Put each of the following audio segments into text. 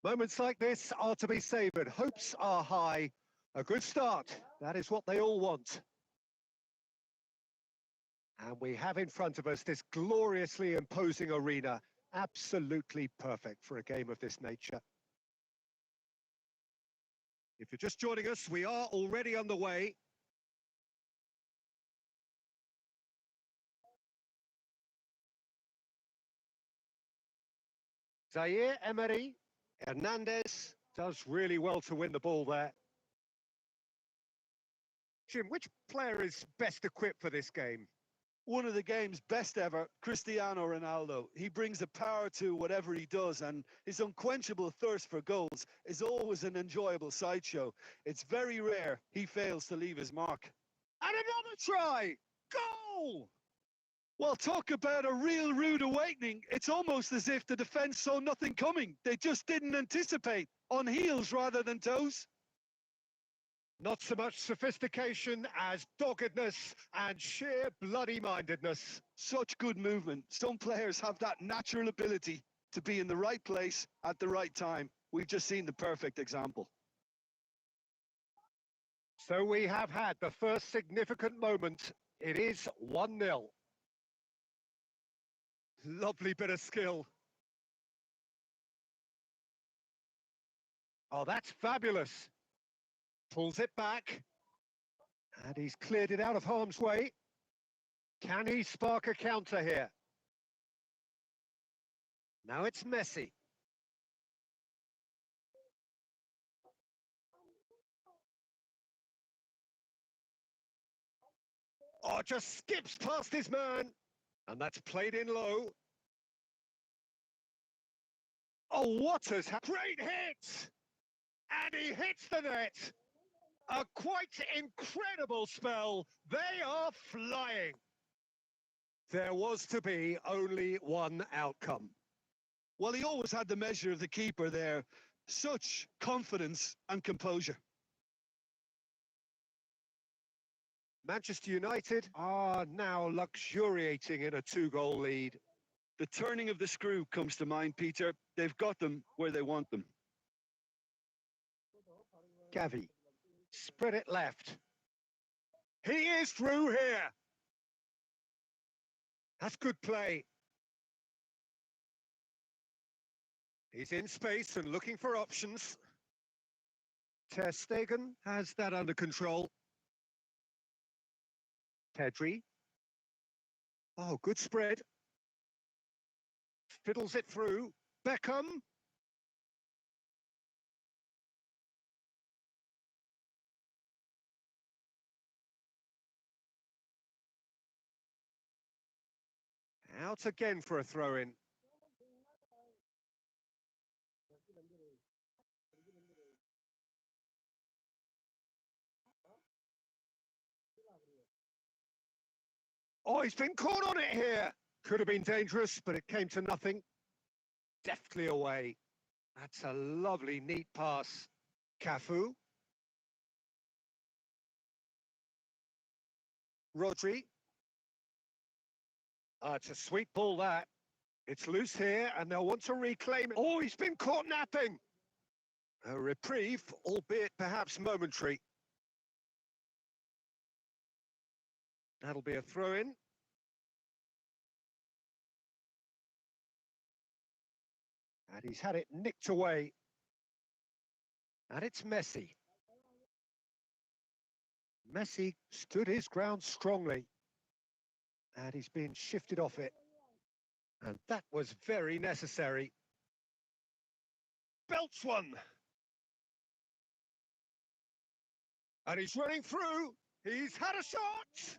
Moments like this are to be savoured. Hopes are high. A good start. That is what they all want. And we have in front of us this gloriously imposing arena. Absolutely perfect for a game of this nature. If you're just joining us, we are already underway. Zaire Emery Hernandez does really well to win the ball there. Jim, which player is best equipped for this game? One of the game's best ever, Cristiano Ronaldo. He brings the power to whatever he does, and his unquenchable thirst for goals is always an enjoyable sideshow. It's very rare he fails to leave his mark. And another try! Goal! Well, talk about a real rude awakening. It's almost as if the defence saw nothing coming. They just didn't anticipate. On heels rather than toes. Not so much sophistication as doggedness and sheer bloody-mindedness. Such good movement. Some players have that natural ability to be in the right place at the right time. We've just seen the perfect example. So we have had the first significant moment. It is 1-0. Lovely bit of skill. Oh, that's fabulous. Pulls it back. And he's cleared it out of harm's way. Can he spark a counter here? Now it's Messi. Oh, just skips past his man. And that's played in low. Oh, what has happened? Great hit! And he hits the net. A quite incredible spell. They are flying. There was to be only one outcome. Well, he always had the measure of the keeper there. Such confidence and composure. Manchester United are now luxuriating in a 2-goal lead. The turning of the screw comes to mind, Peter. They've got them where they want them. Gavi, spread it left. He is through here. That's good play. He's in space and looking for options. Ter Stegen has that under control. Pedri. Oh, good spread. Fiddles it through. Beckham. Out again for a throw-in. Oh, he's been caught on it here. Could have been dangerous, but it came to nothing. Deftly away. That's a lovely, neat pass. Cafu. Rodri. It's a sweet ball, that. It's loose here, and they'll want to reclaim it. Oh, he's been caught napping. A reprieve, albeit perhaps momentary. That'll be a throw-in. And he's had it nicked away. And it's Messi. Messi stood his ground strongly. And he's been shifted off it. And that was very necessary. Belts one. And he's running through. He's had a shot.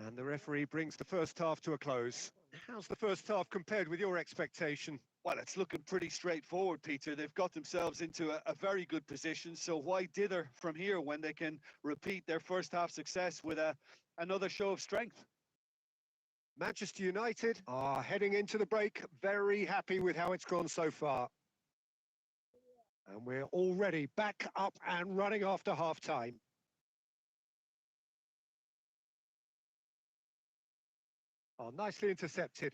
And the referee brings the first half to a close. How's the first half compared with your expectation? Well, it's looking pretty straightforward, Peter. They've got themselves into a very good position. So why dither from here when they can repeat their first half success with another show of strength? Manchester United are heading into the break very happy with how it's gone so far. And we're already back up and running after half-time. Oh, nicely intercepted.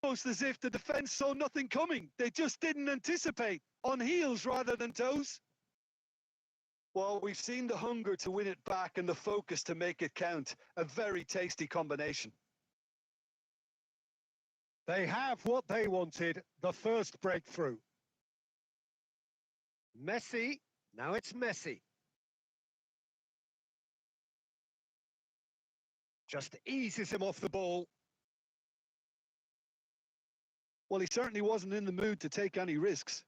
Almost as if the defence saw nothing coming. They just didn't anticipate, on heels rather than toes. Well, we've seen the hunger to win it back and the focus to make it count. A very tasty combination. They have what they wanted, the first breakthrough. Messi, now it's Messi. Just eases him off the ball. Well, he certainly wasn't in the mood to take any risks.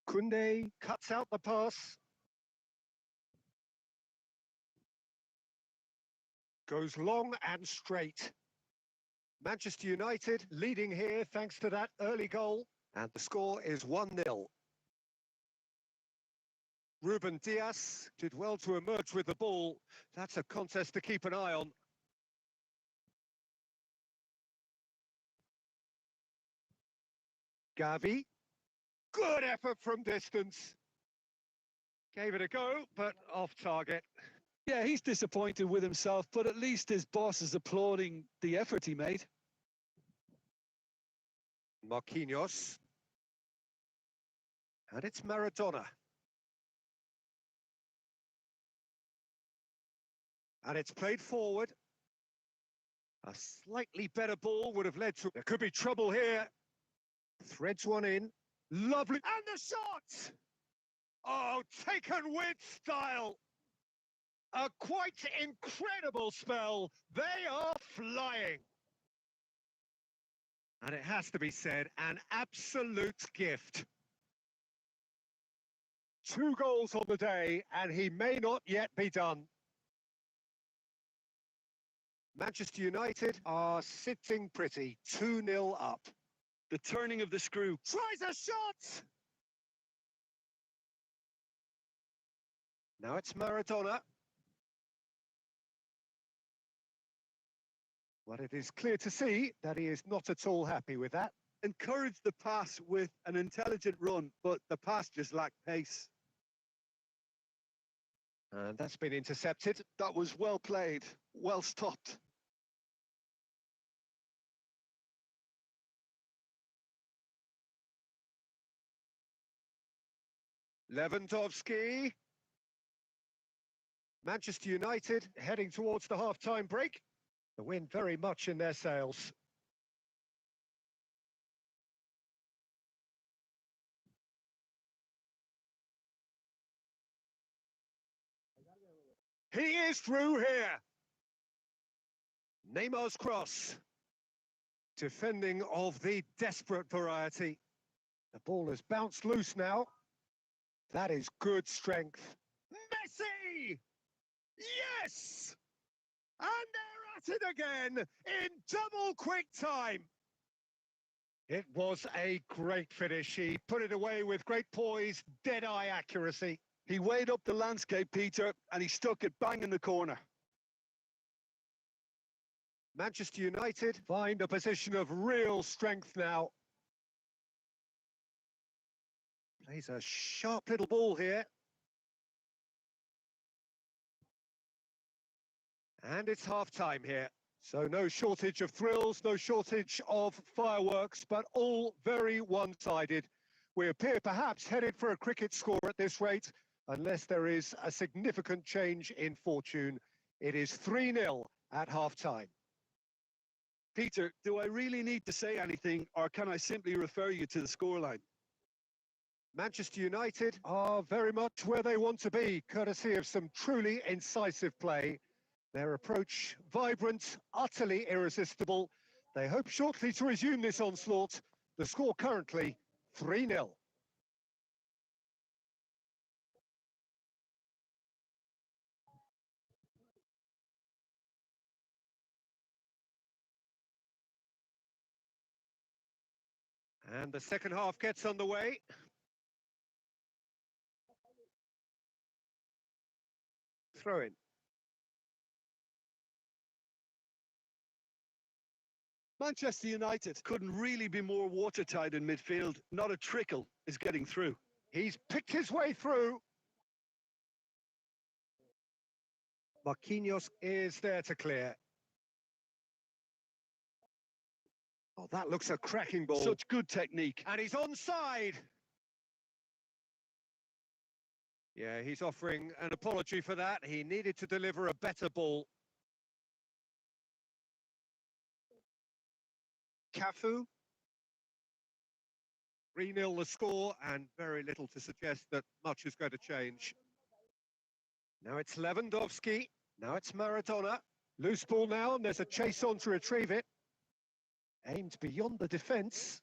Koundé cuts out the pass. Goes long and straight. Manchester United leading here thanks to that early goal. And the score is 1-0. Ruben Dias did well to emerge with the ball. That's a contest to keep an eye on. Gavi. Good effort from distance. Gave it a go, but off target. Yeah, he's disappointed with himself, but at least his boss is applauding the effort he made. Marquinhos. And it's Maradona. And it's played forward. A slightly better ball would have led to... There could be trouble here. Threads one in. Lovely. And the shot! Oh, taken with style. A quite incredible spell. They are flying. And it has to be said, an absolute gift. 2 goals on the day, and he may not yet be done. Manchester United are sitting pretty, 2-0 up. The turning of the screw. Tries a shot! Now it's Maradona. Well, it is clear to see that he is not at all happy with that. Encouraged the pass with an intelligent run, but the pass just lacked pace. And that's been intercepted. That was well played, well stopped. Lewandowski. Manchester United heading towards the half-time break. The wind very much in their sails. He is through here. Neymar's cross. Defending of the desperate variety. The ball has bounced loose now. That is good strength. Messi! Yes! And they're at it again in double quick time. It was a great finish. He put it away with great poise, dead-eye accuracy. He weighed up the landscape, Peter, and he stuck it bang in the corner. Manchester United find a position of real strength now. Plays a sharp little ball here. And it's half-time here. So no shortage of thrills, no shortage of fireworks, but all very one-sided. We appear perhaps headed for a cricket score at this rate, unless there is a significant change in fortune. It is 3-0 at half-time. Peter, do I really need to say anything, or can I simply refer you to the scoreline? Manchester United are very much where they want to be, courtesy of some truly incisive play. Their approach vibrant, utterly irresistible. They hope shortly to resume this onslaught. The score currently 3-0. And the second half gets underway. Throw in. Manchester United couldn't really be more watertight in midfield. Not a trickle is getting through. He's picked his way through. Marquinhos is there to clear. Oh, that looks a cracking ball. Such good technique. And he's onside. Yeah, he's offering an apology for that. He needed to deliver a better ball. Cafu. 3-0 the score, and very little to suggest that much is going to change. Now it's Lewandowski. Now it's Maradona. Loose ball now, and there's a chase on to retrieve it. Aimed beyond the defence.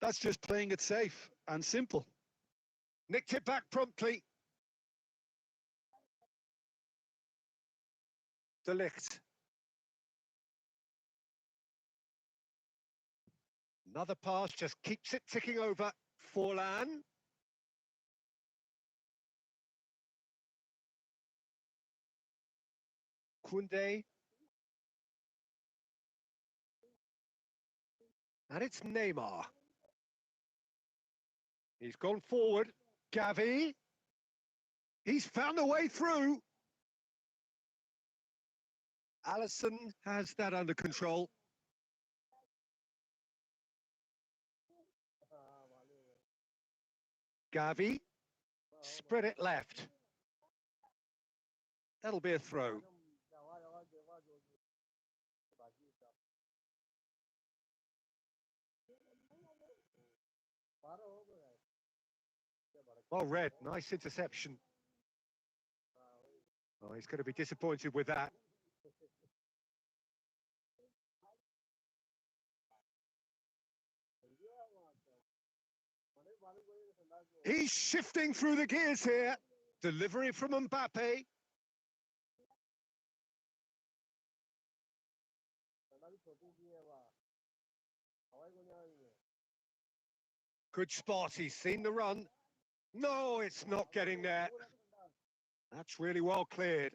That's just playing it safe and simple. Nicked it back promptly. De Ligt. Another pass just keeps it ticking over. Forlan. Koundé. And it's Neymar. He's gone forward. Gavi. He's found a way through. Alisson has that under control. Gavi. Spread it left. That'll be a throw. Well read, nice interception. Oh, he's going to be disappointed with that. He's shifting through the gears here. Delivery from Mbappe. Good spot, he's seen the run. No, it's not getting there. That's really well cleared.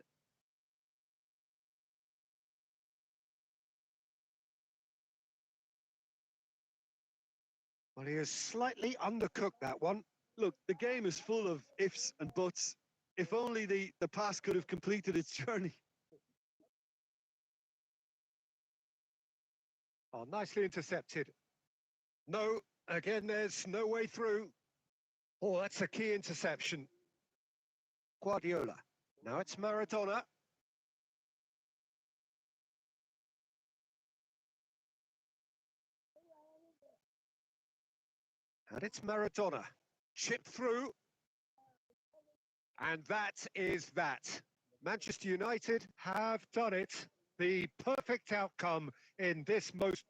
Well, he has slightly undercooked that one. Look, the game is full of ifs and buts. If only the pass could have completed its journey. Oh, nicely intercepted. No, again, there's no way through. Oh, that's a key interception. Guardiola. Now it's Maradona. And it's Maradona. Chip through. And that is that. Manchester United have done it. The perfect outcome in this most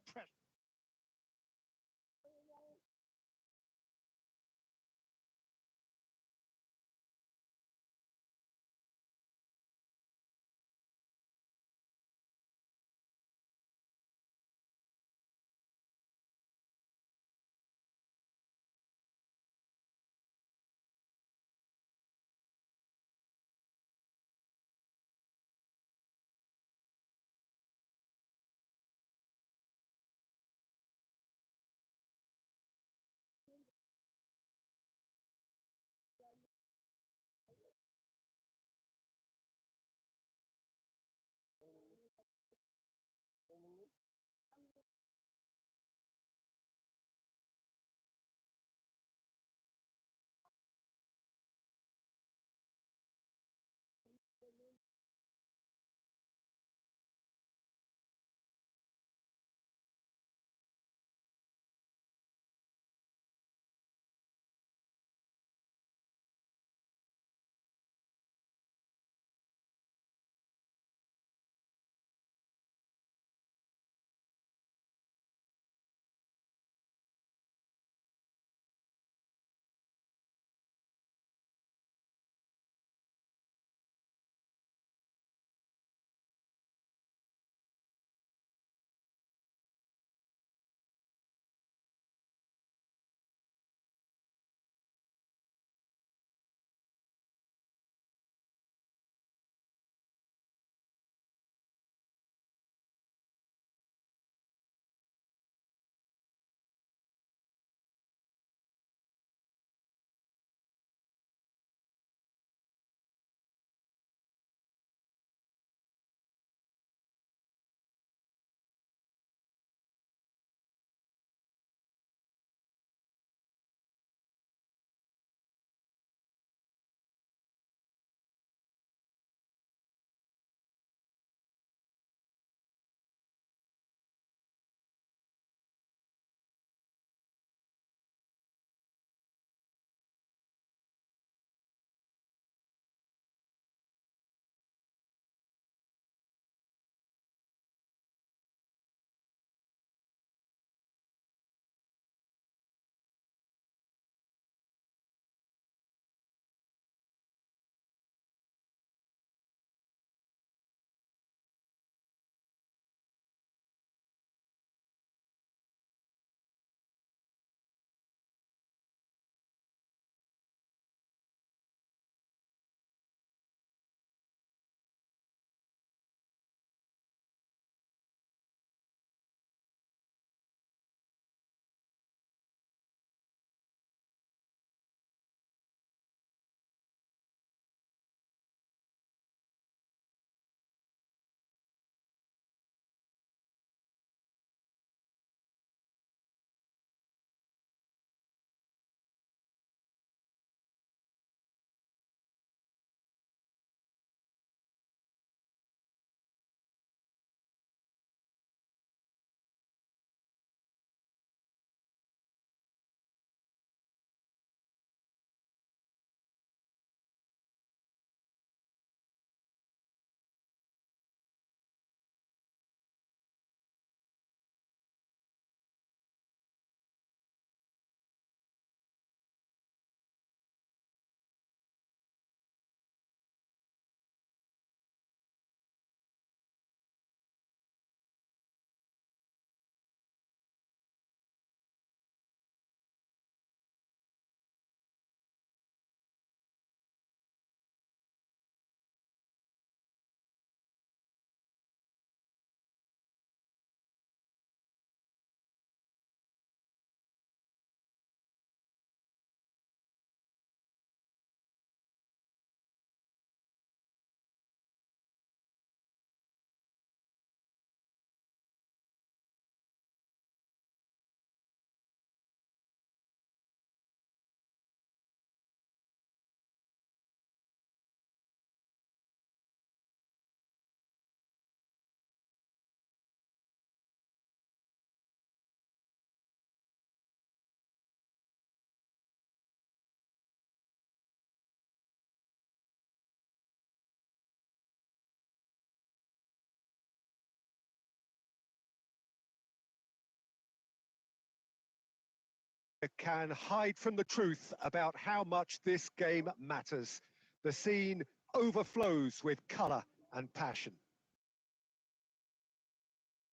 can hide from the truth about how much this game matters. The scene overflows with colour and passion.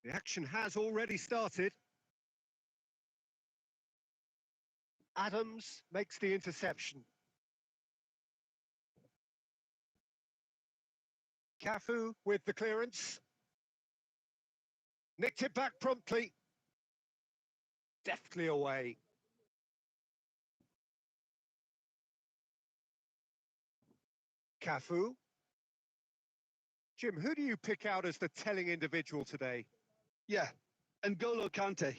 The action has already started. Adams makes the interception. Cafu with the clearance. Nicked it back promptly. Deftly away. Cafu. Jim, who do you pick out as the telling individual today? Yeah, N'Golo Kante.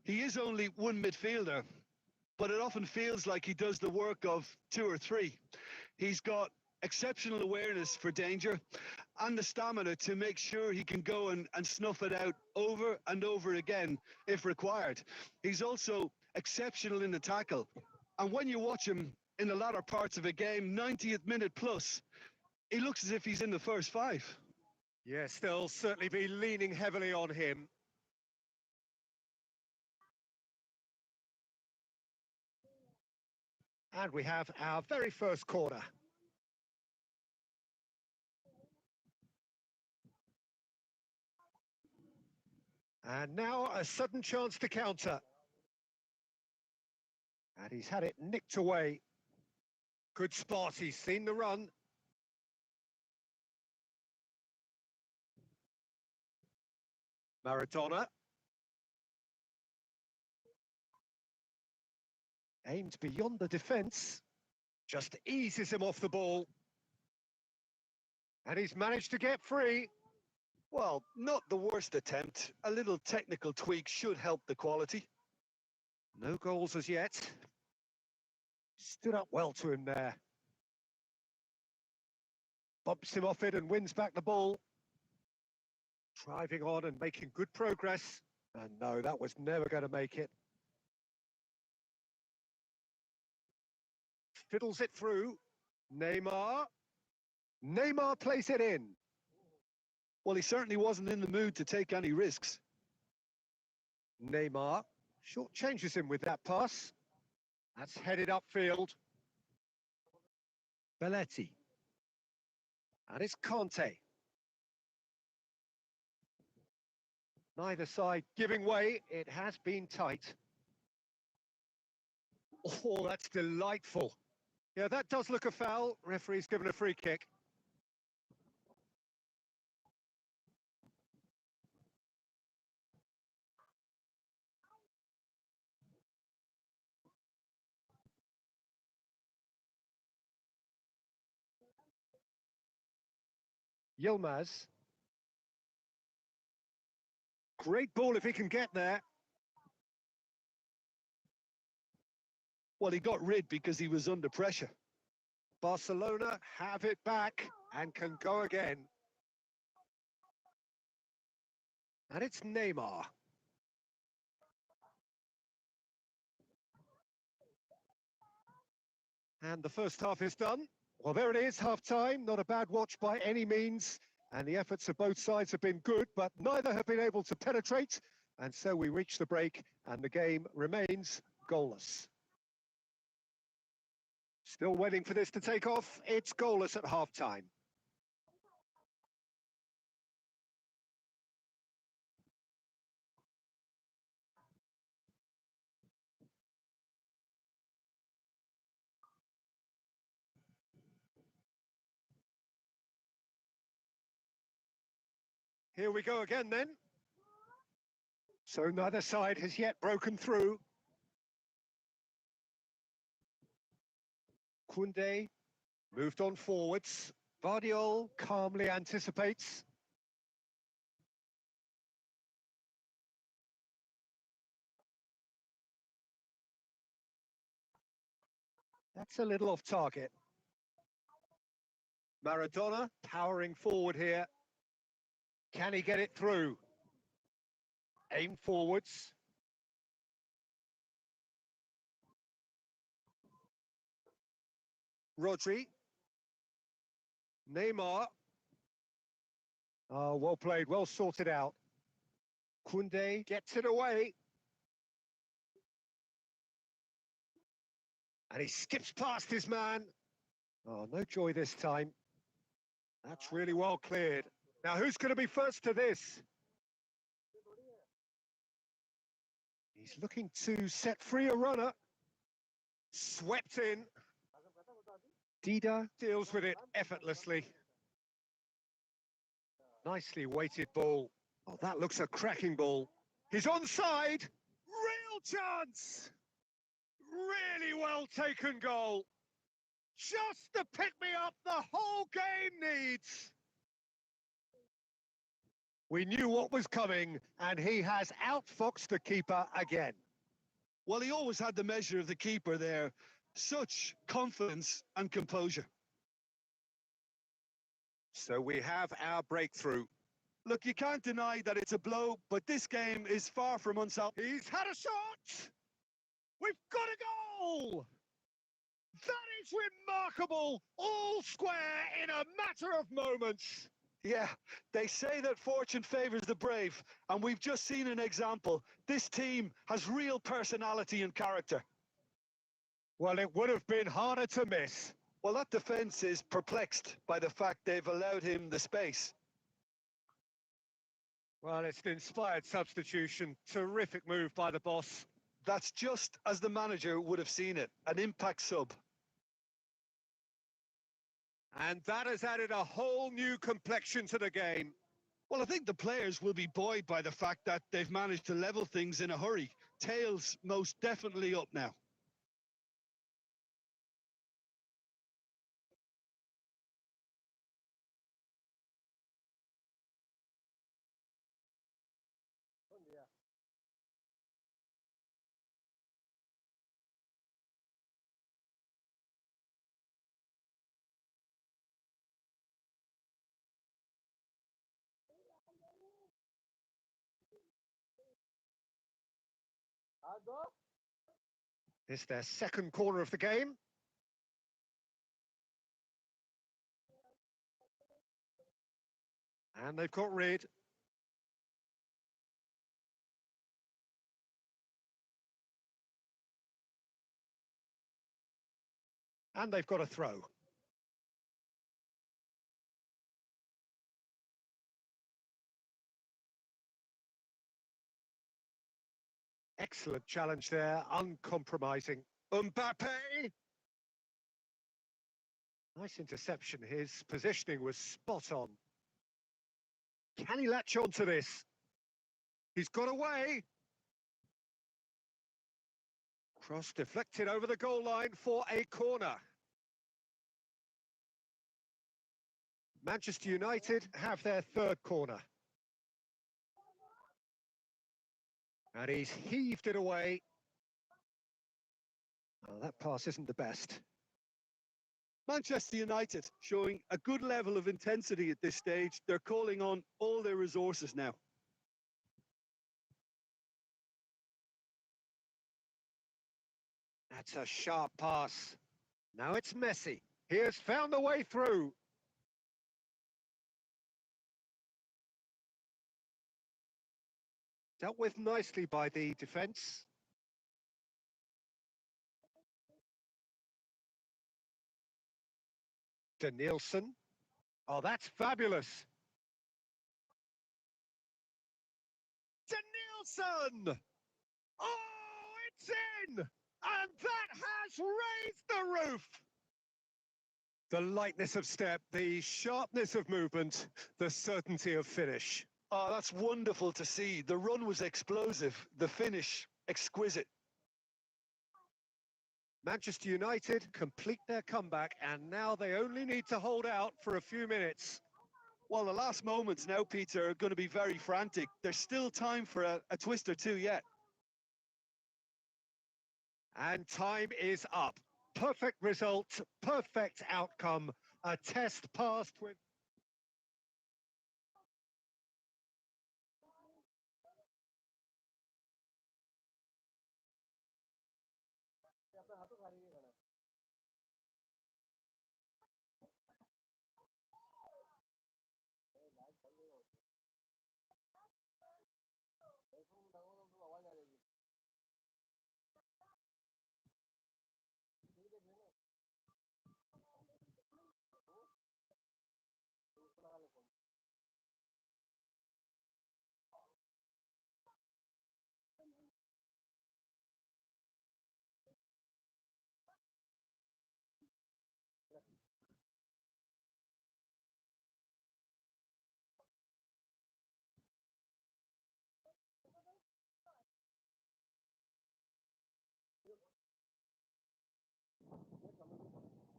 He is only one midfielder, but it often feels like he does the work of two or three. He's got exceptional awareness for danger and the stamina to make sure he can go and snuff it out over and over again if required. He's also exceptional in the tackle. And when you watch him in the latter parts of a game, 90th minute plus, he looks as if he's in the first five. Yes, they'll certainly be leaning heavily on him. And we have our very first corner. And now a sudden chance to counter. And he's had it nicked away. Good spot, he's seen the run. Maradona. Aims beyond the defence. Just eases him off the ball. And he's managed to get free. Well, not the worst attempt. A little technical tweak should help the quality. No goals as yet. Stood up well to him there. Bumps him off it and wins back the ball. Driving on and making good progress. And no, that was never going to make it. Fiddles it through. Neymar. Neymar plays it in. Well, he certainly wasn't in the mood to take any risks. Neymar short-changes him with that pass. That's headed upfield. Belletti. And it's Conte. Neither side giving way. It has been tight. Oh, that's delightful. Yeah, that does look a foul. Referee's given a free kick. Yilmaz. Great ball if he can get there. Well, he got rid because he was under pressure. Barcelona have it back and can go again. And it's Neymar. And the first half is done. Well, there it is, half-time. Not a bad watch by any means. And the efforts of both sides have been good, but neither have been able to penetrate. And so we reach the break, and the game remains goalless. Still waiting for this to take off. It's goalless at half-time. Here we go again then. So neither side has yet broken through. Koundé moved on forwards. Vardiol calmly anticipates. That's a little off target. Maradona powering forward here. Can he get it through? Aim forwards. Rodri. Neymar. Oh, well played, well sorted out. Koundé gets it away. And he skips past his man. Oh, no joy this time. That's really well cleared. Now, who's going to be first to this? He's looking to set free a runner. Swept in. Dida deals with it effortlessly. Nicely weighted ball. Oh, that looks a cracking ball. He's onside. Real chance. Really well taken goal. Just the pick-me-up the whole game needs. We knew what was coming, and he has outfoxed the keeper again. Well, he always had the measure of the keeper there. Such confidence and composure. So we have our breakthrough. Look, you can't deny that it's a blow, but this game is far from unsolved. He's had a shot! We've got a goal! That is remarkable! All square in a matter of moments. Yeah, they say that fortune favours the brave, and we've just seen an example. This team has real personality and character. Well, it would have been harder to miss. Well, that defence is perplexed by the fact they've allowed him the space. Well, it's an inspired substitution. Terrific move by the boss. That's just as the manager would have seen it, an impact sub. And that has added a whole new complexion to the game. Well, I think the players will be buoyed by the fact that they've managed to level things in a hurry. Tails most definitely up now. It's their second corner of the game. And they've got rid. And they've got a throw. Excellent challenge there, uncompromising. Mbappe! Nice interception. His positioning was spot on. Can he latch on to this? He's got away. Cross deflected over the goal line for a corner. Manchester United have their third corner. And he's heaved it away. Oh, that pass isn't the best. Manchester United showing a good level of intensity at this stage. They're calling on all their resources now. That's a sharp pass. Now it's Messi. He has found the way through. Dealt with nicely by the defence. Danielson. Oh, that's fabulous. Danielson! Oh, it's in! And that has raised the roof! The lightness of step, the sharpness of movement, the certainty of finish. Oh, that's wonderful to see. The run was explosive, the finish exquisite. Manchester United complete their comeback, and now they only need to hold out for a few minutes. Well, the last moments now, Peter, are going to be very frantic. There's still time for a twist or two yet. And time is up. Perfect result, perfect outcome. A test passed with...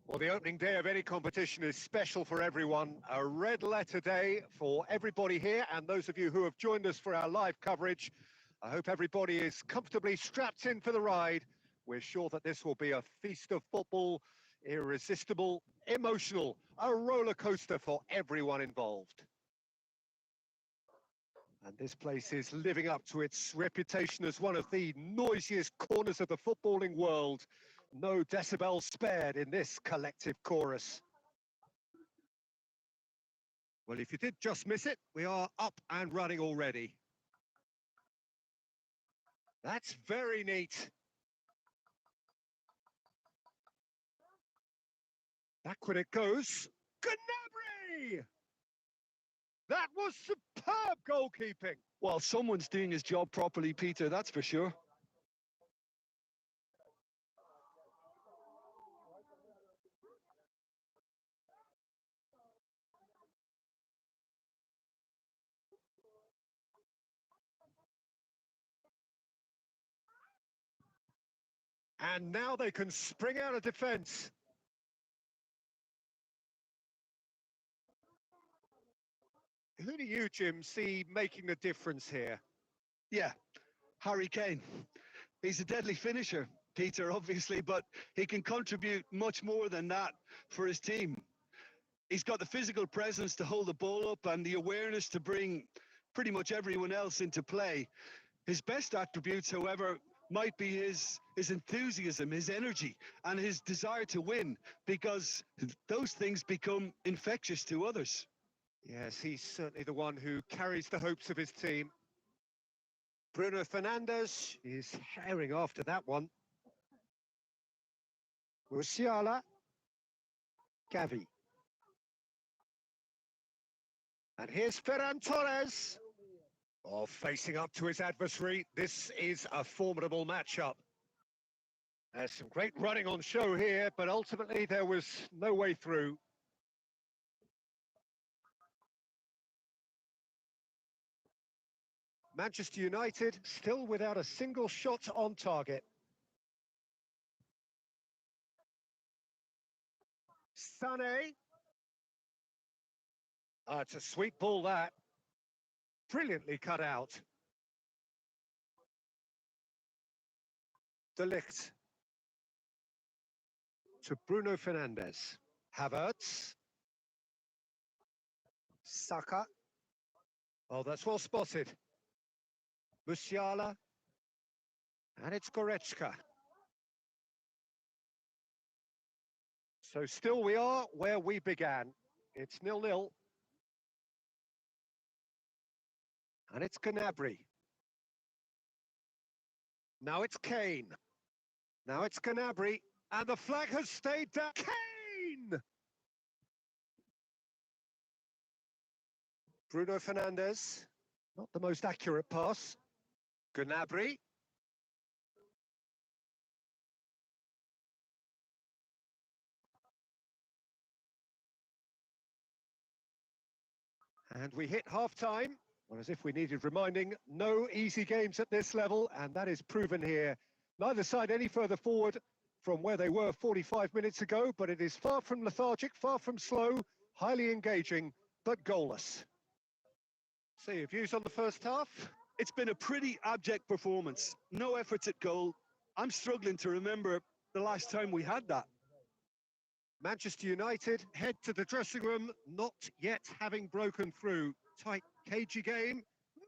Well, the opening day of any competition is special for everyone. A red letter day for everybody here and those of you who have joined us for our live coverage. I hope everybody is comfortably strapped in for the ride. We're sure that this will be a feast of football, irresistible, emotional, a roller coaster for everyone involved. And this place is living up to its reputation as one of the noisiest corners of the footballing world. No decibel spared in this collective chorus. Well, if you did just miss it, we are up and running already. That's very neat. Backward it goes. Gnabry! That was superb goalkeeping. Well, someone's doing his job properly, Peter, that's for sure. And now they can spring out of defence. Who do you, Jim, see making the difference here? Yeah, Harry Kane. He's a deadly finisher, Peter, obviously, but he can contribute much more than that for his team. He's got the physical presence to hold the ball up and the awareness to bring pretty much everyone else into play. His best attributes, however, might be his enthusiasm, his energy, and his desire to win, because those things become infectious to others. Yes, he's certainly the one who carries the hopes of his team. Bruno Fernandes is herring after that one. Musiala. Gavi. And here's Ferran Torres. Oh, facing up to his adversary. This is a formidable matchup. There's some great running on show here, but ultimately there was no way through. Manchester United still without a single shot on target. Sané. It's a sweet ball, that. Brilliantly cut out. De Ligt. To Bruno Fernandes. Havertz. Saka. Oh, that's well spotted. Musiala. And it's Goretzka. So still we are where we began. It's 0-0. And it's Gnabry. Now it's Kane. Now it's Gnabry. And the flag has stayed down. Kane! Bruno Fernandes. Not the most accurate pass. Gnabry. And we hit half-time. Well, as if we needed reminding, no easy games at this level, and that is proven here. Neither side any further forward from where they were 45 minutes ago, but it is far from lethargic, far from slow, highly engaging, but goalless. So your views on the first half? It's been a pretty abject performance. No efforts at goal. I'm struggling to remember the last time we had that. Manchester United head to the dressing room, not yet having broken through. Tight, cagey game.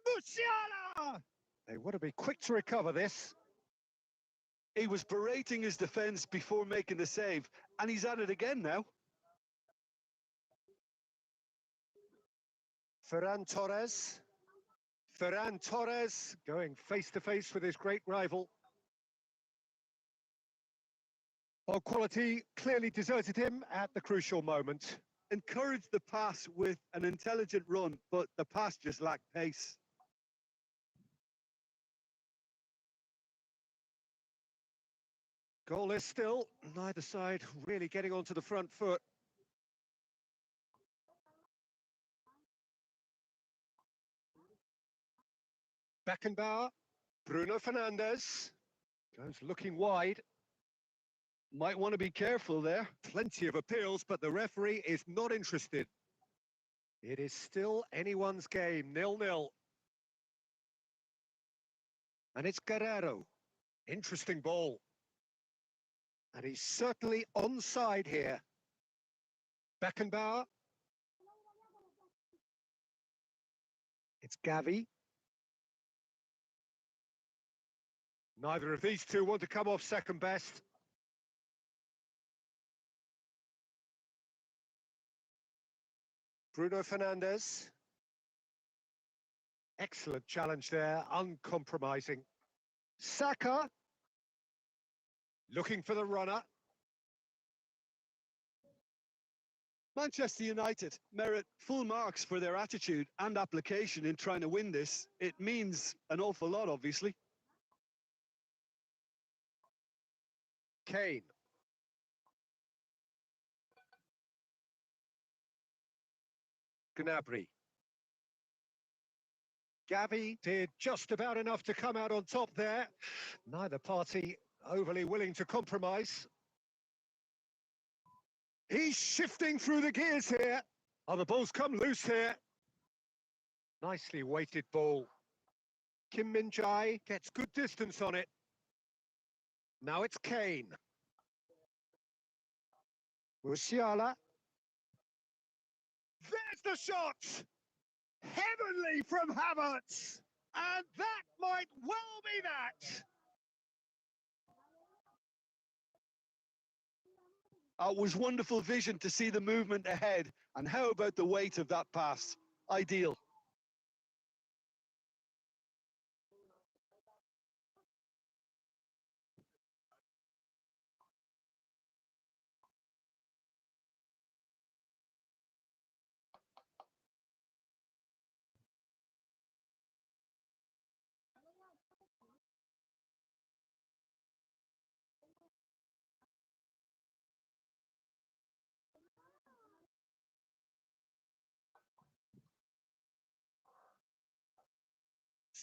Musiala! They want to be quick to recover this. He was berating his defence before making the save, and he's at it again now. Ferran Torres. Ferran Torres going face-to-face with his great rival. Well, quality clearly deserted him at the crucial moment. Encouraged the pass with an intelligent run, but the pass just lacked pace. Goalless still, neither side really getting onto the front foot. Beckenbauer, Bruno Fernandes goes looking wide. Might want to be careful there. Plenty of appeals, but the referee is not interested. It is still anyone's game, 0-0. And it's Guerrero. Interesting ball. And he's certainly onside here. Beckenbauer. It's Gavi. Neither of these two want to come off second best. Bruno Fernandes. Excellent challenge there, uncompromising. Saka. Looking for the runner. Manchester United merit full marks for their attitude and application in trying to win this. It means an awful lot, obviously. Kane. Gnabry. Gavi did just about enough to come out on top there. Neither party overly willing to compromise. He's shifting through the gears here. Oh, the ball's come loose here. Nicely weighted ball. Kim Min-jae gets good distance on it. Now it's Kane. Musiala. There's the shot! Heavenly from Havertz! And that might well be that! It was wonderful vision to see the movement ahead. And how about the weight of that pass? Ideal.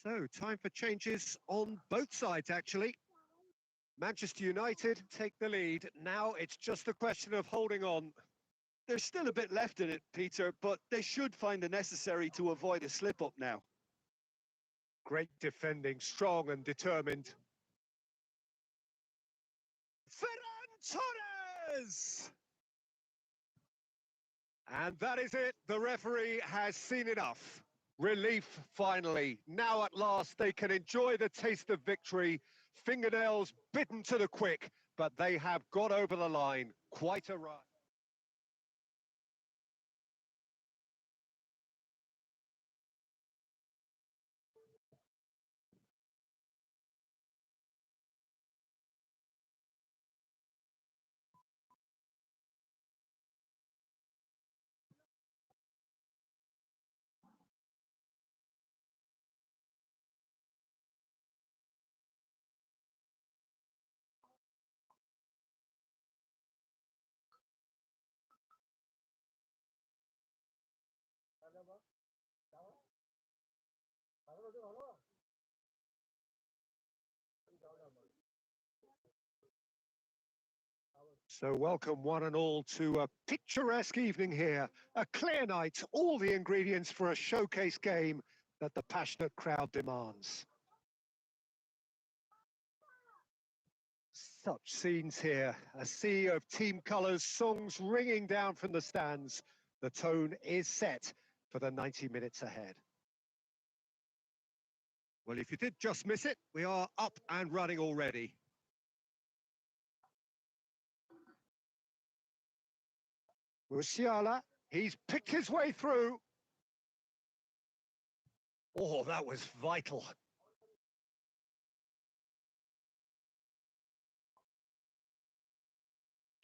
So, time for changes on both sides, actually. Manchester United take the lead. Now it's just a question of holding on. There's still a bit left in it, Peter, but they should find the necessary to avoid a slip-up now. Great defending, strong and determined. Ferran Torres! And that is it. The referee has seen enough. Relief, finally. Now at last they can enjoy the taste of victory. Fingernails bitten to the quick, but they have got over the line. Quite a run. So welcome one and all to a picturesque evening here. A clear night, all the ingredients for a showcase game that the passionate crowd demands. Such scenes here, a sea of team colours, songs ringing down from the stands. The tone is set for the 90 minutes ahead. Well, if you did just miss it, we are up and running already. Musiala, he's picked his way through. Oh, that was vital.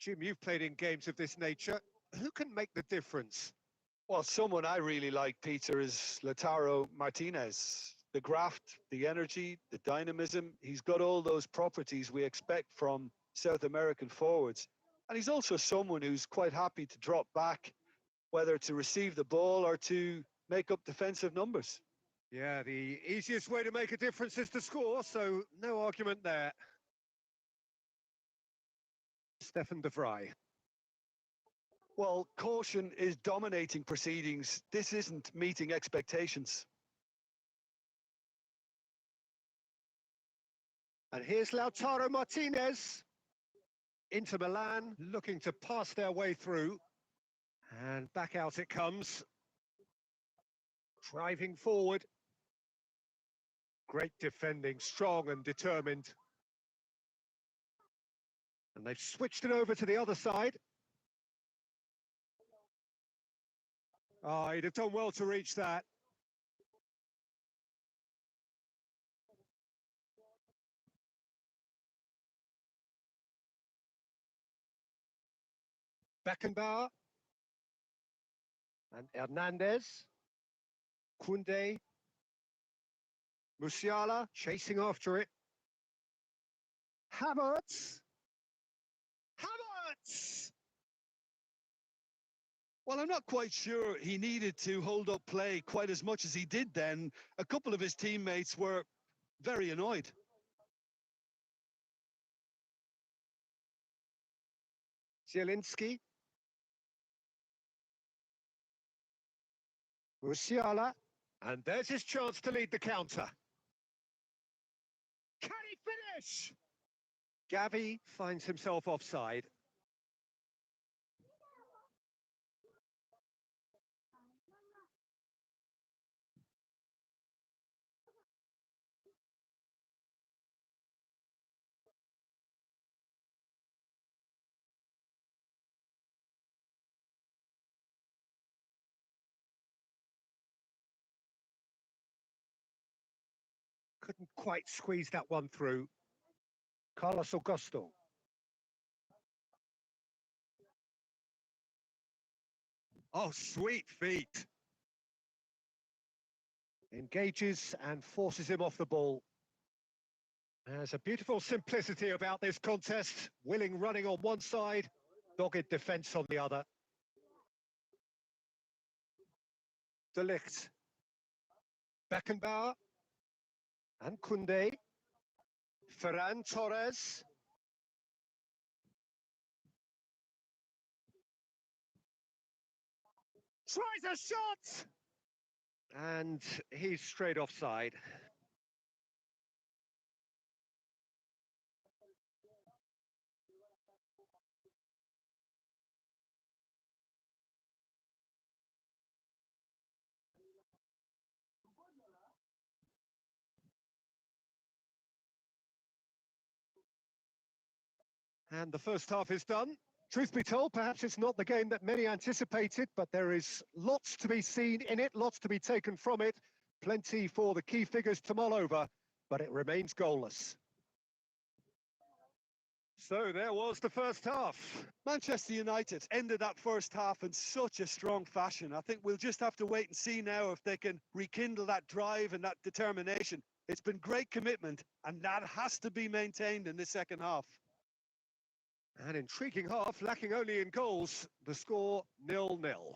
Jim, you've played in games of this nature. Who can make the difference? Well, someone I really like, Peter, is Lautaro Martinez. The graft, the energy, the dynamism, he's got all those properties we expect from South American forwards. And he's also someone who's quite happy to drop back, whether to receive the ball or to make up defensive numbers. Yeah, the easiest way to make a difference is to score, so no argument there. Stefan de Vrij. Well, caution is dominating proceedings. This isn't meeting expectations. And here's Lautaro Martinez. Inter Milan looking to pass their way through. And back out it comes. Driving forward. Great defending, strong and determined. And they've switched it over to the other side. Oh, he'd have done well to reach that. Beckenbauer. And Hernandez. Koundé. Musiala chasing after it. Havertz. Havertz! Well, I'm not quite sure he needed to hold up play quite as much as he did then. A couple of his teammates were very annoyed. Zielinski. Musiala. And there's his chance to lead the counter. Can he finish? Gavi finds himself offside. Couldn't quite squeeze that one through. Carlos Augusto. Oh, sweet feet. Engages and forces him off the ball. There's a beautiful simplicity about this contest. Willing running on one side, dogged defence on the other. De Ligt. Beckenbauer. And Koundé. Ferran Torres. Tries a shot! And he's straight offside. And the first half is done. Truth be told, perhaps it's not the game that many anticipated, but there is lots to be seen in it, lots to be taken from it. Plenty for the key figures to mull over, but it remains goalless. So there was the first half. Manchester United ended that first half in such a strong fashion. I think we'll just have to wait and see now if they can rekindle that drive and that determination. It's been great commitment, and that has to be maintained in the second half. An intriguing half, lacking only in goals. The score 0-0.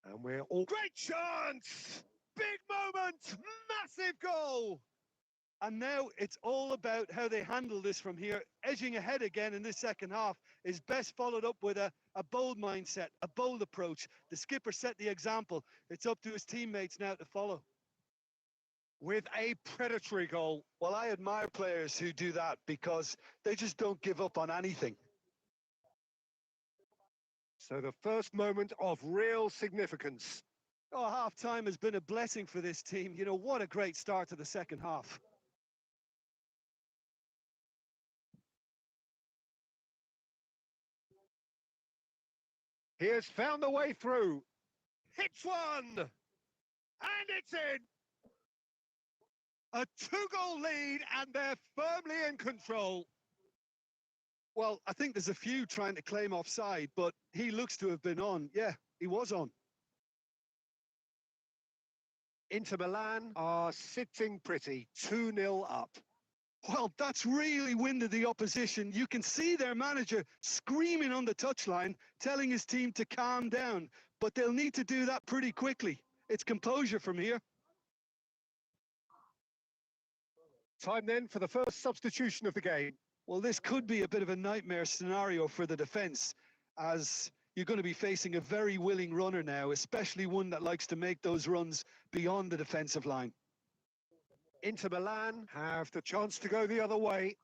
And we're all... Great chance! Big moment! Massive goal! And now it's all about how they handle this from here. Edging ahead again in this second half is best followed up with a bold mindset, a bold approach. The skipper set the example. It's up to his teammates now to follow. With a predatory goal. Well, I admire players who do that because they just don't give up on anything. So the first moment of real significance. Oh, half-time has been a blessing for this team. You know, what a great start to the second half. He has found the way through. Hits one! And it's in! A two-goal lead, and they're firmly in control. Well, I think there's a few trying to claim offside, but he looks to have been on. Yeah, he was on. Inter Milan are sitting pretty, 2-0 up. Well, that's really winded the opposition. You can see their manager screaming on the touchline, telling his team to calm down, but they'll need to do that pretty quickly. It's composure from here. Time then for the first substitution of the game. Well, this could be a bit of a nightmare scenario for the defence, as you're going to be facing a very willing runner now, especially one that likes to make those runs beyond the defensive line. Inter Milan have the chance to go the other way.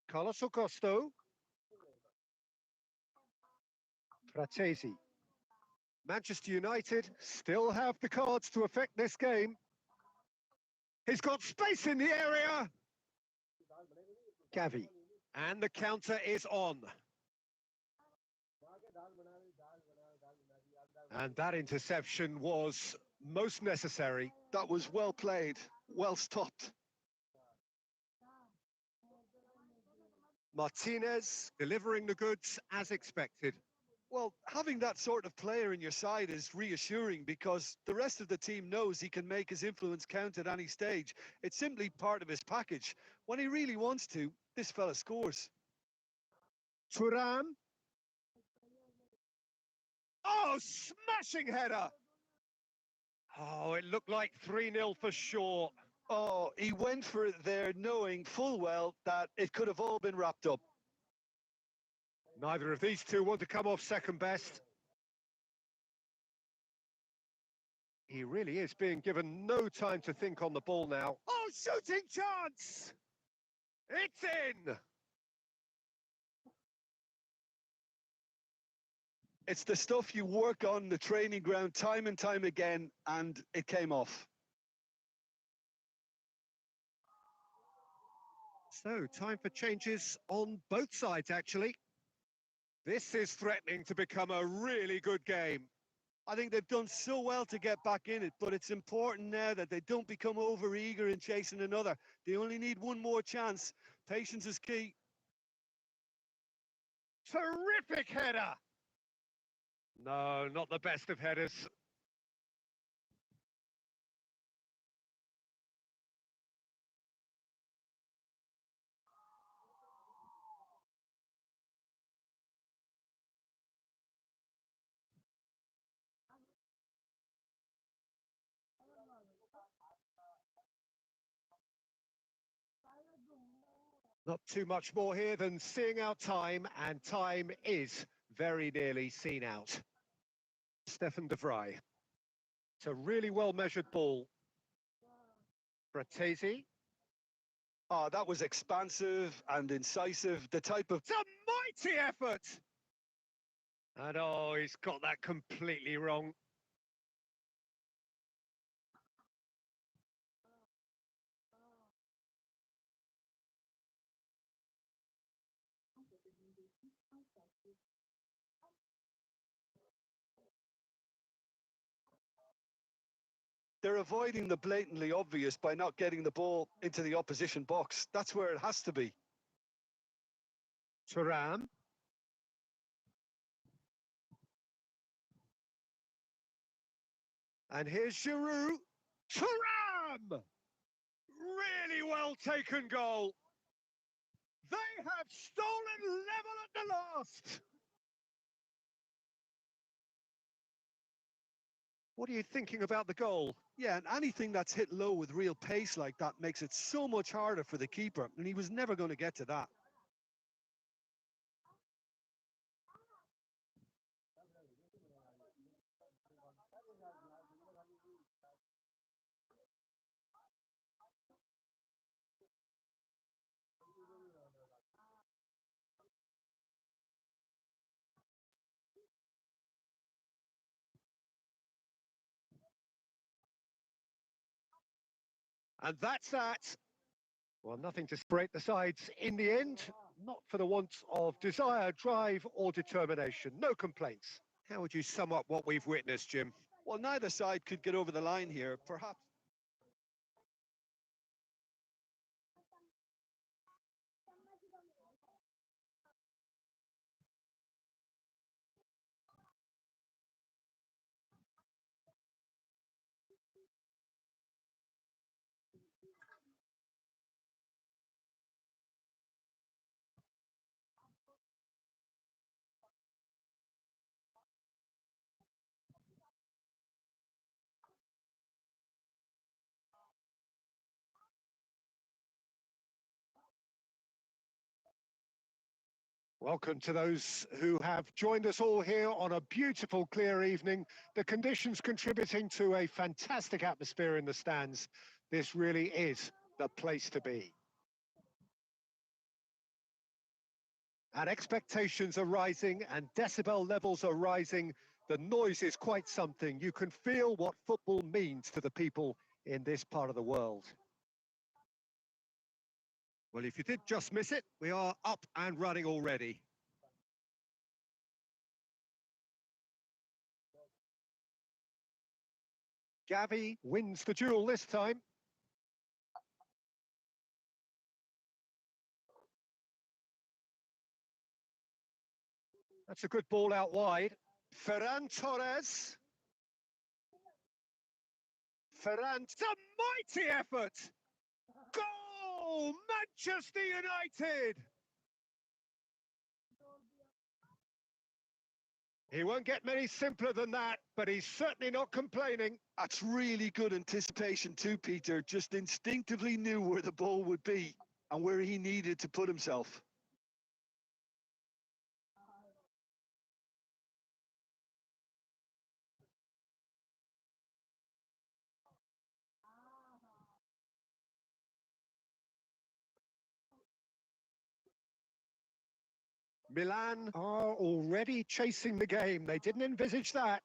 Carlos Augusto. Fratesi. Manchester United still have the cards to affect this game. He's got space in the area. Gavi. And the counter is on. And that interception was most necessary. That was well played, well stopped. Martinez delivering the goods as expected. Well, having that sort of player in your side is reassuring because the rest of the team knows he can make his influence count at any stage. It's simply part of his package. When he really wants to, this fella scores. Thuram. Oh, smashing header. Oh, it looked like 3-0 for sure. Oh, he went for it there knowing full well that it could have all been wrapped up. Neither of these two want to come off second best. He really is being given no time to think on the ball now. Oh, shooting chance! It's in! It's the stuff you work on the training ground time and time again, and it came off. So, time for changes on both sides, actually. This is threatening to become a really good game. I think they've done so well to get back in it, but it's important now that they don't become over-eager in chasing another. They only need one more chance. Patience is key. Terrific header! No, not the best of headers. Not too much more here than seeing out time, and time is very nearly seen out. Stefan de Vrij. It's a really well-measured ball. Fratesi. Oh, that was expansive and incisive, the type of... It's a mighty effort! And oh, he's got that completely wrong. They're avoiding the blatantly obvious by not getting the ball into the opposition box. That's where it has to be. Thuram. And here's Giroud. Thuram! Really well taken goal. They have stolen level at the last. What are you thinking about the goal? Yeah, and anything that's hit low with real pace like that makes it so much harder for the keeper, and he was never going to get to that. And that's that. Well, nothing to separate the sides in the end, not for the want of desire, drive or determination. No complaints. How would you sum up what we've witnessed, Jim? Well, neither side could get over the line here, perhaps. Welcome to those who have joined us all here on a beautiful, clear evening. The conditions contributing to a fantastic atmosphere in the stands. This really is the place to be. And expectations are rising and decibel levels are rising. The noise is quite something. You can feel what football means to the people in this part of the world. Well, if you did just miss it, we are up and running already. Gavi wins the duel this time. That's a good ball out wide. Ferran Torres. Ferran, it's a mighty effort. Goal! Manchester United! He won't get many simpler than that, but he's certainly not complaining. That's really good anticipation too, Peter. Just instinctively knew where the ball would be and where he needed to put himself. Milan are already chasing the game. They didn't envisage that.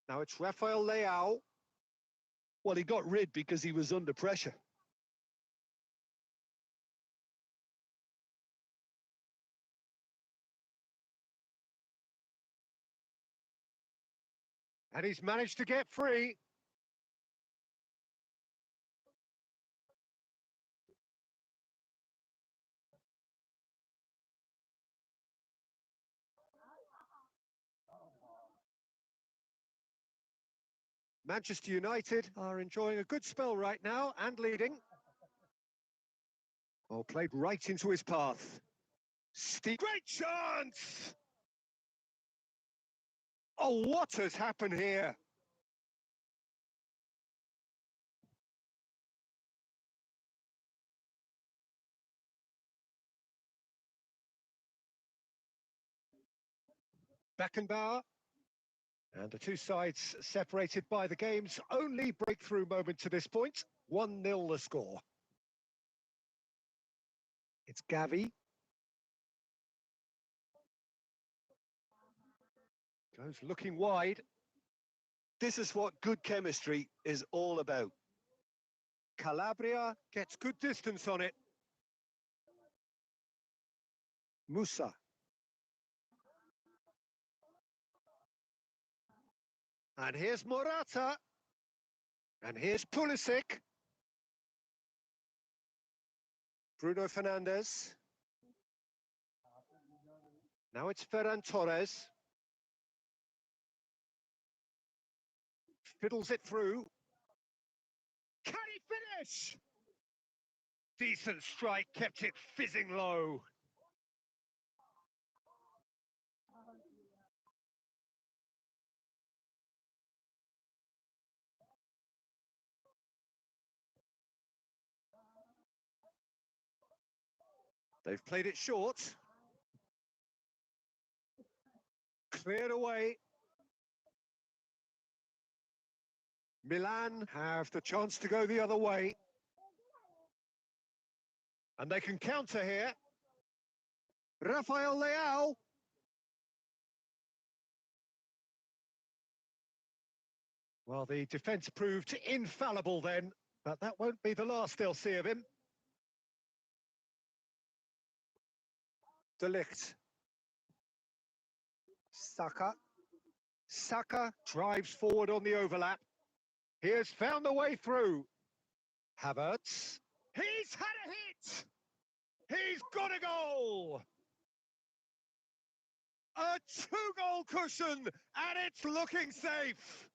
Now it's Rafael Leao. Well, he got rid because he was under pressure. And he's managed to get free. Manchester United are enjoying a good spell right now and leading. Oh, played right into his path. Great chance! Oh, what has happened here? Beckenbauer. And the two sides separated by the game's only breakthrough moment to this point. 1-0 the score. It's Gavi. Goes looking wide. This is what good chemistry is all about. Calabria gets good distance on it. Musa. And here's Morata. And here's Pulisic. Bruno Fernandes. Now it's Ferran Torres. Fiddles it through. Can he finish? Decent strike, kept it fizzing low. They've played it short. Cleared away. Milan have the chance to go the other way. And they can counter here. Rafael Leao. Well, the defence proved infallible then, but that won't be the last they'll see of him. De Ligt. Saka. Saka drives forward on the overlap. He has found the way through. Havertz. He's had a hit! He's got a goal! A two-goal cushion, and it's looking safe.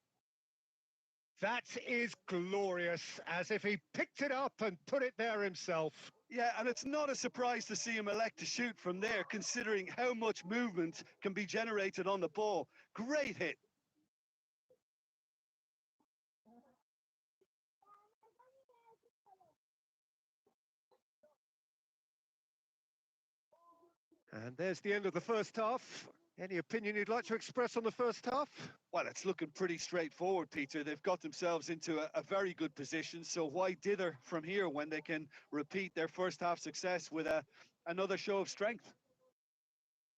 That is glorious, as if he picked it up and put it there himself. Yeah, and it's not a surprise to see him elect to shoot from there, considering how much movement can be generated on the ball. Great hit. And there's the end of the first half. Any opinion you'd like to express on the first half? Well, it's looking pretty straightforward, Peter. They've got themselves into a very good position, so why dither from here when they can repeat their first half success with another show of strength?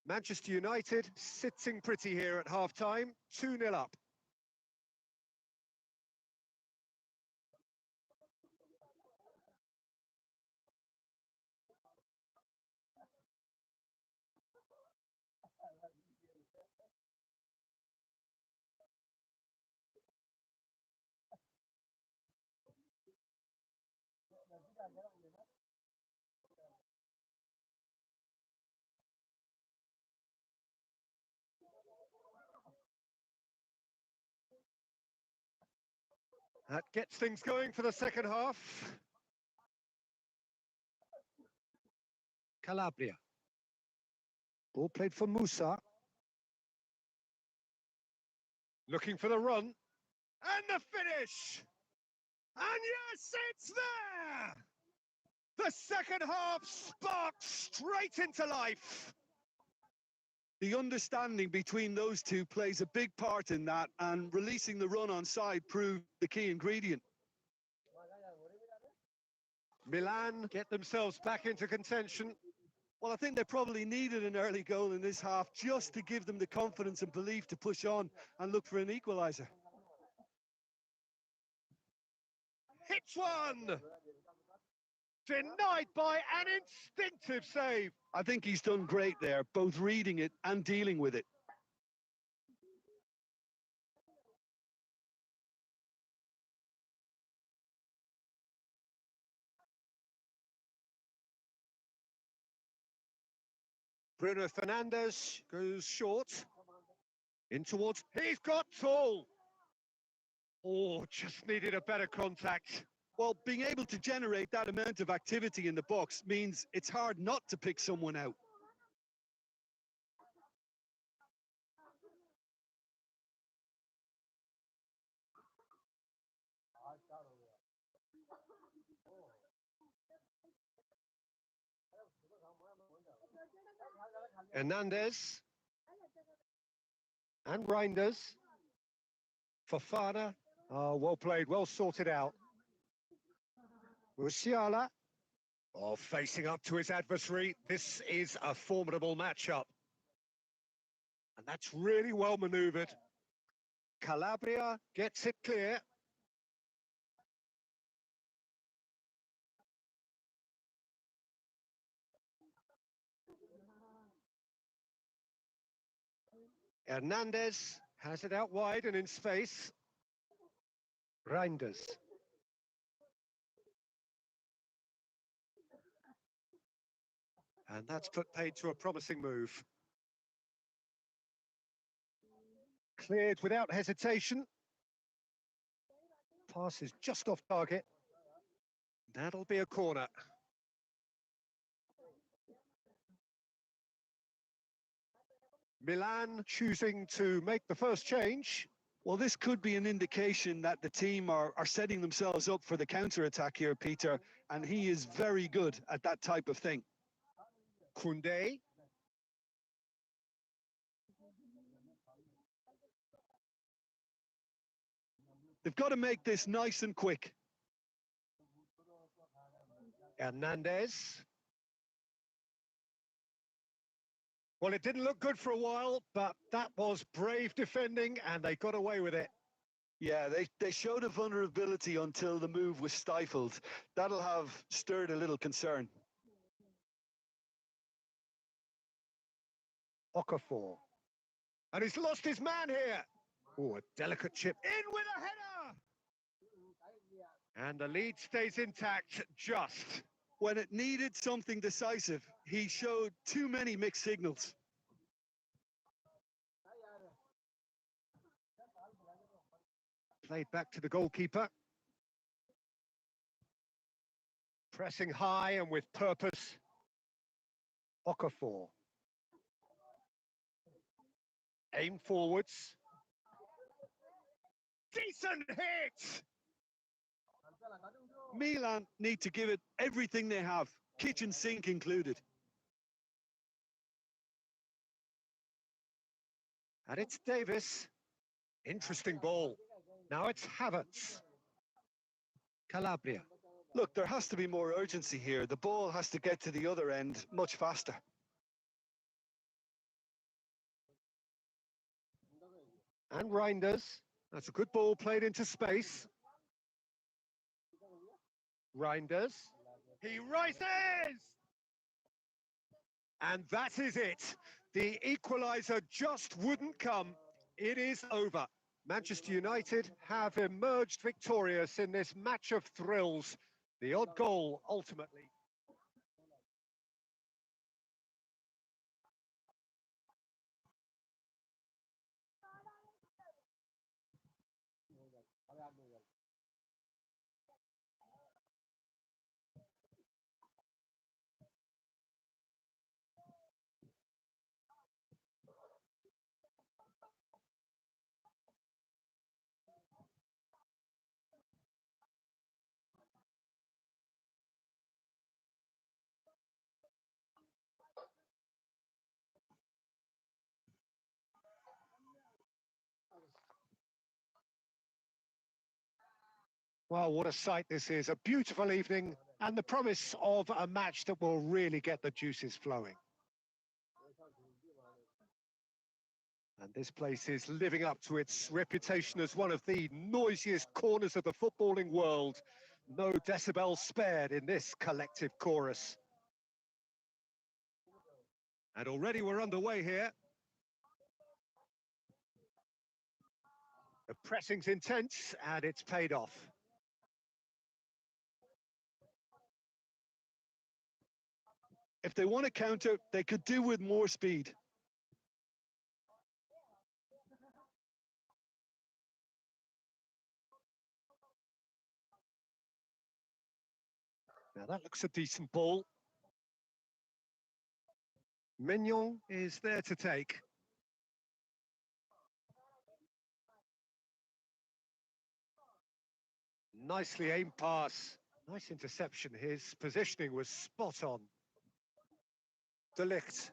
Manchester United sitting pretty here at half-time, 2-0 up. That gets things going for the second half. Calabria. Ball played for Musa. Looking for the run. And the finish! And yes, it's there! The second half sparked straight into life. The understanding between those two plays a big part in that, and releasing the run on side proved the key ingredient. Milan get themselves back into contention. Well, I think they probably needed an early goal in this half just to give them the confidence and belief to push on and look for an equaliser. Hits one! Denied by an instinctive save. I think he's done great there, both reading it and dealing with it. Bruno Fernandes goes short. In towards... He's got tall! Oh, just needed a better contact. Well, being able to generate that amount of activity in the box means it's hard not to pick someone out. Hernandez. And Reinders. Fofana. Oh, well played, well sorted out. Musiala. Oh, facing up to his adversary. This is a formidable matchup. And that's really well manoeuvred. Calabria gets it clear. Hernandez has it out wide and in space. Reinders. And that's put paid to a promising move. Cleared without hesitation. Pass is just off target. That'll be a corner. Milan choosing to make the first change. Well, this could be an indication that the team are setting themselves up for the counter-attack here, Peter, and he is very good at that type of thing. Koundé. They've got to make this nice and quick. Hernandez. Well, it didn't look good for a while, but that was brave defending, and they got away with it. Yeah, they showed a vulnerability until the move was stifled. That'll have stirred a little concern. Okafor. And he's lost his man here. Oh, a delicate chip. In with a header! And the lead stays intact, just. When it needed something decisive, he showed too many mixed signals. Played back to the goalkeeper. Pressing high and with purpose. Okafor. Aim forwards. Decent hit! Milan need to give it everything they have, kitchen sink included. And it's Davis. Interesting ball. Now it's Havertz. Calabria. Look, there has to be more urgency here. The ball has to get to the other end much faster. And Reinders. That's a good ball played into space. Reinders. He rises! And that is it. The equaliser just wouldn't come. It is over. Manchester United have emerged victorious in this match of thrills. The odd goal ultimately. Well, what a sight this is. A beautiful evening and the promise of a match that will really get the juices flowing. And this place is living up to its reputation as one of the noisiest corners of the footballing world. No decibel spared in this collective chorus. And already we're underway here. The pressing's intense and it's paid off. If they want to counter, they could do with more speed. Now that looks a decent ball. Mignon is there to take. Nicely aimed pass. Nice interception. His positioning was spot on. De Ligt.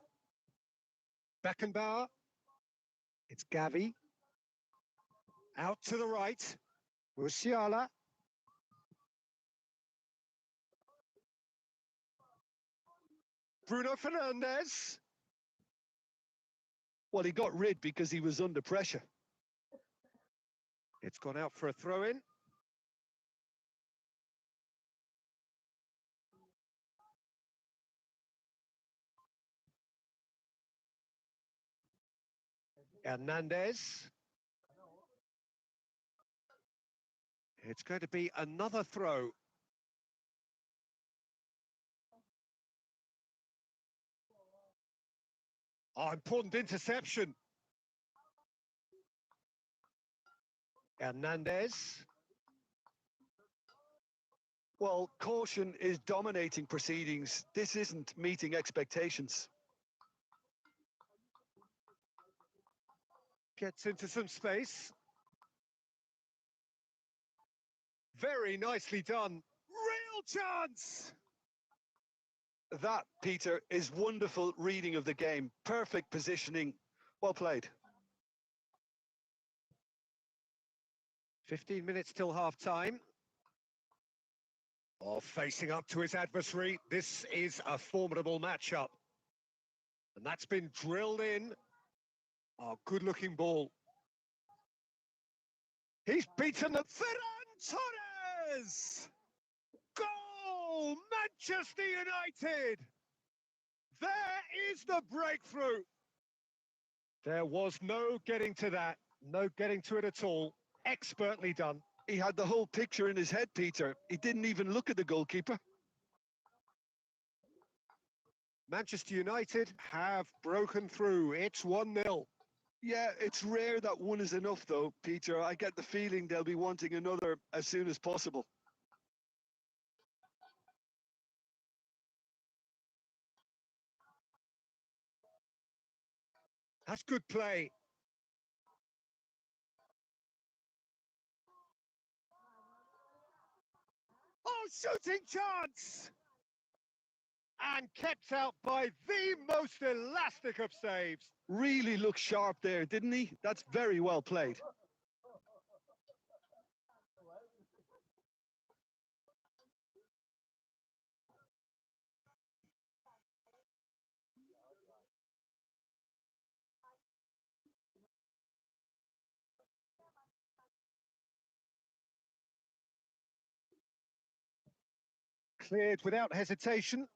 Beckenbauer. It's Gavi. Out to the right. Musiala. Bruno Fernandes. Well, he got rid because he was under pressure. It's gone out for a throw-in. Hernandez. It's going to be another throw. Oh, important interception. Hernandez. Well, caution is dominating proceedings. This isn't meeting expectations. Gets into some space. Very nicely done. Real chance! That, Peter, is wonderful reading of the game. Perfect positioning. Well played. 15 minutes till half-time. Oh, facing up to his adversary. This is a formidable matchup. And that's been drilled in. Oh, good-looking ball. He's beaten the Ferran Torres! Goal! Manchester United! There is the breakthrough. There was no getting to that. No getting to it at all. Expertly done. He had the whole picture in his head, Peter. He didn't even look at the goalkeeper. Manchester United have broken through. It's 1-0. Yeah, it's rare that one is enough, though, Peter. I get the feeling they'll be wanting another as soon as possible. That's good play. Oh, shooting chance! and kept out by the most elastic of saves. Really looked sharp there, didn't he? That's very well played. Cleared without hesitation.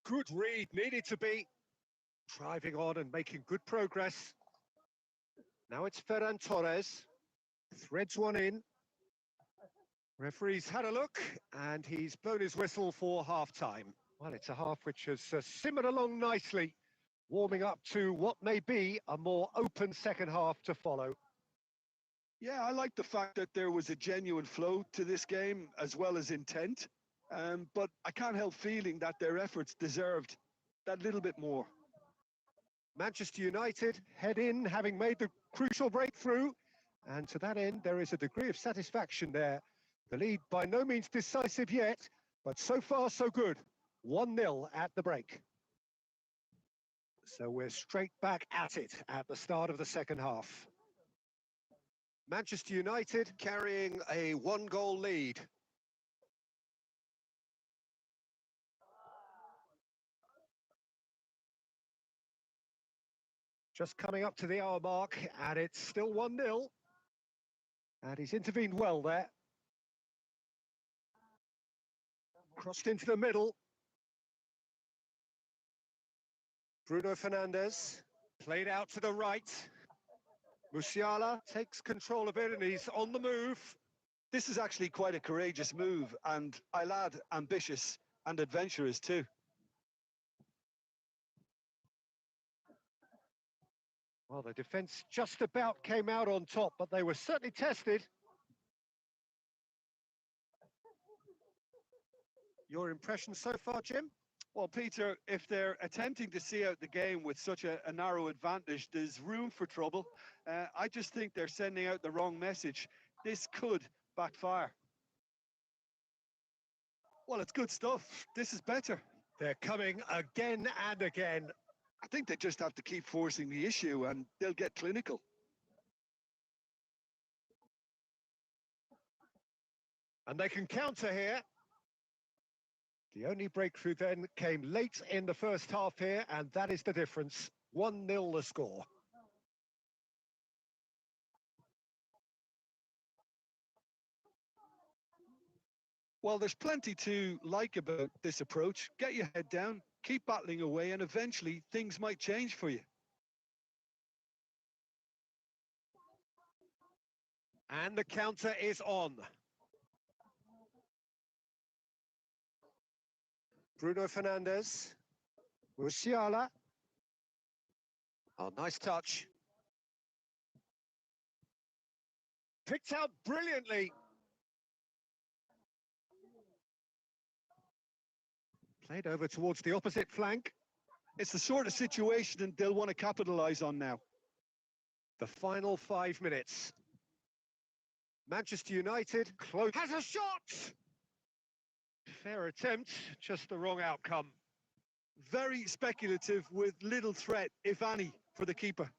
Good read, needed to be. Driving on and making good progress. Now it's Ferran Torres. Threads one in. Referee's had a look, and he's blown his whistle for half-time. Well, it's a half which has simmered along nicely, warming up to what may be a more open second half to follow. Yeah, I like the fact that there was a genuine flow to this game as well as intent. But I can't help feeling that their efforts deserved that little bit more. Manchester United head in, having made the crucial breakthrough. And to that end, there is a degree of satisfaction there. The lead by no means decisive yet, but so far so good. 1-0 at the break. So we're straight back at it at the start of the second half. Manchester United carrying a 1-goal lead. Just coming up to the hour mark, and it's still 1-0. And he's intervened well there. Crossed into the middle. Bruno Fernandes, played out to the right. Musiala takes control of it, and he's on the move. This is actually quite a courageous move, and I'll add ambitious and adventurous too. Well, the defence just about came out on top, but they were certainly tested. Your impression so far, Jim? Well, Peter, if they're attempting to see out the game with such a narrow advantage, there's room for trouble. I just think they're sending out the wrong message. This could backfire. Well, it's good stuff. This is better. They're coming again and again. I think they just have to keep forcing the issue and they'll get clinical. And they can counter here. The only breakthrough then came late in the first half here, and that is the difference. 1-0 the score. Well, there's plenty to like about this approach. Get your head down, keep battling away, and eventually things might change for you. And the counter is on. Bruno Fernandes. Musiala. Oh, nice touch. Picked out brilliantly. Played over towards the opposite flank. It's the sort of situation they'll want to capitalise on now. The final 5 minutes. Manchester United close. Has a shot! Fair attempt, just the wrong outcome. Very speculative with little threat, if any, for the keeper.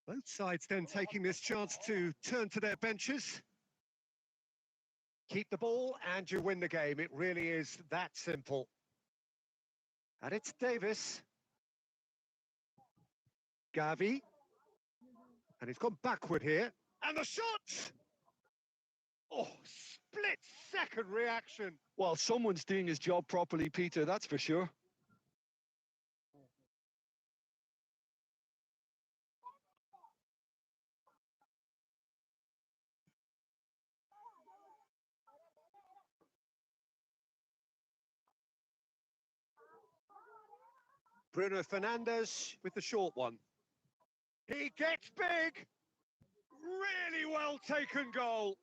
Both sides then taking this chance to turn to their benches. Keep the ball and you win the game. It really is that simple. And it's Davis. Gavi. And he's gone backward here. And the shot! Oh, split-second reaction. Well, someone's doing his job properly, Peter, that's for sure. Bruno Fernandes with the short one. He gets big. Really well taken goal.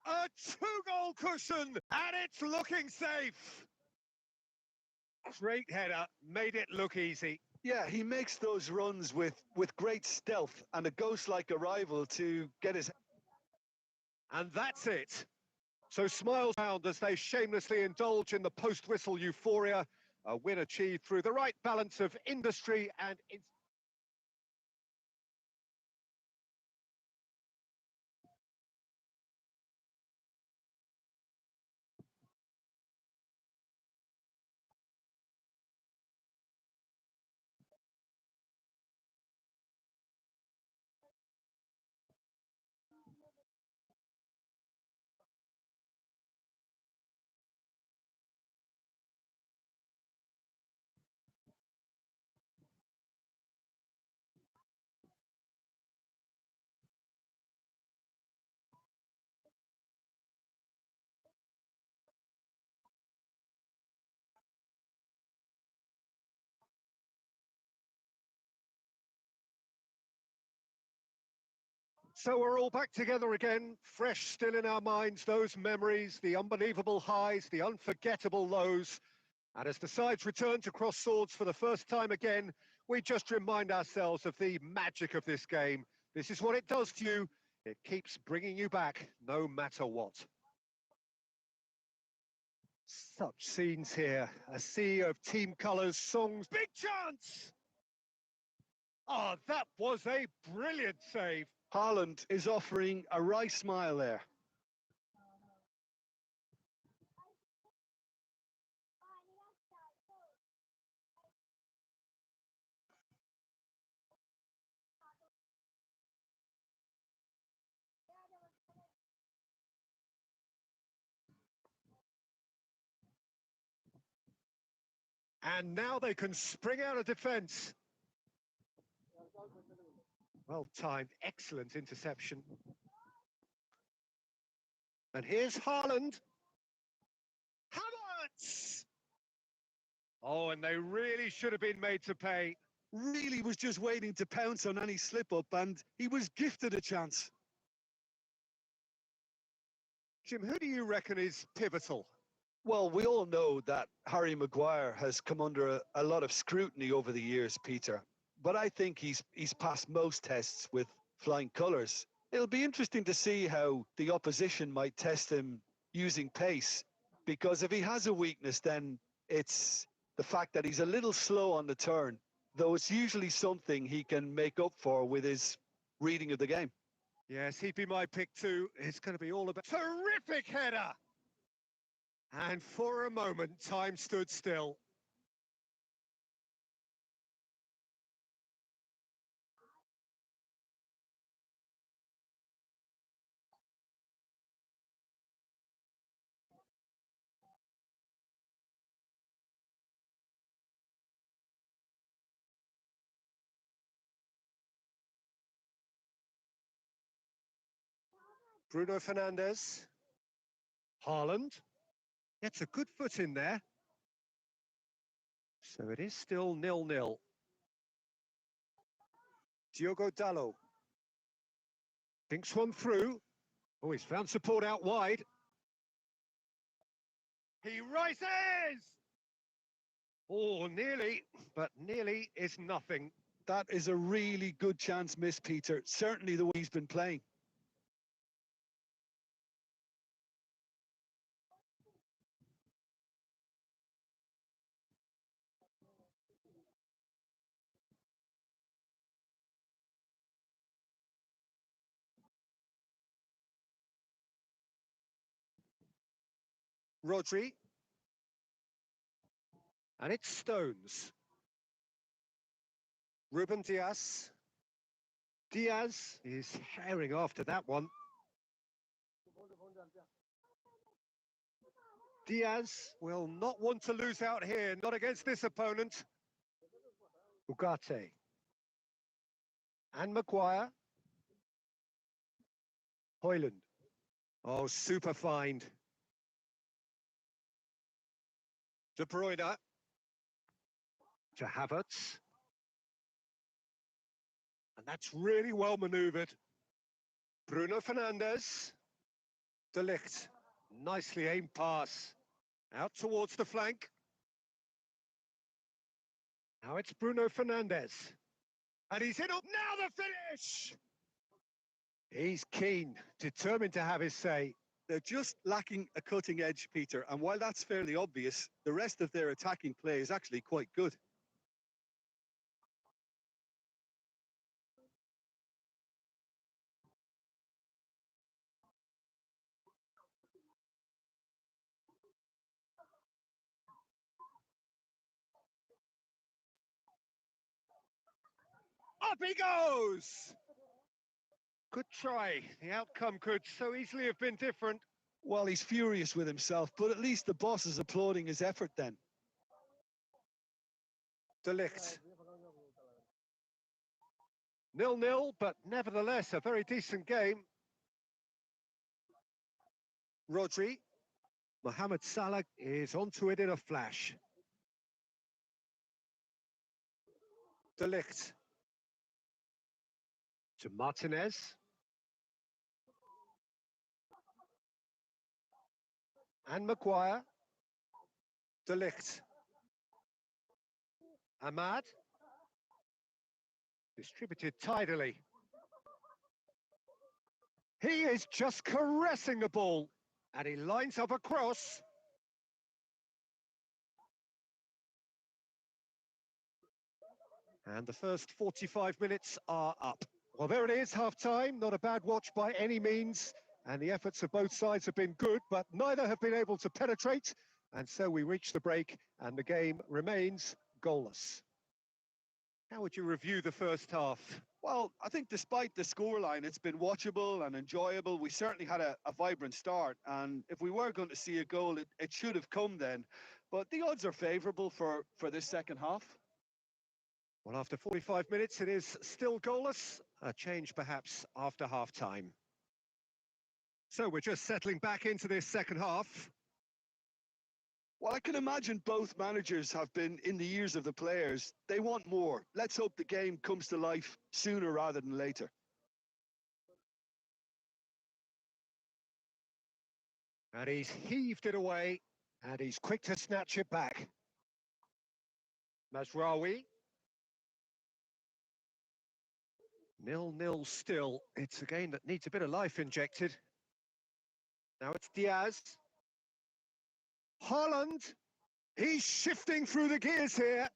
A 2-goal cushion, and it's looking safe. Great header, made it look easy. Yeah, he makes those runs with great stealth and a ghost-like arrival to get his... And that's it. So smiles round as they shamelessly indulge in the post-whistle euphoria, a win achieved through the right balance of industry and... So we're all back together again, fresh still in our minds, those memories, the unbelievable highs, the unforgettable lows. And as the sides return to cross swords for the first time again, we just remind ourselves of the magic of this game. This is what it does to you. It keeps bringing you back, no matter what. Such scenes here, a sea of team colours, songs, big chance! Oh, that was a brilliant save. Haaland is offering a wry smile there. And now they can spring out of defence. Well timed, excellent interception. And here's Haaland. Havertz! Oh, and they really should have been made to pay. Really was just waiting to pounce on any slip-up, and he was gifted a chance. Jim, who do you reckon is pivotal? Well, we all know that Harry Maguire has come under a lot of scrutiny over the years, Peter. But I think he's passed most tests with flying colours. It'll be interesting to see how the opposition might test him using pace, because if he has a weakness, then it's the fact that he's a little slow on the turn, though it's usually something he can make up for with his reading of the game. Yes, he'd be my pick too. It's going to be all about... Terrific header! And for a moment, time stood still. Bruno Fernandes. Haaland. Gets a good foot in there. So it is still 0-0. Diogo Dalot. Thinks one through. Oh, he's found support out wide. He rises! Oh, nearly, but nearly is nothing. That is a really good chance missed, Peter. Certainly the way he's been playing. Rodri. And it's Stones. Ruben Diaz. Diaz is herring after that one. Diaz will not want to lose out here, not against this opponent. Ugarte. And Maguire. Højlund. Oh, super find. De Bruyne. To Havertz. And that's really well manoeuvred. Bruno Fernandes. De Ligt. Nicely aimed pass. Out towards the flank. Now it's Bruno Fernandes. And he's in. Now the finish! He's keen, determined to have his say. They're just lacking a cutting edge, Peter, and while that's fairly obvious, the rest of their attacking play is actually quite good. Up he goes! Good try. The outcome could so easily have been different. Well, he's furious with himself, but at least the boss is applauding his effort then. De Ligt. 0-0, but nevertheless a very decent game. Rodri. Mohamed Salah is onto it in a flash. De Ligt. To Martinez. And Maguire. De Ligt. Ahmad. Distributed tidily. He is just caressing the ball. And he lines up a cross. And the first 45 minutes are up. Well, there it is, half-time. Not a bad watch by any means. And the efforts of both sides have been good, but neither have been able to penetrate. And so we reach the break, and the game remains goalless. How would you review the first half? Well, I think despite the scoreline, it's been watchable and enjoyable. We certainly had a vibrant start, and if we were going to see a goal, it should have come then. But the odds are favourable for this second half. Well, after 45 minutes, it is still goalless. A change, perhaps, after half-time. So we're just settling back into this second half. Well, I can imagine both managers have been in the ears of the players. They want more. Let's hope the game comes to life sooner rather than later. And he's heaved it away, and he's quick to snatch it back. Mazraoui. 0-0 still. It's a game that needs a bit of life injected. Now it's Diaz. Haaland. He's shifting through the gears here.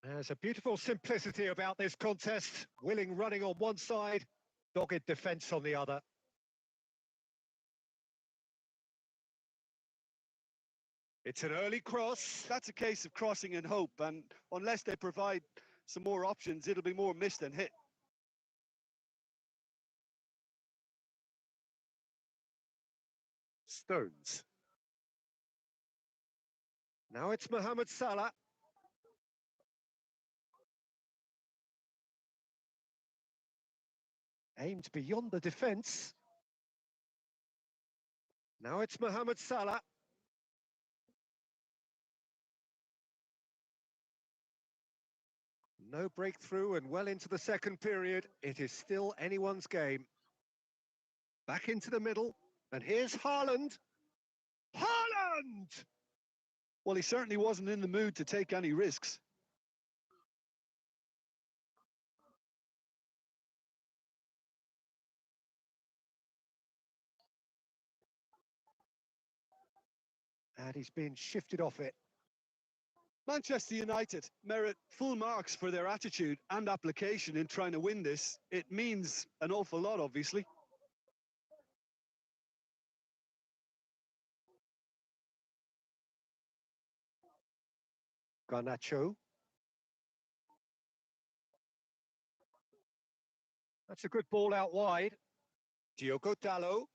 There's a beautiful simplicity about this contest. Willing running on one side, dogged defence on the other. It's an early cross. That's a case of crossing in hope, and unless they provide some more options, it'll be more missed than hit. Stones. Now it's Mohamed Salah. Aimed beyond the defence. Now it's Mohamed Salah. No breakthrough and well into the second period. It is still anyone's game. Back into the middle. And here's Haaland. Haaland! Well, he certainly wasn't in the mood to take any risks. And he's been shifted off it. Manchester United merit full marks for their attitude and application in trying to win this. It means an awful lot, obviously. Garnacho. That's a good ball out wide. Diogo Dalot.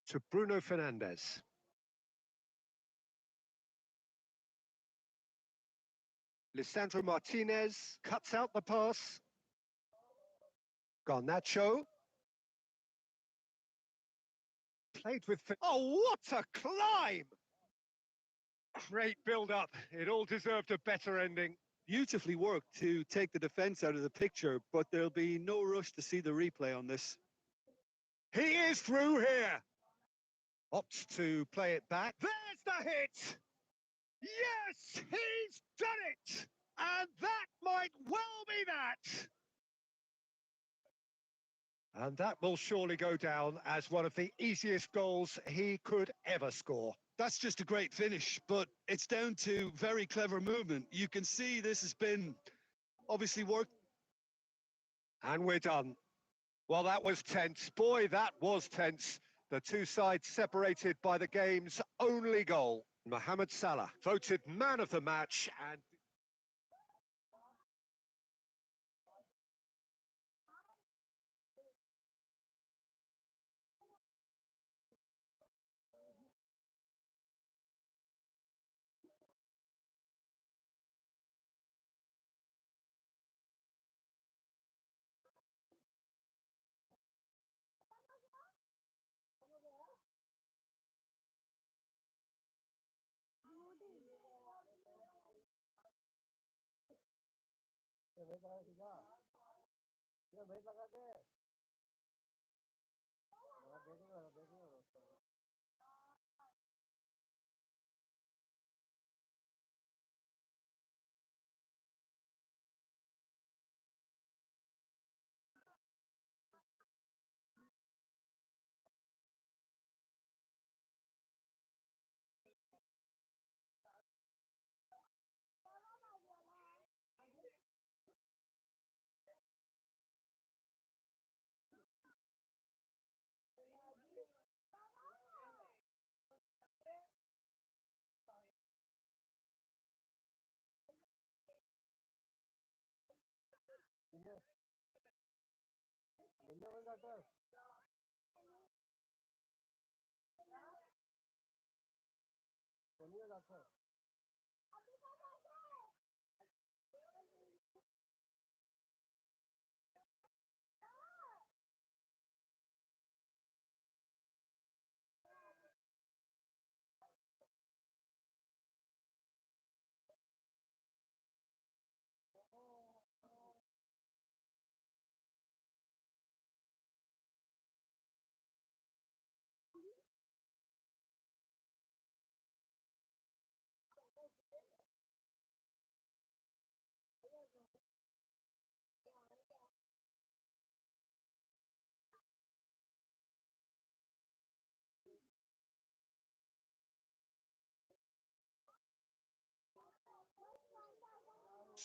To Bruno Fernandes. Lisandro Martinez cuts out the pass. Garnacho. Played with... Oh, what a climb! Great build-up. It all deserved a better ending. Beautifully worked to take the defence out of the picture, but there'll be no rush to see the replay on this. He is through here. Opts to play it back. There's the hit! Yes, he's done it! And that might well be that! And that will surely go down as one of the easiest goals he could ever score. That's just a great finish, but it's down to very clever movement. You can see this has been obviously worked. And we're done. Well, that was tense. Boy, that was tense. The two sides separated by the game's only goal. Mohamed Salah voted man of the match and...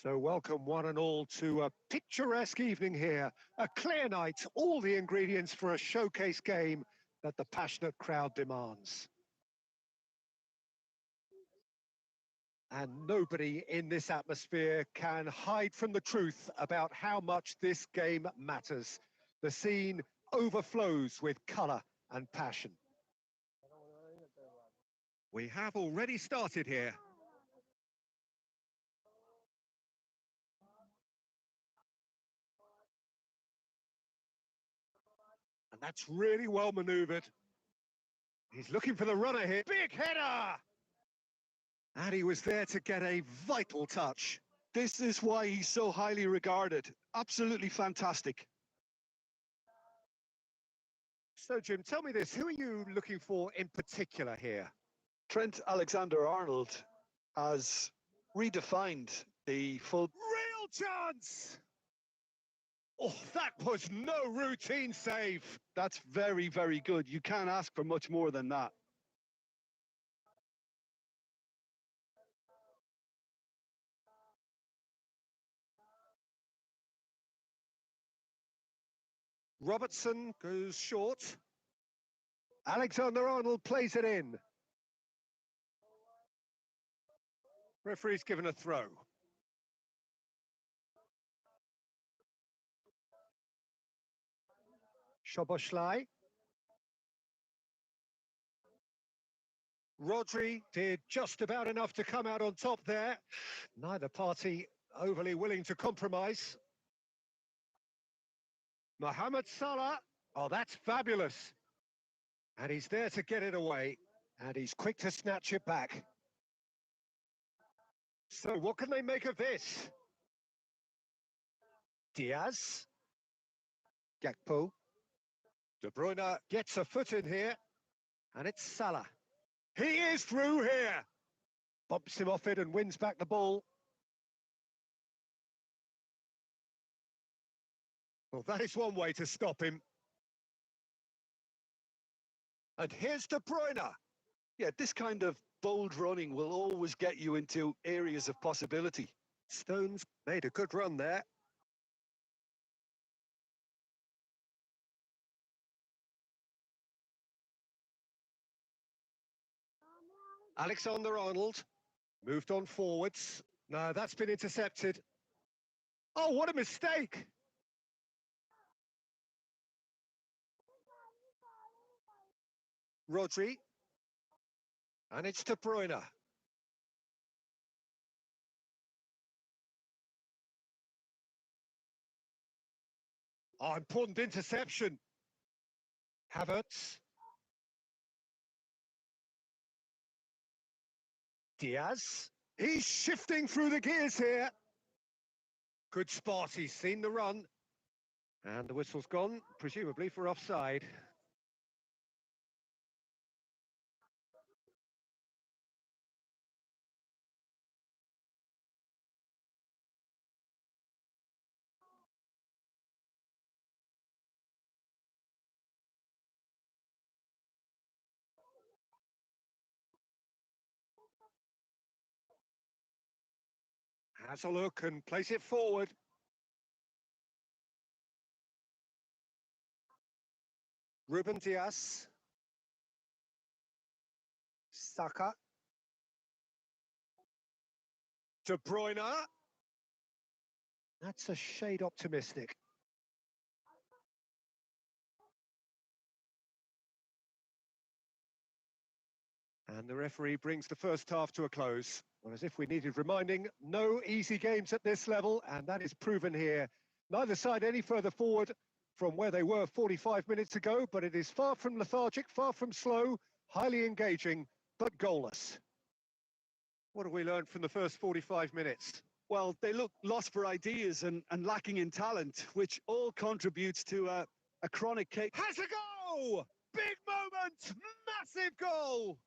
So welcome one and all to a picturesque evening here. A clear night, all the ingredients for a showcase game that the passionate crowd demands. And nobody in this atmosphere can hide from the truth about how much this game matters. The scene overflows with colour and passion. We have already started here. And that's really well manoeuvred. He's looking for the runner here. Big header! And he was there to get a vital touch. This is why he's so highly regarded. Absolutely fantastic. So, Jim, tell me this. Who are you looking for in particular here? Trent Alexander-Arnold has redefined the full... Real chance! Oh, that was no routine save. That's very, very good. You can't ask for much more than that. Robertson goes short. Alexander-Arnold plays it in. Referee's given a throw. Szoboszlai. Rodri did just about enough to come out on top there. Neither party overly willing to compromise. Mohamed Salah. Oh, that's fabulous. And he's there to get it away. And he's quick to snatch it back. So what can they make of this? Diaz. Gakpo. De Bruyne gets a foot in here. And it's Salah. He is through here. Bumps him off it and wins back the ball. Well, that is one way to stop him. And here's De Bruyne. Yeah, this kind of bold running will always get you into areas of possibility. Stones made a good run there. Alexander-Arnold moved on forwards. No, that's been intercepted. Oh, what a mistake! Rodri. And it's De Bruyne. Oh, important interception. Havertz. Diaz. He's shifting through the gears here. Good spot, he's seen the run. And the whistle's gone, presumably for offside. Has a look and plays it forward. Ruben Diaz. Saka. De Bruyne. That's a shade optimistic. And the referee brings the first half to a close. Well, as if we needed reminding, no easy games at this level, and that is proven here. Neither side any further forward from where they were 45 minutes ago, but it is far from lethargic, far from slow, highly engaging, but goalless. What have we learned from the first 45 minutes? Well, they look lost for ideas and lacking in talent, which all contributes to a chronic case. Has a goal! Big moment! Massive goal!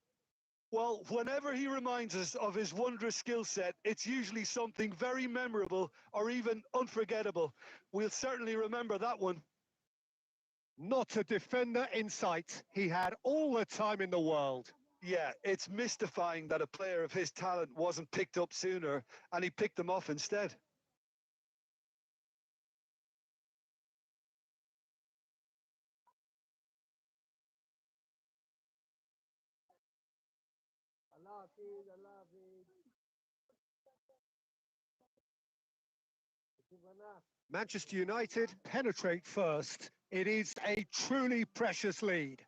Well, whenever he reminds us of his wondrous skill set, it's usually something very memorable or even unforgettable. We'll certainly remember that one. Not a defender in sight. He had all the time in the world. Yeah, it's mystifying that a player of his talent wasn't picked up sooner, and he picked them off instead. Manchester United penetrate first. It is a truly precious lead.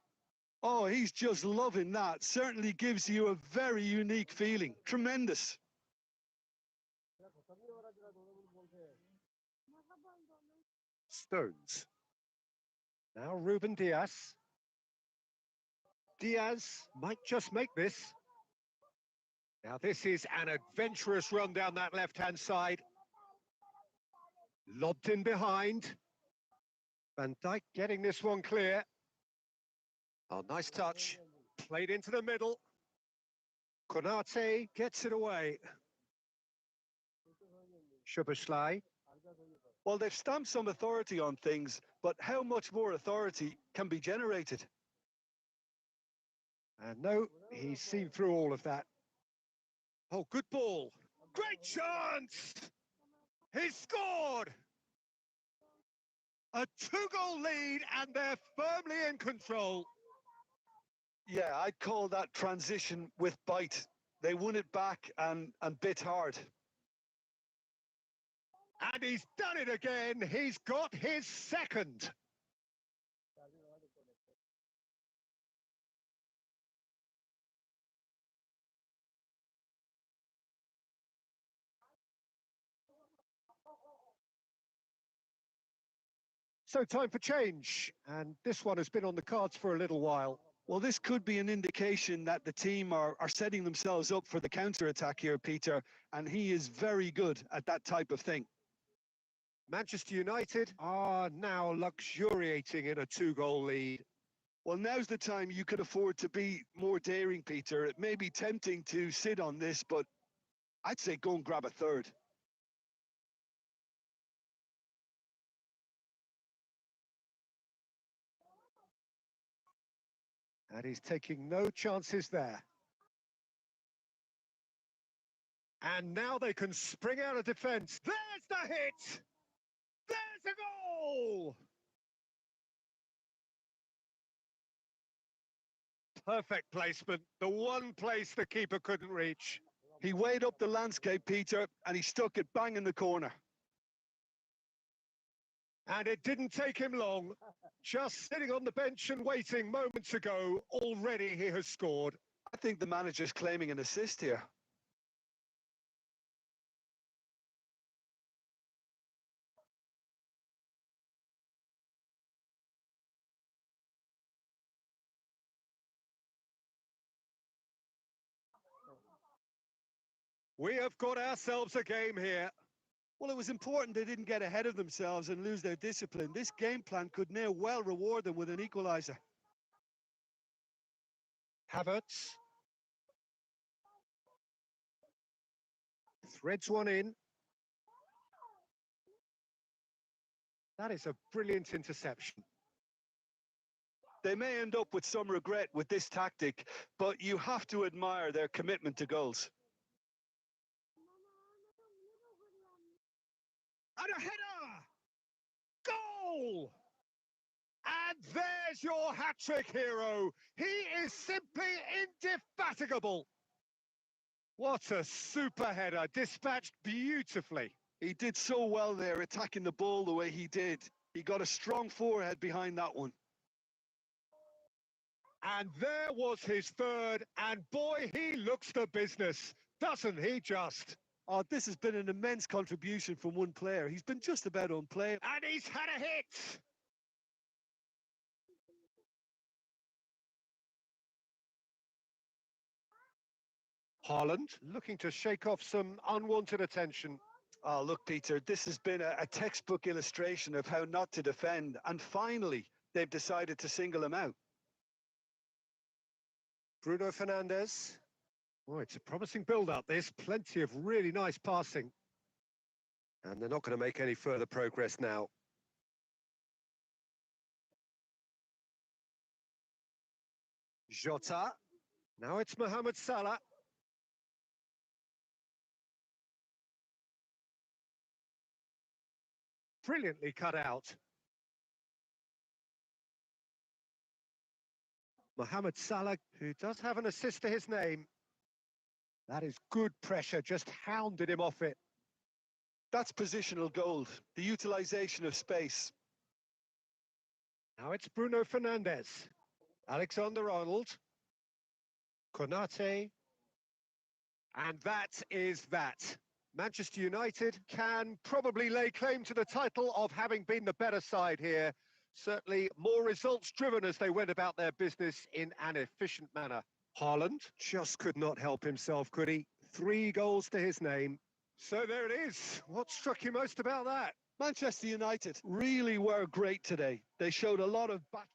Oh, he's just loving that. Certainly gives you a very unique feeling. Tremendous. Stones. Now Ruben Diaz. Diaz might just make this. Now this is an adventurous run down that left-hand side. Lobbed in behind. Van Dijk getting this one clear. Oh, nice touch. Played into the middle. Konate gets it away. Szoboszlai. Well, they've stamped some authority on things, but how much more authority can be generated? And no, he's seen through all of that. Oh, good ball. Great chance! He scored! A 2-goal lead, and they're firmly in control. Yeah, I'd call that transition with bite. They won it back and bit hard. And he's done it again. He's got his second. So time for change, and this one has been on the cards for a little while. Well, this could be an indication that the team are setting themselves up for the counter-attack here, Peter, and he is very good at that type of thing. Manchester United are now luxuriating in a 2-goal lead. Well, now's the time you could afford to be more daring, Peter. It may be tempting to sit on this, but I'd say go and grab a third. And he's taking no chances there. And now they can spring out of defence. There's the hit! There's a goal! Perfect placement, the one place the keeper couldn't reach. He weighed up the landscape, Peter, and he stuck it bang in the corner. And it didn't take him long. Just sitting on the bench and waiting moments ago, already he has scored. I think the manager's claiming an assist here. We have got ourselves a game here. Well, it was important they didn't get ahead of themselves and lose their discipline. This game plan could near well reward them with an equaliser. Havertz. Threads one in. That is a brilliant interception. They may end up with some regret with this tactic, but you have to admire their commitment to goals. And a header! Goal! And there's your hat-trick hero. He is simply indefatigable. What a super header, dispatched beautifully. He did so well there, attacking the ball the way he did. He got a strong forehead behind that one. And there was his third, and boy, he looks the business, doesn't he just? Oh, this has been an immense contribution from one player. He's been just about unplayable. And he's had a hit! Haaland looking to shake off some unwanted attention. Oh, look, Peter, this has been a textbook illustration of how not to defend. And finally, they've decided to single him out. Bruno Fernandes. Oh, it's a promising build-up, this. Plenty of really nice passing. And they're not going to make any further progress now. Jota. Now it's Mohamed Salah. Brilliantly cut out. Mohamed Salah, who does have an assist to his name. That is good pressure, just hounded him off it. That's positional gold, the utilisation of space. Now it's Bruno Fernandes. Alexander-Arnold. Konate. And that is that. Manchester United can probably lay claim to the title of having been the better side here. Certainly more results-driven as they went about their business in an efficient manner. Haaland just could not help himself, could he? 3 goals to his name. So there it is. What struck you most about that? Manchester United really were great today. They showed a lot of back.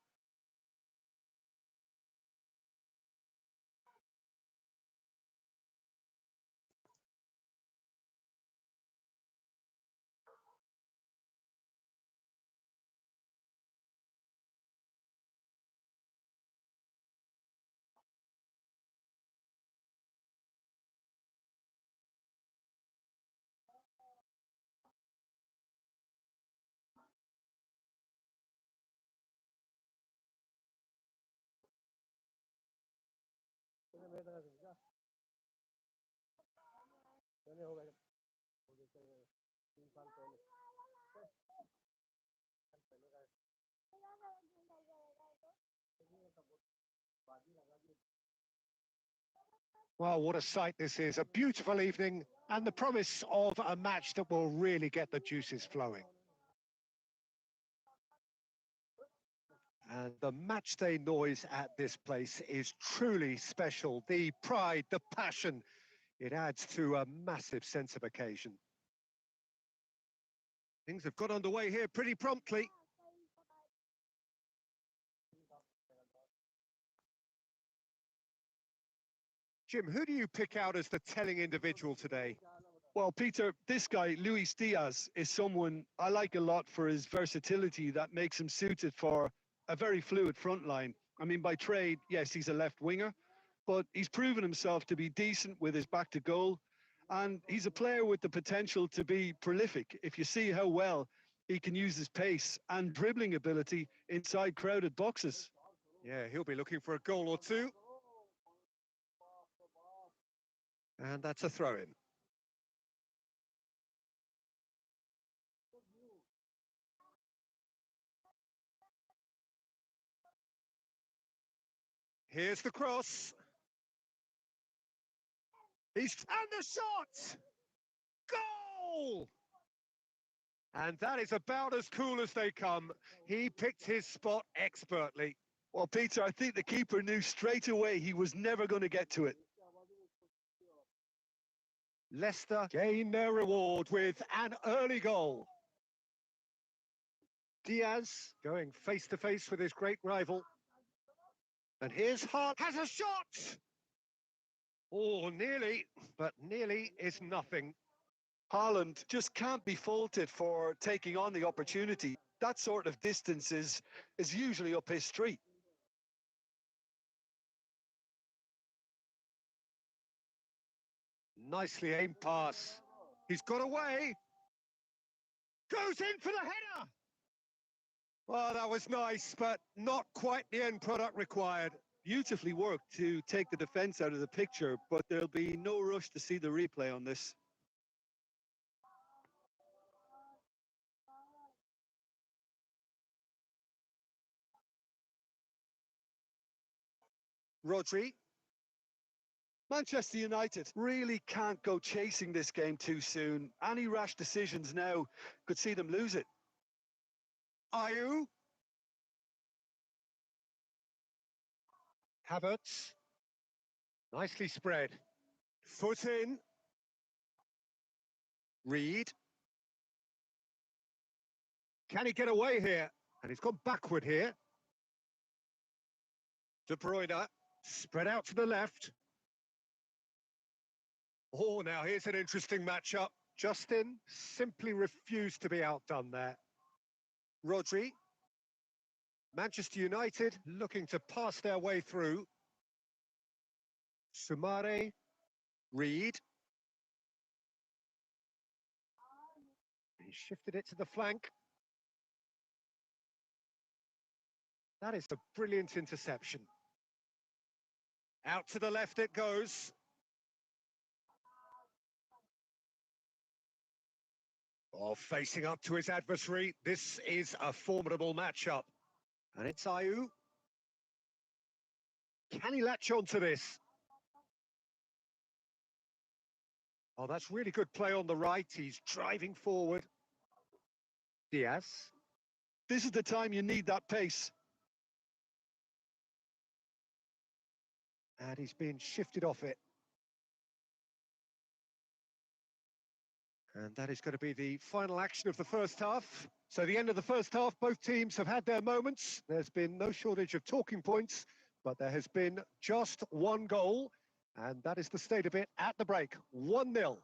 Well, what a sight this is. A beautiful evening and the promise of a match that will really get the juices flowing. And the matchday noise at this place is truly special. The pride, the passion, it adds to a massive sense of occasion. Things have got underway here pretty promptly. Jim, who do you pick out as the telling individual today? Well, Peter, this guy, Luis Diaz, is someone I like a lot for his versatility that makes him suited for a very fluid front line. I mean, by trade, yes, he's a left winger, but he's proven himself to be decent with his back to goal. And he's a player with the potential to be prolific if you see how well he can use his pace and dribbling ability inside crowded boxes. Yeah, he'll be looking for a goal or two. And that's a throw-in. Here's the cross. And the shot! Goal! And that is about as cool as they come. He picked his spot expertly. Well, Peter, I think the keeper knew straight away he was never going to get to it. Leicester gain their reward with an early goal. Diaz going face-to-face with his great rival. And here's Hart, has a shot! Oh, nearly, but nearly is nothing. Haaland just can't be faulted for taking on the opportunity. That sort of distance is usually up his street. Nicely aimed pass. He's got away. Goes in for the header. Well, that was nice, but not quite the end product required. Beautifully worked to take the defence out of the picture, but there'll be no rush to see the replay on this. Rodri. Manchester United really can't go chasing this game too soon. Any rash decisions now could see them lose it. Ayew. Havertz. Nicely spread. Foot in. Reed. Can he get away here? And he's gone backward here. De Bruyne. Spread out to the left. Oh, now here's an interesting matchup. Justin simply refused to be outdone there. Rodri. Manchester United looking to pass their way through. Sumare. Reed. He shifted it to the flank. That is a brilliant interception. Out to the left it goes. Oh, facing up to his adversary. This is a formidable matchup. And it's Ayew. Can he latch on to this? Oh, that's really good play on the right. He's driving forward. Diaz. This is the time you need that pace. And he's been shifted off it. And that is going to be the final action of the first half. So the end of the first half, both teams have had their moments. There's been no shortage of talking points, but there has been just one goal. And that is the state of it at the break, 1-0.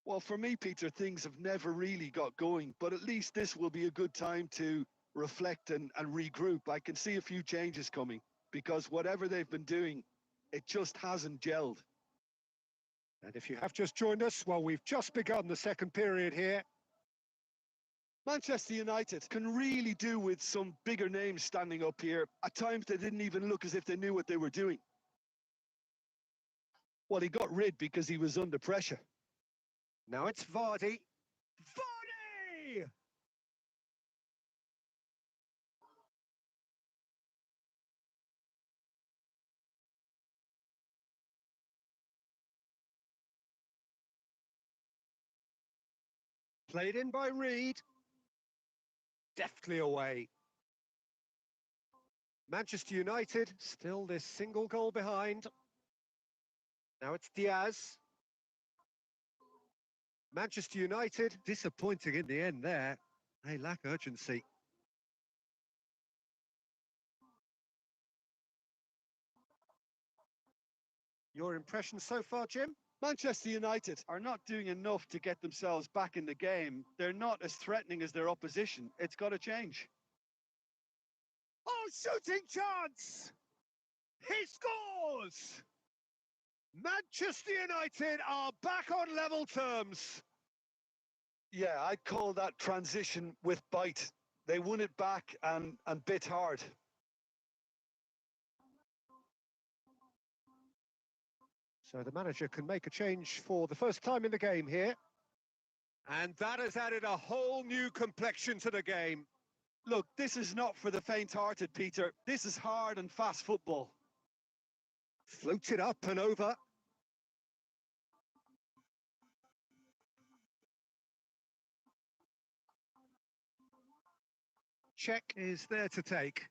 Well, for me, Peter, things have never really got going, but at least this will be a good time to reflect and regroup. I can see a few changes coming because whatever they've been doing, it just hasn't gelled. And if you have just joined us, well, we've just begun the second period here. Manchester United can really do with some bigger names standing up here. At times, they didn't even look as if they knew what they were doing. Well, he got rid because he was under pressure. Now it's Vardy. Vardy! Played in by Reed. Deftly away. Manchester United still this single goal behind. Now it's Diaz. Manchester United disappointing in the end there. They lack urgency. Your impression so far, Jim? Manchester United are not doing enough to get themselves back in the game. They're not as threatening as their opposition. It's got to change. Oh, shooting chance! He scores! Manchester United are back on level terms. Yeah, I'd call that transition with bite. They won it back and bit hard. So the manager can make a change for the first time in the game here. And that has added a whole new complexion to the game. Look, this is not for the faint-hearted, Peter. This is hard and fast football. Floated up and over. Check is there to take.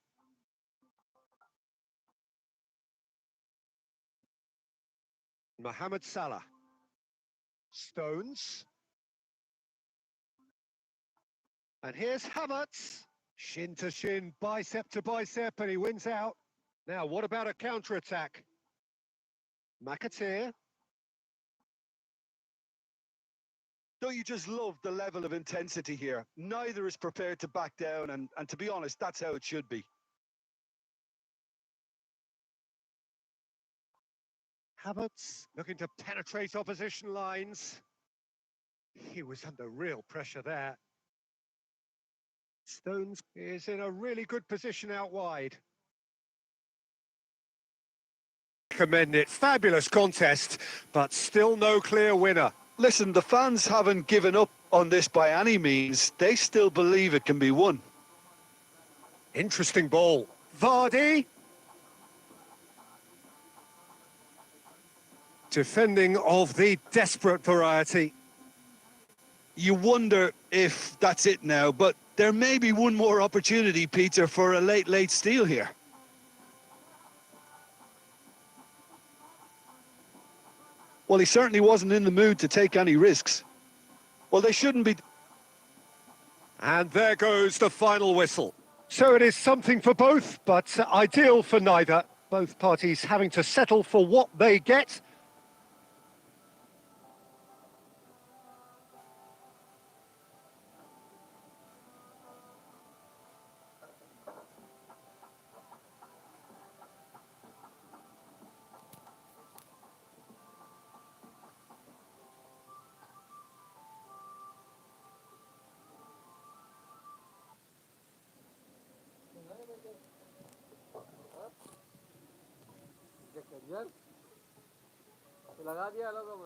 Mohamed Salah. Stones. And here's Havertz. Shin to shin, bicep to bicep, and he wins out. Now, what about a counter-attack? McAteer. Don't you just love the level of intensity here? Neither is prepared to back down, and to be honest, that's how it should be. Havertz looking to penetrate opposition lines. He was under real pressure there. Stones is in a really good position out wide. Commend it. Fabulous contest, but still no clear winner. Listen, the fans haven't given up on this by any means. They still believe it can be won. Interesting ball. Vardy. Defending of the desperate variety. You wonder if that's it now, but there may be one more opportunity, Peter, for a late steal here. Well, he certainly wasn't in the mood to take any risks. Well, they shouldn't be. And there goes the final whistle. So it is something for both, but ideal for neither. Both parties having to settle for what they get. लगा दिया अलग अब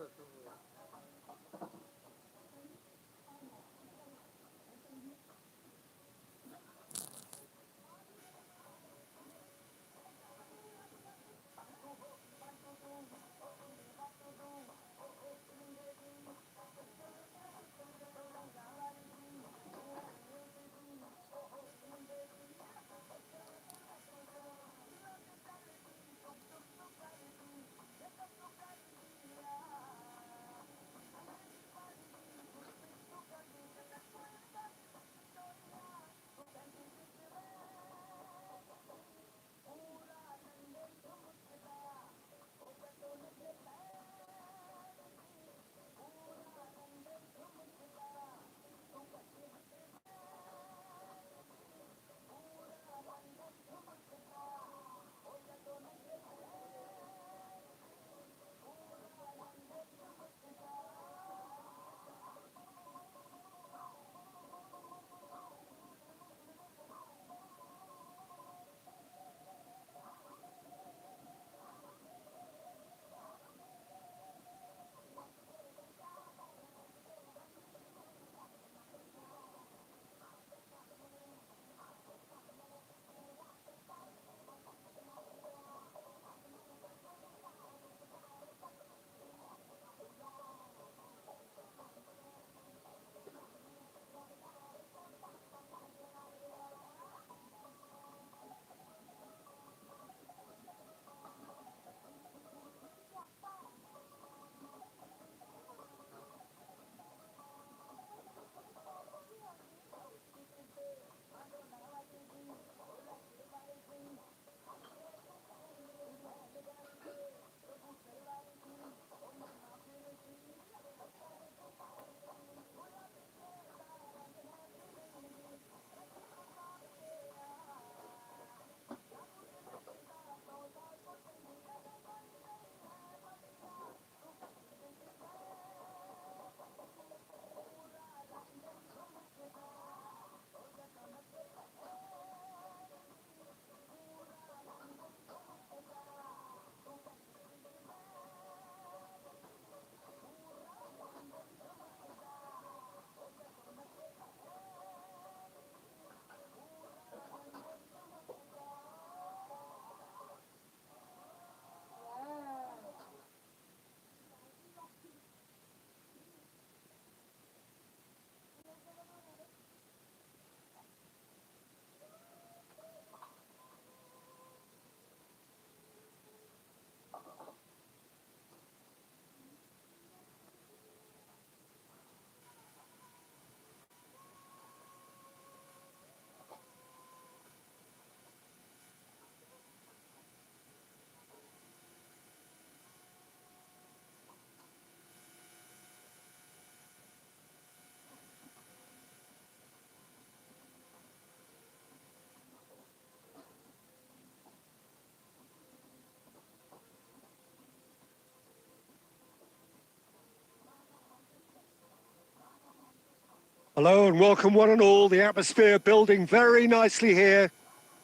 Hello and welcome one and all. The atmosphere building very nicely here.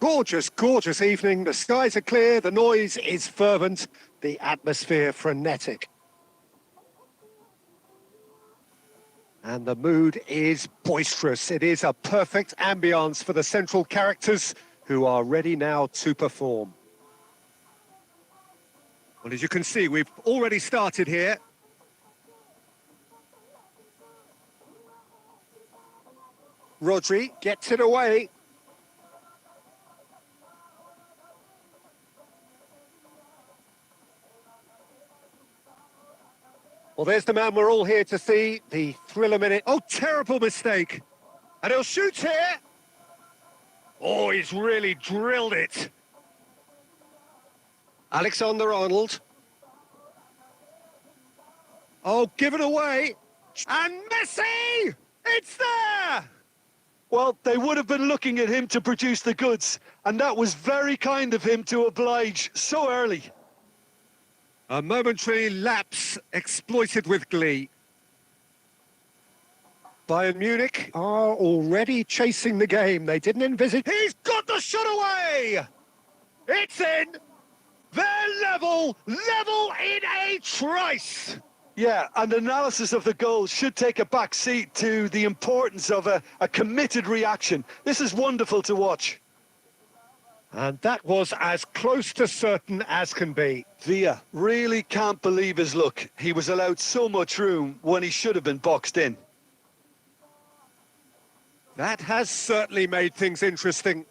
Gorgeous, gorgeous evening. The skies are clear, the noise is fervent, the atmosphere frenetic. And the mood is boisterous. It is a perfect ambience for the central characters who are ready now to perform. Well, as you can see, we've already started here. Rodri gets it away. Well, there's the man we're all here to see, the thriller minute. Oh, terrible mistake. And he'll shoot here. Oh, he's really drilled it. Alexander-Arnold. Oh, give it away. And Messi! It's there! Well, they would have been looking at him to produce the goods, and that was very kind of him to oblige so early. A momentary lapse exploited with glee. Bayern Munich are already chasing the game. They didn't envisage... He's got the shot away! It's in! They're level in a trice! Yeah, and analysis of the goal should take a back seat to the importance of a committed reaction. This is wonderful to watch. And that was as close to certain as can be. Villa really can't believe his luck. He was allowed so much room when he should have been boxed in. That has certainly made things interesting.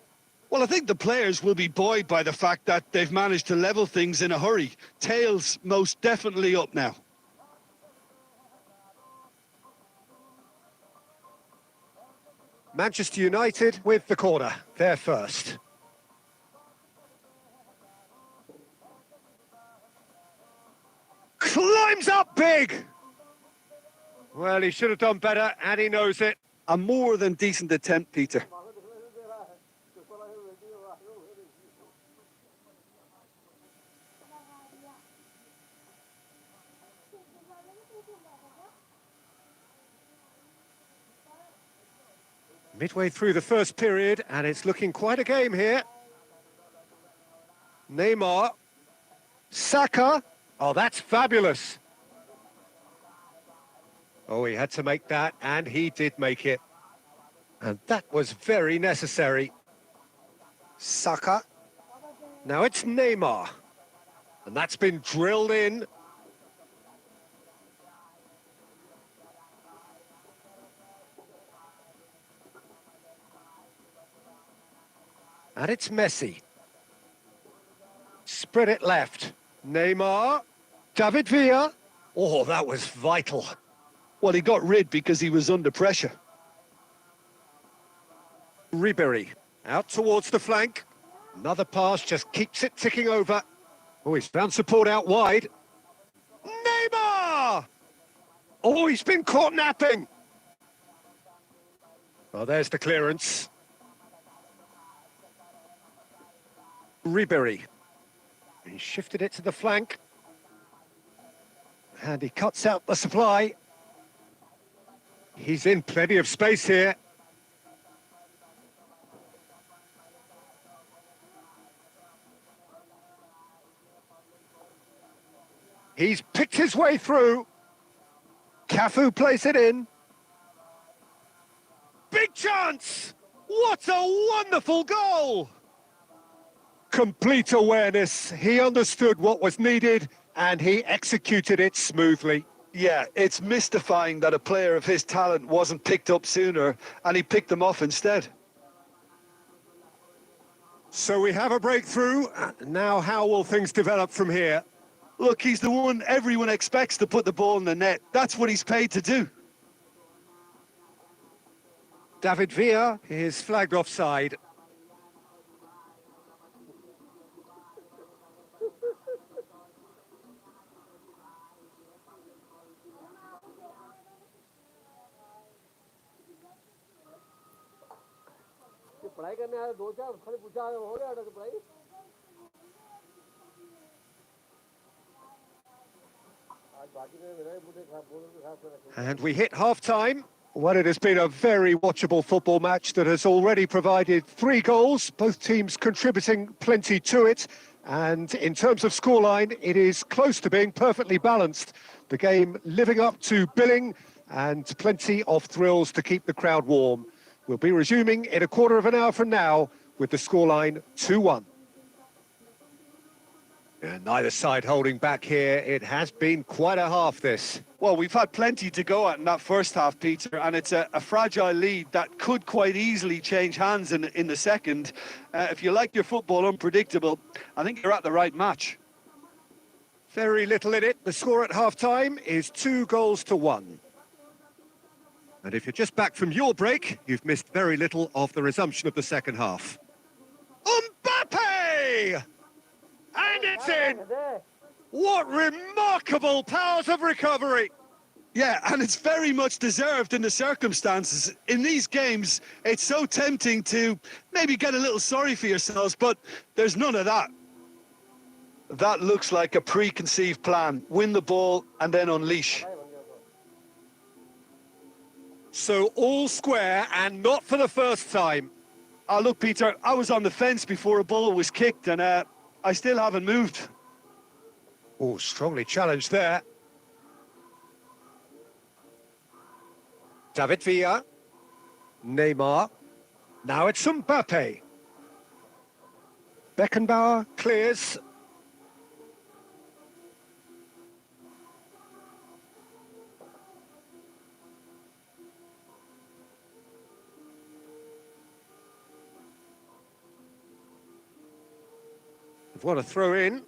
Well, I think the players will be buoyed by the fact that they've managed to level things in a hurry. Tails most definitely up now. Manchester United with the corner. They're first. Climbs up big! Well, he should have done better, and he knows it. A more than decent attempt, Peter. Midway through the first period, and it's looking quite a game here. Neymar. Saka. Oh, that's fabulous. Oh, he had to make that, and he did make it. And that was very necessary. Saka. Now it's Neymar. And that's been drilled in. And it's Messi. Spread it left. Neymar. David Villa. Oh, that was vital. Well, he got rid because he was under pressure. Ribery. Out towards the flank. Another pass just keeps it ticking over. Oh, he's found support out wide. Neymar! Oh, he's been caught napping. Well, there's the clearance. Ribery. He shifted it to the flank. And he cuts out the supply. He's in plenty of space here. He's picked his way through. Cafu plays it in. Big chance! What a wonderful goal! Complete awareness. He understood what was needed and he executed it smoothly. Yeah, it's mystifying that a player of his talent wasn't picked up sooner and he picked them off instead. So we have a breakthrough. Now how will things develop from here? Look, he's the one everyone expects to put the ball in the net. That's what he's paid to do. David Villa is flagged offside. पढ़ाई करने आया दो चार खाली पूछा हो गया तो पढ़ाई And we hit half-time. Well, it has been a very watchable football match that has already provided 3 goals, both teams contributing plenty to it. And in terms of scoreline, it is close to being perfectly balanced. The game living up to billing and plenty of thrills to keep the crowd warm. We'll be resuming in a quarter of an hour from now with the scoreline 2-1. And neither side holding back here. It has been quite a half, this. Well, we've had plenty to go at in that first half, Peter, and it's a fragile lead that could quite easily change hands in the second. If you like your football unpredictable, I think you're at the right match. Very little in it. The score at half-time is 2-1. And if you're just back from your break, you've missed very little of the resumption of the second half. Mbappe! And it's in! What remarkable powers of recovery! Yeah, and it's very much deserved in the circumstances. In these games, it's so tempting to maybe get a little sorry for yourselves, but there's none of that. That looks like a preconceived plan. Win the ball and then unleash. So all square and not for the first time. Oh, look, Peter, I was on the fence before a ball was kicked and I still haven't moved. Oh, strongly challenged there. David Villa. Neymar. Now it's Mbappe. Beckenbauer clears. What a throw in.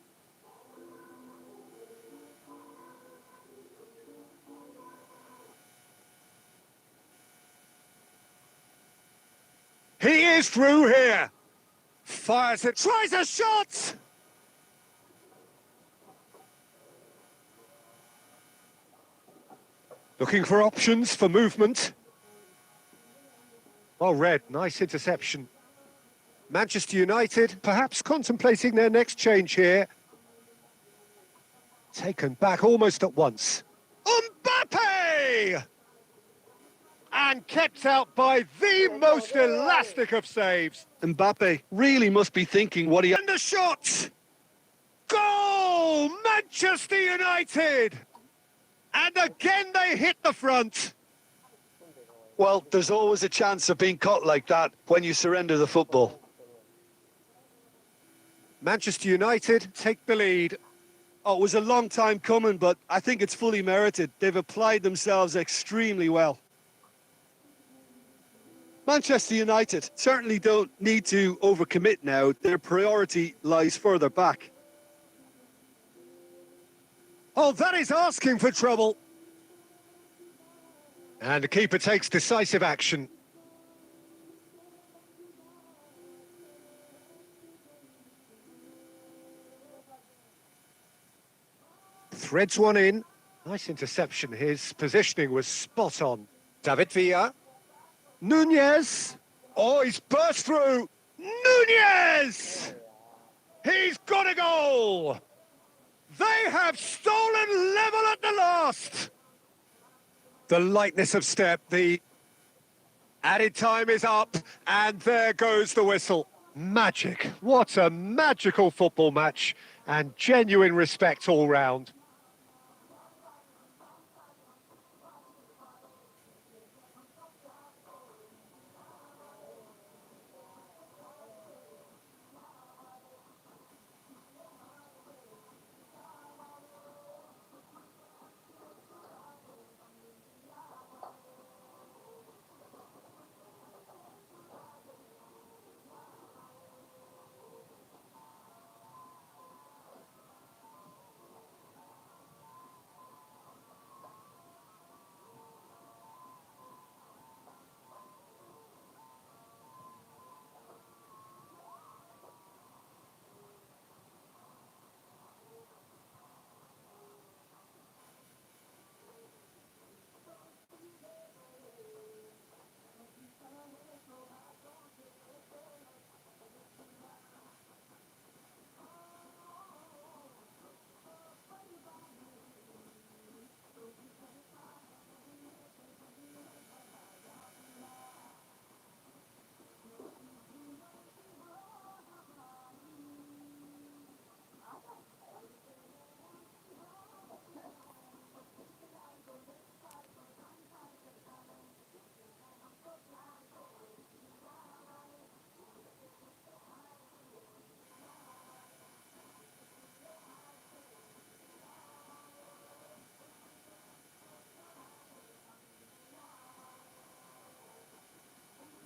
He is through here. Fires it, tries a shot! Looking for options for movement. Well read, nice interception. Manchester United perhaps contemplating their next change here. Taken back almost at once. Mbappe! And kept out by the most elastic of saves. Mbappe really must be thinking what he... And the shot! Goal! Manchester United! And again they hit the front. Well, there's always a chance of being caught like that when you surrender the football. Manchester United take the lead. Oh, it was a long time coming, but I think it's fully merited. They've applied themselves extremely well. Manchester United certainly don't need to overcommit now. Their priority lies further back. Oh, that is asking for trouble. And the keeper takes decisive action. Threads one in. Nice interception. His positioning was spot on. David Villa. Nunez. Oh, he's burst through. Nunez! He's got a goal. They have stolen level at the last. The lightness of step, the added time is up, and there goes the whistle. Magic. What a magical football match, and genuine respect all round.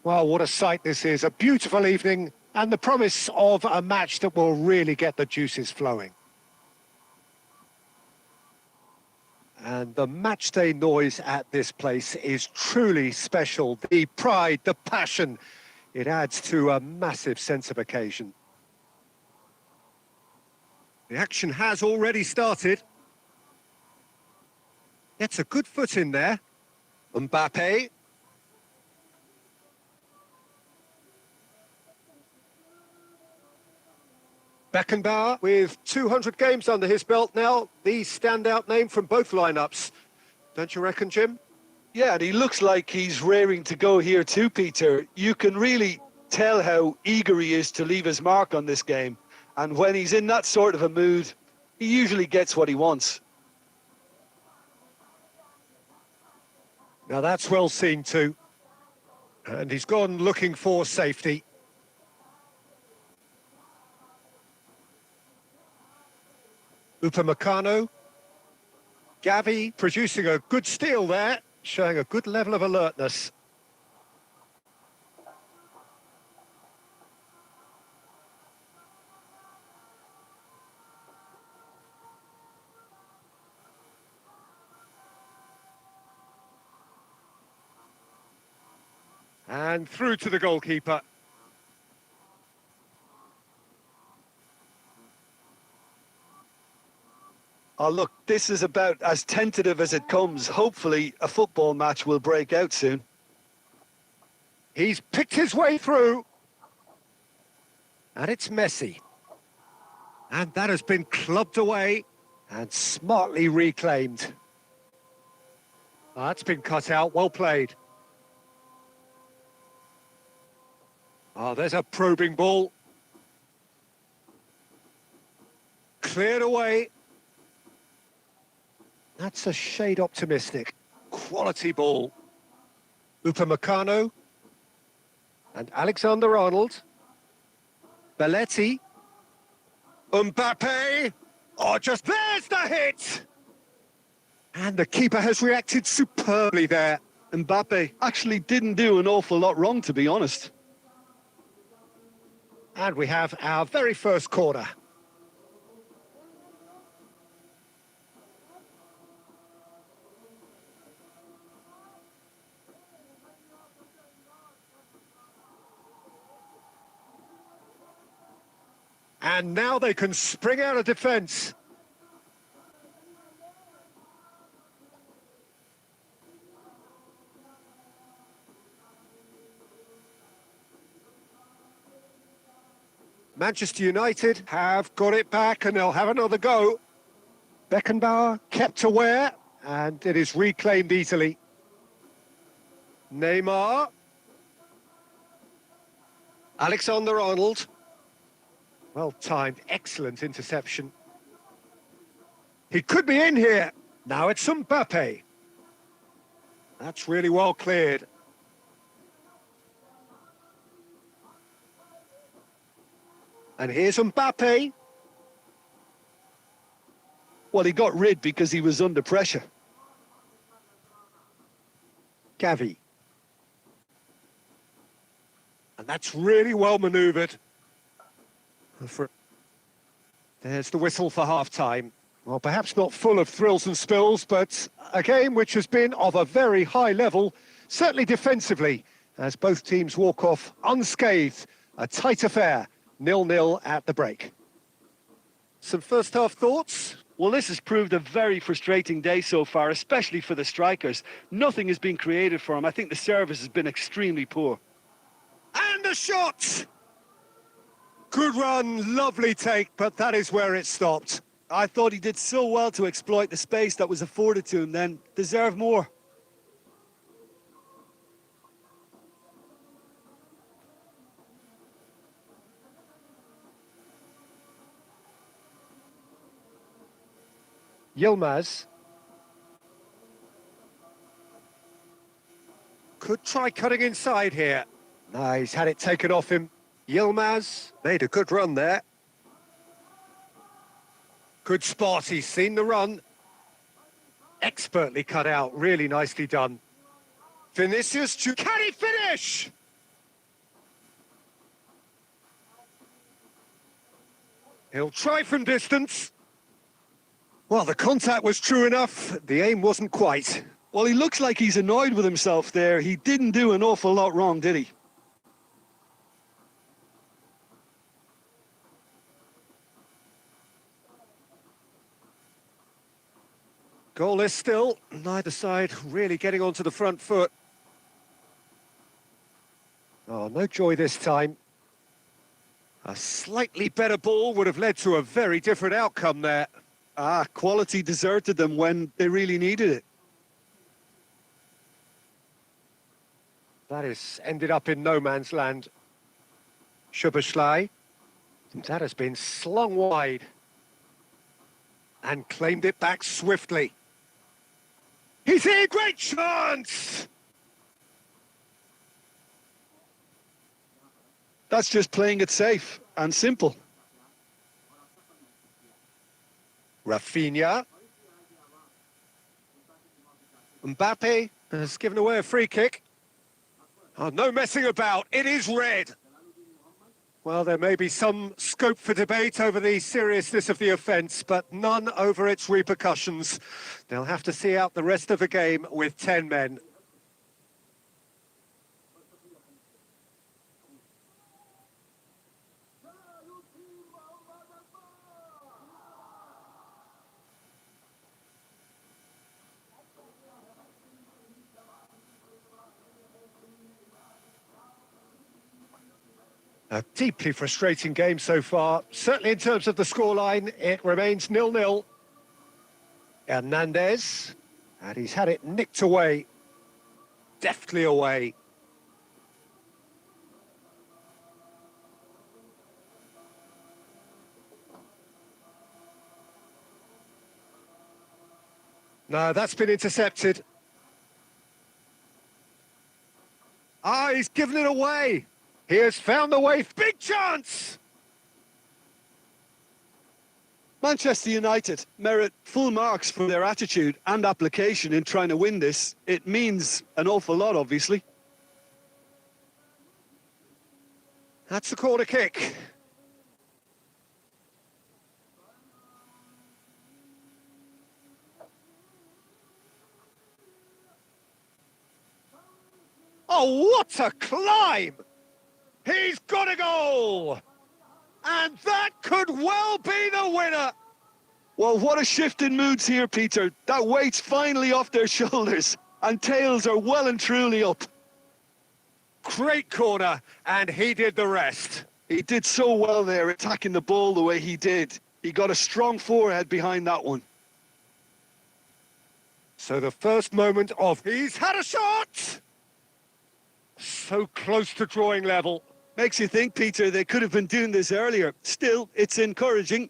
Well, what a sight this is. A beautiful evening and the promise of a match that will really get the juices flowing. And the matchday noise at this place is truly special. The pride, the passion, it adds to a massive sense of occasion. The action has already started. Gets a good foot in there. Mbappe. Beckenbauer, with 200 games under his belt now, the standout name from both lineups. Don't you reckon, Jim? Yeah, and he looks like he's raring to go here too, Peter. You can really tell how eager he is to leave his mark on this game. And when he's in that sort of a mood, he usually gets what he wants. Now that's well seen too. And he's gone looking for safety. Upamecano. Gavi producing a good steal there, showing a good level of alertness. And through to the goalkeeper. Oh, look, this is about as tentative as it comes. Hopefully, a football match will break out soon. He's picked his way through. And it's Messi. And that has been clubbed away and smartly reclaimed. That's been cut out, well played. Oh, there's a probing ball. Cleared away. That's a shade optimistic. Quality ball. Upamecano. And Alexander-Arnold. Belletti. Mbappe. Oh, just there's the hit! And the keeper has reacted superbly there. Mbappe actually didn't do an awful lot wrong, to be honest. And we have our very first corner. And now they can spring out of defence. Manchester United have got it back and they'll have another go. Beckenbauer kept aware and it is reclaimed easily. Neymar. Alexander-Arnold. Well timed, excellent interception. He could be in here. Now it's Mbappe. That's really well cleared. And here's Mbappe. Well, he got rid because he was under pressure. Gavi. And that's really well manoeuvred. There's the whistle for half-time. Well, perhaps not full of thrills and spills, but a game which has been of a very high level, certainly defensively, as both teams walk off unscathed. A tight affair, 0-0 at the break. Some first-half thoughts? Well, this has proved a very frustrating day so far, especially for the strikers. Nothing has been created for them. I think the service has been extremely poor. And the shot! Good run, lovely take, but that is where it stopped. I thought he did so well to exploit the space that was afforded to him then. Deserved more. Yilmaz. Could try cutting inside here. No, he's had it taken off him. Yilmaz made a good run there. Good spot, he's seen the run. Expertly cut out, really nicely done. Vinicius, can he finish? He'll try from distance. Well, the contact was true enough. The aim wasn't quite. Well, he looks like he's annoyed with himself there. He didn't do an awful lot wrong, did he? Goalless still. Neither side really getting onto the front foot. Oh, no joy this time. A slightly better ball would have led to a very different outcome there. Quality deserted them when they really needed it. That has ended up in no man's land. Schuberschlei. That has been slung wide. And claimed it back swiftly. He's here, great chance! That's just playing it safe and simple. Rafinha. Mbappe has given away a free kick. Oh, no messing about, it is red. Well, there may be some scope for debate over the seriousness of the offence, but none over its repercussions. They'll have to see out the rest of the game with 10 men. A deeply frustrating game so far. Certainly in terms of the scoreline, it remains 0-0. Hernandez, and he's had it nicked away. Deftly away. No, that's been intercepted. He's given it away. He has found the way. Big chance! Manchester United merit full marks for their attitude and application in trying to win this. It means an awful lot, obviously. That's the corner kick. Oh, what a climb! He's got a goal! And that could well be the winner! Well, what a shift in moods here, Peter. That weight's finally off their shoulders, and tails are well and truly up. Great corner, and he did the rest. He did so well there, attacking the ball the way he did. He got a strong forehead behind that one. So the first moment of he's had a shot! So close to drawing level. Makes you think, Peter, they could have been doing this earlier. Still, it's encouraging.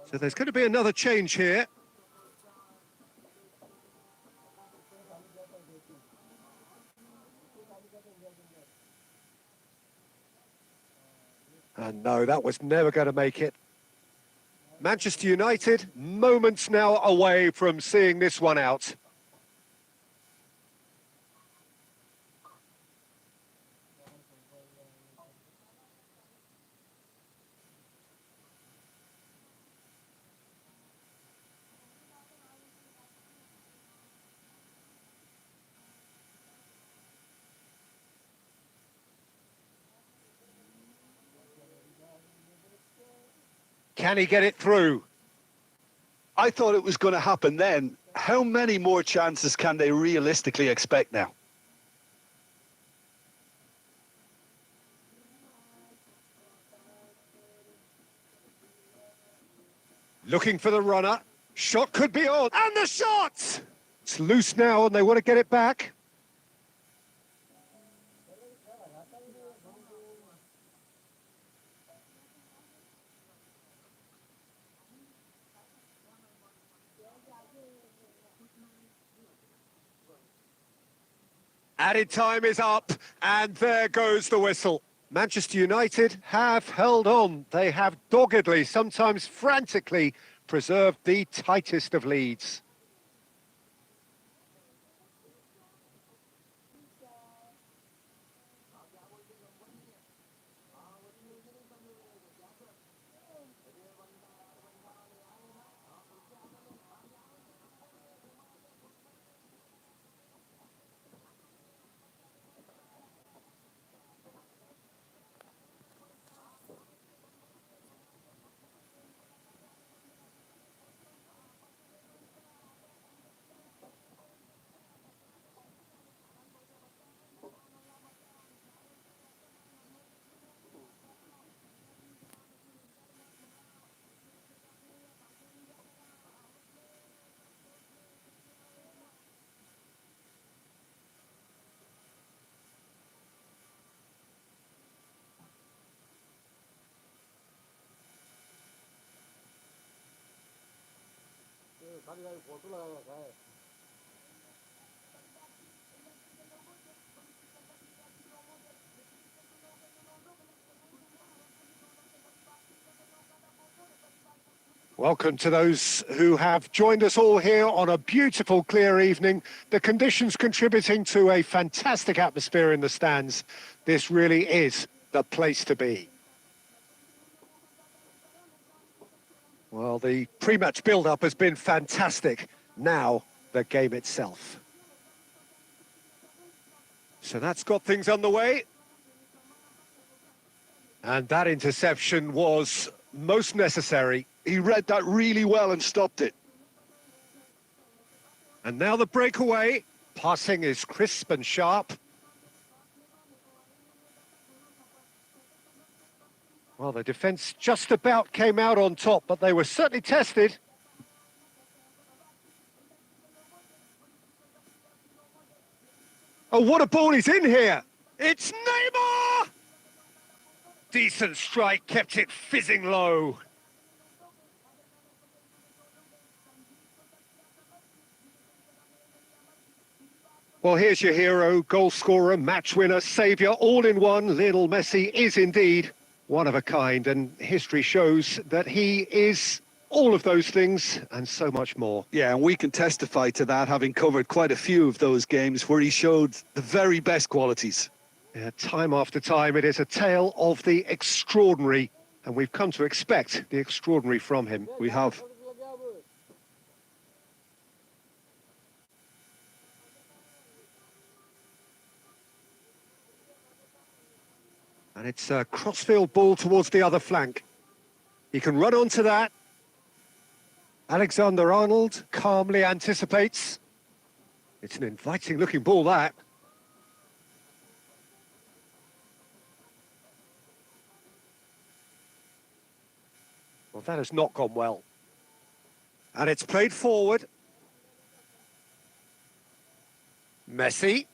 So there's going to be another change here. And no, that was never going to make it. Manchester United, moments now away from seeing this one out. Can he get it through? I thought it was going to happen then. How many more chances can they realistically expect now? Looking for the runner. Shot could be on. And the shot! It's loose now and they want to get it back. Added time is up, and there goes the whistle. Manchester United have held on. They have doggedly, sometimes frantically, preserved the tightest of leads. Welcome to those who have joined us all here on a beautiful, clear evening. The conditions contributing to a fantastic atmosphere in the stands. This really is the place to be. Well, the pre-match build-up has been fantastic. Now, the game itself. So that's got things underway. And that interception was most necessary. He read that really well and stopped it. And now the breakaway. Passing is crisp and sharp. Well, the defence just about came out on top, but they were certainly tested. Oh, what a ball is in here! It's Neymar! Decent strike, kept it fizzing low. Well, here's your hero, goal scorer, match winner, saviour, all in one. Lionel Messi is indeed one of a kind, and history shows that he is all of those things and so much more. Yeah, and we can testify to that, having covered quite a few of those games where he showed the very best qualities. Yeah, time after time, it is a tale of the extraordinary, and we've come to expect the extraordinary from him. We have. And it's a crossfield ball towards the other flank. He can run onto that. Alexander-Arnold calmly anticipates. It's an inviting-looking ball, that. Well, that has not gone well. And it's played forward. Messi.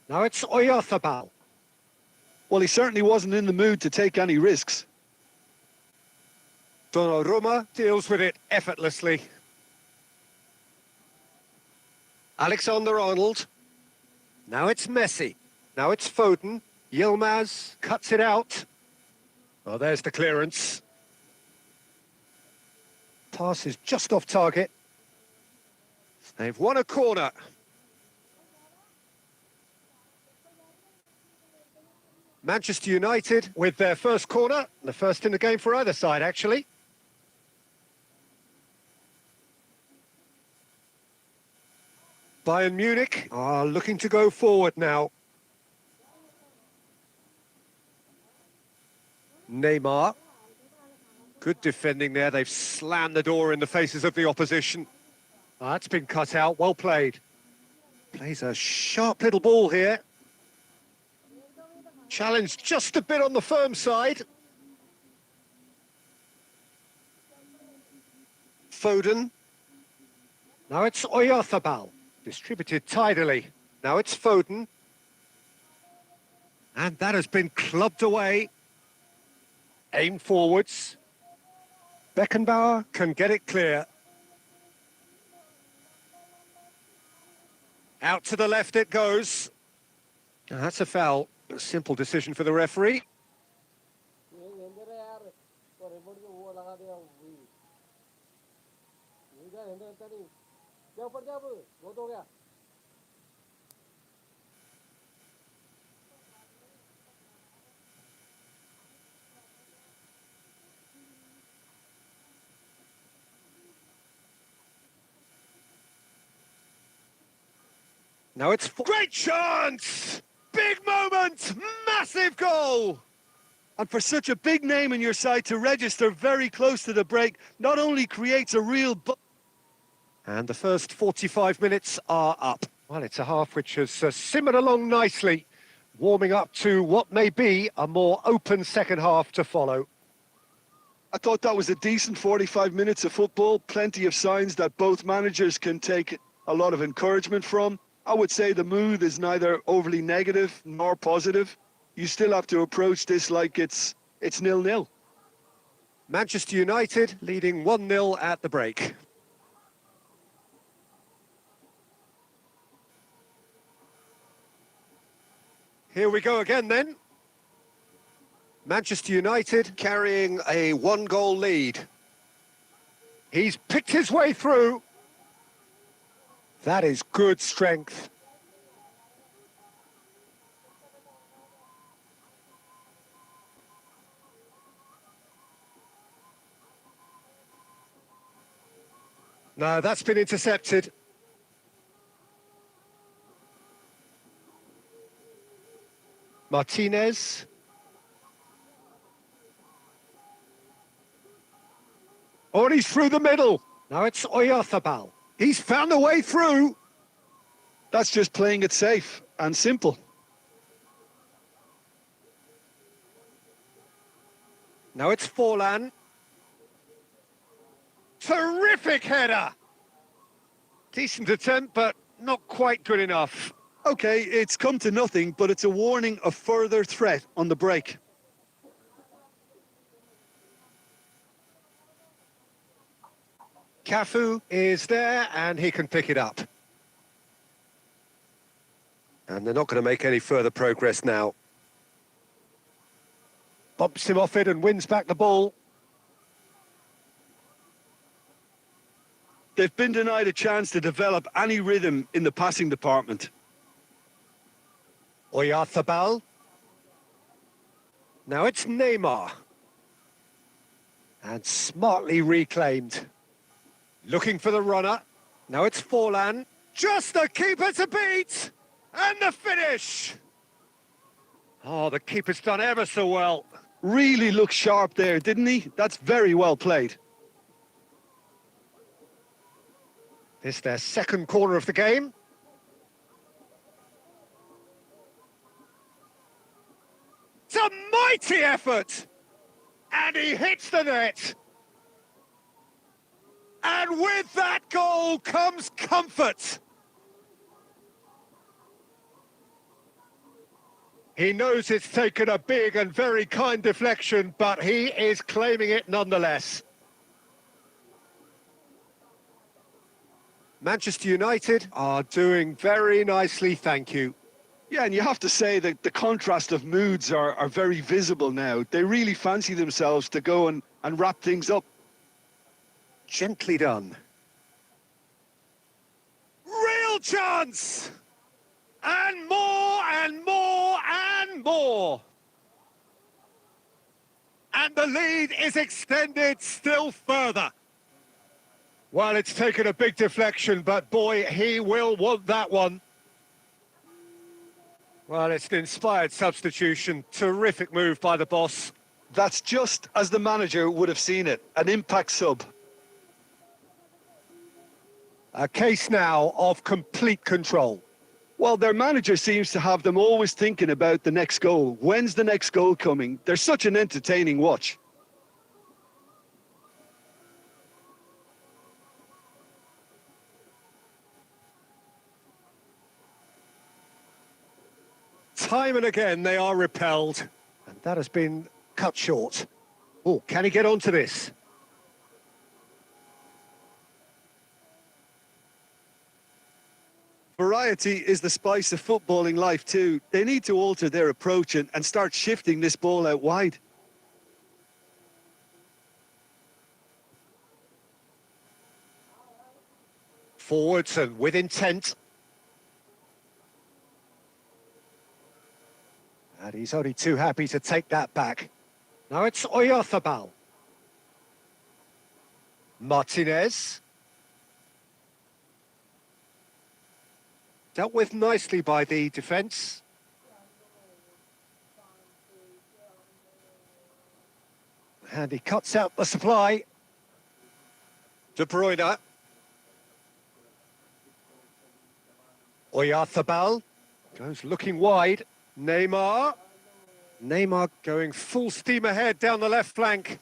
Now it's Oyarzabal. Well, he certainly wasn't in the mood to take any risks. Donnarumma deals with it effortlessly. Alexander-Arnold. Now it's Messi. Now it's Foden. Yilmaz cuts it out. Oh, there's the clearance. Pass is just off target. They've won a corner. Manchester United with their first corner, the first in the game for either side, actually. Bayern Munich are looking to go forward now. Neymar. Good defending there. They've slammed the door in the faces of the opposition. That's been cut out. Well played. Plays a sharp little ball here. Challenged just a bit on the firm side. Foden. Now it's Oyarzabal. Distributed tidily. Now it's Foden. And that has been clubbed away. Aim forwards. Beckenbauer can get it clear. Out to the left it goes. Now that's a foul. A simple decision for the referee. Now it's great chance! Big moment! Massive goal! And for such a big name in your side to register very close to the break, not only creates a real... And the first 45 minutes are up. Well, it's a half which has simmered along nicely, warming up to what may be a more open second half to follow. I thought that was a decent 45 minutes of football. Plenty of signs that both managers can take a lot of encouragement from. I would say the mood is neither overly negative nor positive. You still have to approach this like it's 0-0. Manchester United leading 1-0 at the break. Here we go again then. Manchester United carrying a 1-goal lead. He's picked his way through. That is good strength. No, that's been intercepted. Martinez. Oh, and he's through the middle. Now it's Oyarzabal. He's found a way through. That's just playing it safe and simple. Now it's Forlan. Terrific header. Decent attempt, but not quite good enough. Okay, it's come to nothing, but it's a warning of further threat on the break. Cafu is there, and he can pick it up. And they're not going to make any further progress now. Bumps him off it and wins back the ball. They've been denied a chance to develop any rhythm in the passing department. Oyarzabal. Now it's Neymar. And smartly reclaimed. Looking for the runner. Now it's Forlan. Just the keeper to beat! And the finish! Oh, the keeper's done ever so well. Really looked sharp there, didn't he? That's very well played. This their second corner of the game. It's a mighty effort! And he hits the net. And with that goal comes comfort. He knows it's taken a big and very kind deflection, but he is claiming it nonetheless. Manchester United are doing very nicely, thank you. Yeah, and you have to say that the contrast of moods are very visible now. They really fancy themselves to go and wrap things up. Gently done. Real chance! And more and more and more. And the lead is extended still further. Well, it's taken a big deflection, but boy, he will want that one. Well, it's an inspired substitution. Terrific move by the boss. That's just as the manager would have seen it, an impact sub. A case now of complete control. Well, their manager seems to have them always thinking about the next goal. When's the next goal coming? They're such an entertaining watch. Time and again they are repelled, and that has been cut short. Oh, can he get onto this? Variety is the spice of footballing life too. They need to alter their approach and start shifting this ball out wide. Forwards and with intent. And he's only too happy to take that back. Now it's Oyarzabal. Martinez. Dealt with nicely by the defence. And he cuts out the supply. De Bruyne. Oyarzabal goes looking wide. Neymar. Neymar going full steam ahead down the left flank.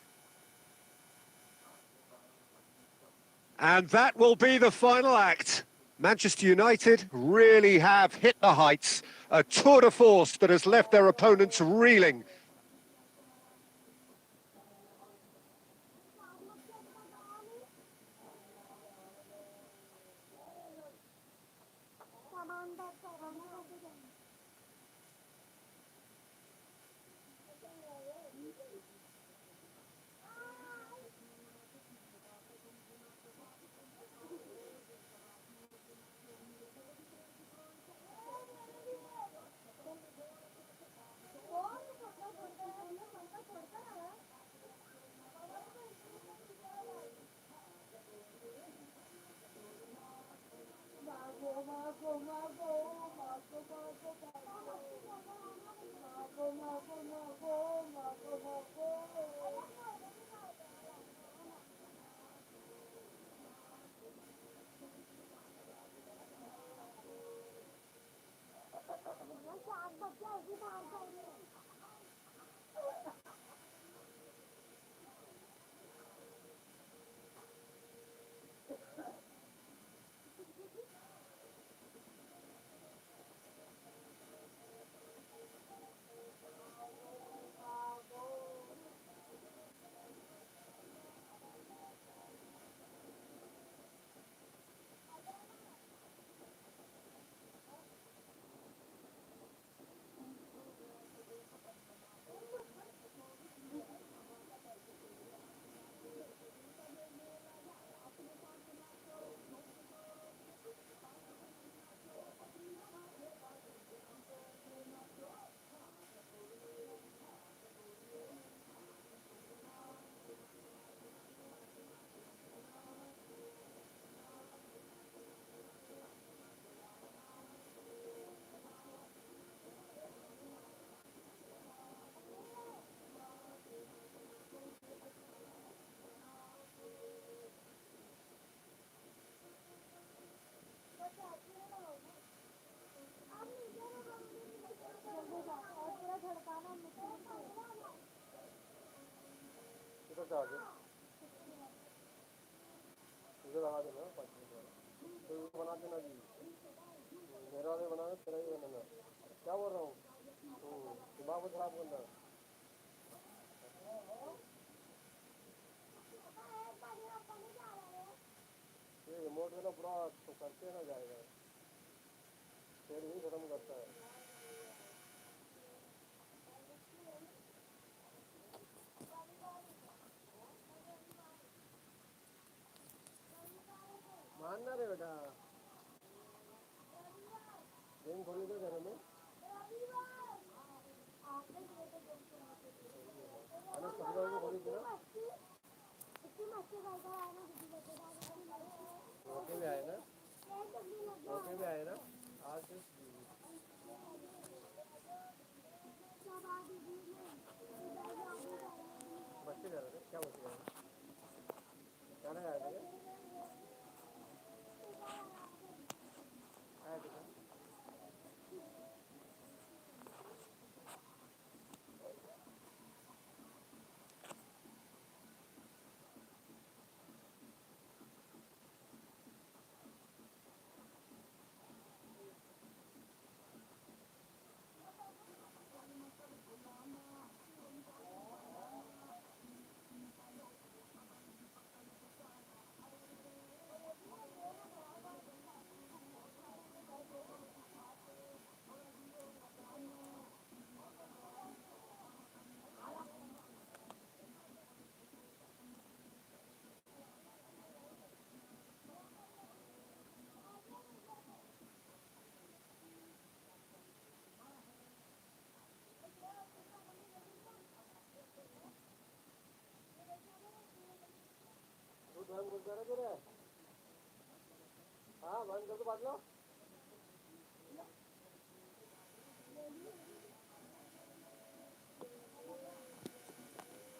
And that will be the final act. Manchester United really have hit the heights. A tour de force that has left their opponents reeling. मानना रे बेटा game खोली तो घर में अरे सब लोग खोली थी ना ओके भी आए ना ओके भी आए ना आज क्या बोलते हैं गाना गा रहे हैं आया देखा तू ध्यान बोलता रहा तेरे हाँ बंद कर दो बात लो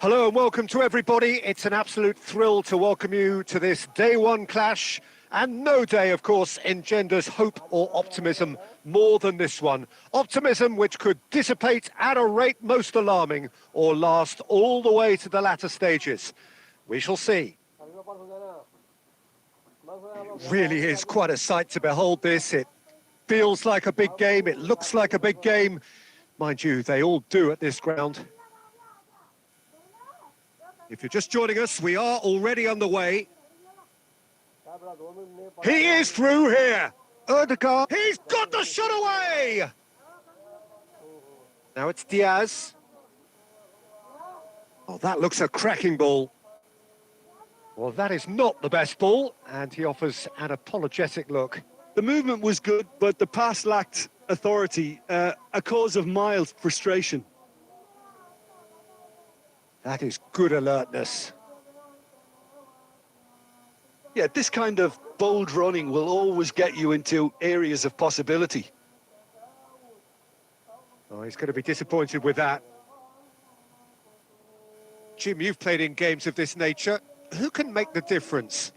Hello and welcome to everybody. It's an absolute thrill to welcome you to this day one clash. And no day, of course, engenders hope or optimism more than this one. Optimism which could dissipate at a rate most alarming or last all the way to the latter stages. We shall see. अभी मैं पास हो जाना बस हो It really is quite a sight to behold this. It feels like a big game. It looks like a big game. Mind you, they all do at this ground. If you're just joining us, we are already underway. He is through here. Erdegaard, he's got the shot away. Now it's Diaz. Oh, that looks a cracking ball. Well, that is not the best ball, and he offers an apologetic look. The movement was good, but the pass lacked authority, a cause of mild frustration. That is good alertness. Yeah, this kind of bold running will always get you into areas of possibility. Oh, he's going to be disappointed with that. Jim, you've played in games of this nature. Who can make the difference?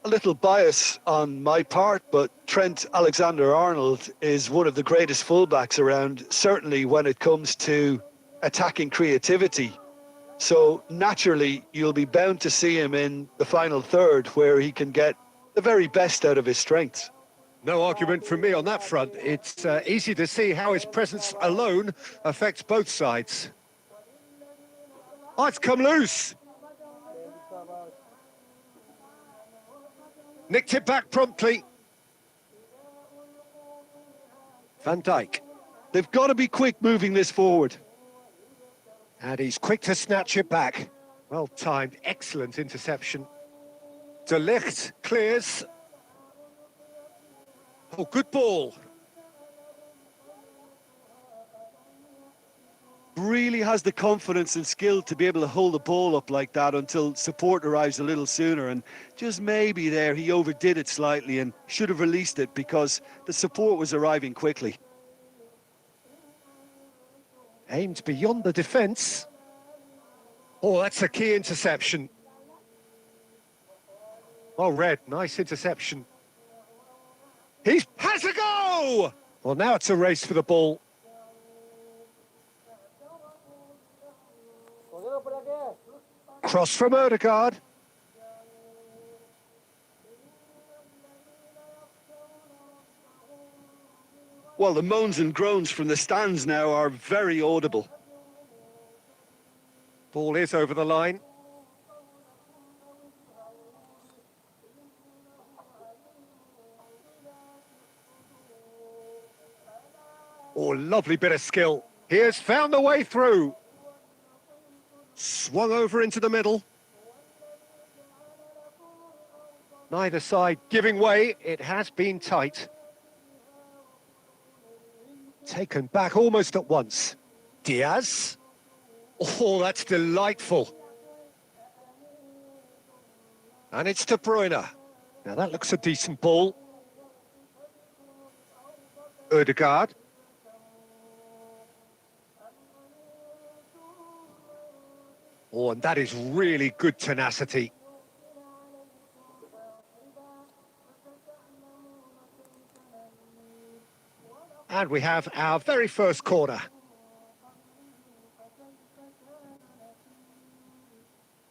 A little bias on my part, but Trent Alexander-Arnold is one of the greatest fullbacks around, certainly when it comes to attacking creativity. So naturally, you'll be bound to see him in the final third where he can get the very best out of his strengths. No argument from me on that front. It's easy to see how his presence alone affects both sides. Oh, it's come loose. Nicked it back promptly. Van Dijk. They've got to be quick moving this forward. And he's quick to snatch it back. Well timed, excellent interception. De Ligt clears. Oh, good ball. Really has the confidence and skill to be able to hold the ball up like that until support arrives a little sooner. And just maybe there he overdid it slightly and should have released it because the support was arriving quickly. Aimed beyond the defence. Oh, that's a key interception. Oh, Red, nice interception. He has a go! Well, now it's a race for the ball. Cross from Erdegaard. Well, the moans and groans from the stands now are very audible. Ball is over the line. Oh, lovely bit of skill. He has found the way through. Swung over into the middle. Neither side giving way. It has been tight. Taken back almost at once. Diaz. Oh, that's delightful. And it's De Bruyne. Now that looks a decent ball. Erdegaard. Oh, and that is really good tenacity. And we have our very first corner.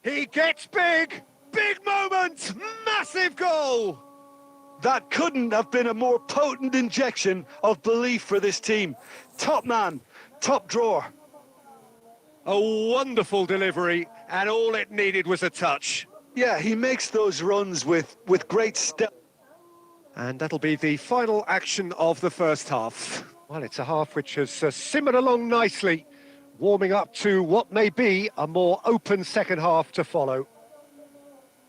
He gets big! Big moment! Massive goal! That couldn't have been a more potent injection of belief for this team. Top man, top drawer. A wonderful delivery, and all it needed was a touch. Yeah, he makes those runs with great step. And that'll be the final action of the first half. Well, it's a half which has simmered along nicely, warming up to what may be a more open second half to follow.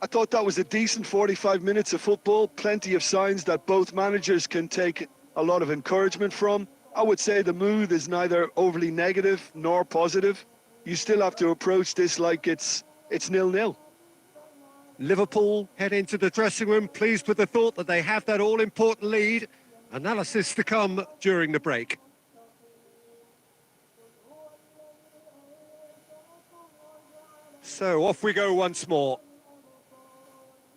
I thought that was a decent 45 minutes of football, plenty of signs that both managers can take a lot of encouragement from. I would say the mood is neither overly negative nor positive. You still have to approach this like it's 0-0. Liverpool head into the dressing room pleased with the thought that they have that all-important lead. Analysis to come during the break. So off we go once more.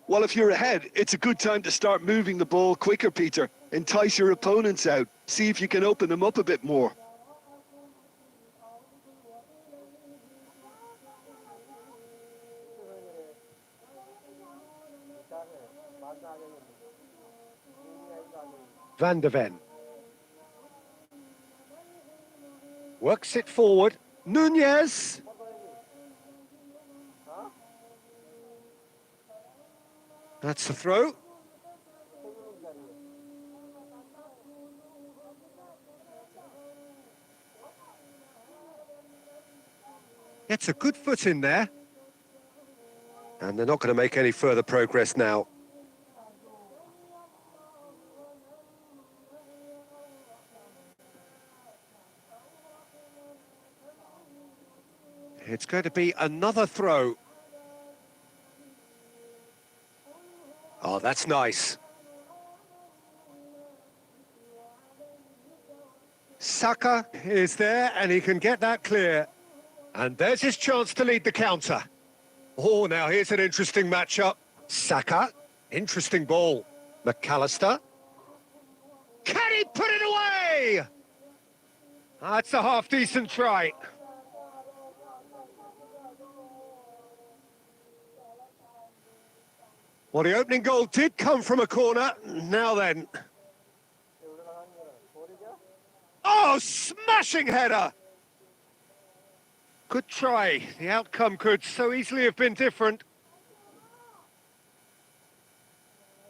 Well, if you're ahead, it's a good time to start moving the ball quicker, Peter. Entice your opponents out. See if you can open them up a bit more. Van der Ven. Works it forward. Nunez. That's the throw. Gets a good foot in there. And they're not going to make any further progress now. It's going to be another throw. Oh, that's nice. Saka is there and he can get that clear. And there's his chance to lead the counter. Oh, now here's an interesting matchup. Saka, interesting ball. McAllister. Can he put it away? That's a half-decent try. Well, the opening goal did come from a corner. Now then. Oh, smashing header! Good try. The outcome could so easily have been different.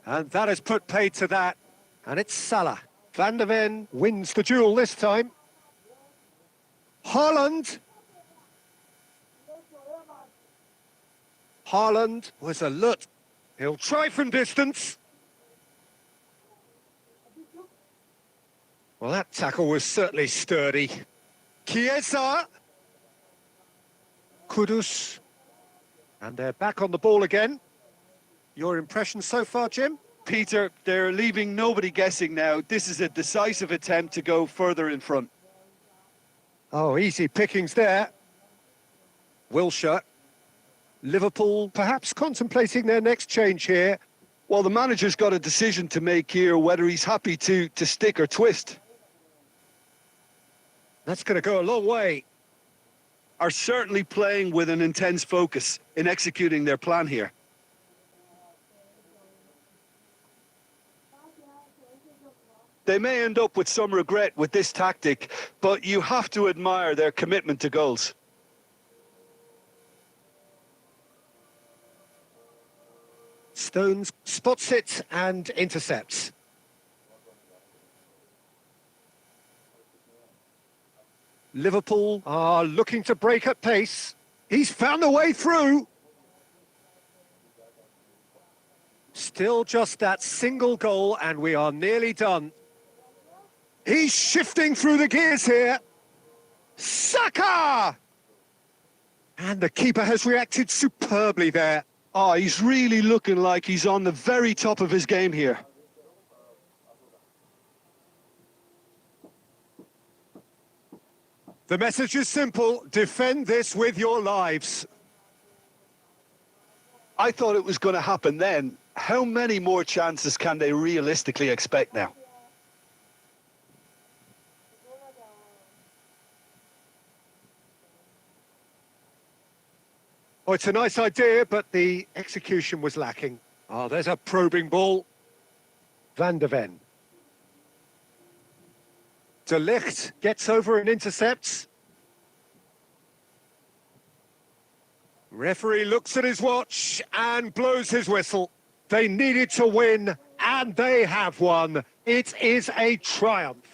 And that has put paid to that. And it's Salah. Van der Ven wins the duel this time. Haaland. Haaland was alert. He'll try from distance. Well, that tackle was certainly sturdy. Chiesa. Kudus. And they're back on the ball again. Your impression so far, Jim? Peter, they're leaving nobody guessing now. This is a decisive attempt to go further in front. Oh, easy pickings there. Wilshere. Liverpool perhaps contemplating their next change here. Well, the manager's got a decision to make here, whether he's happy to stick or twist. That's going to go a long way. Are certainly playing with an intense focus in executing their plan here. They may end up with some regret with this tactic, but you have to admire their commitment to goals. Stones spots it and intercepts. Liverpool are looking to break at pace. He's found a way through. Still just that single goal and we are nearly done. He's shifting through the gears here. Saka! And the keeper has reacted superbly there. Oh, he's really looking like he's on the very top of his game here. The message is simple. Defend this with your lives. I thought it was going to happen then. How many more chances can they realistically expect now? Oh, it's a nice idea, but the execution was lacking. Oh, there's a probing ball. Van der Ven. De Ligt gets over and intercepts. Referee looks at his watch and blows his whistle. They needed to win, and they have won. It is a triumph.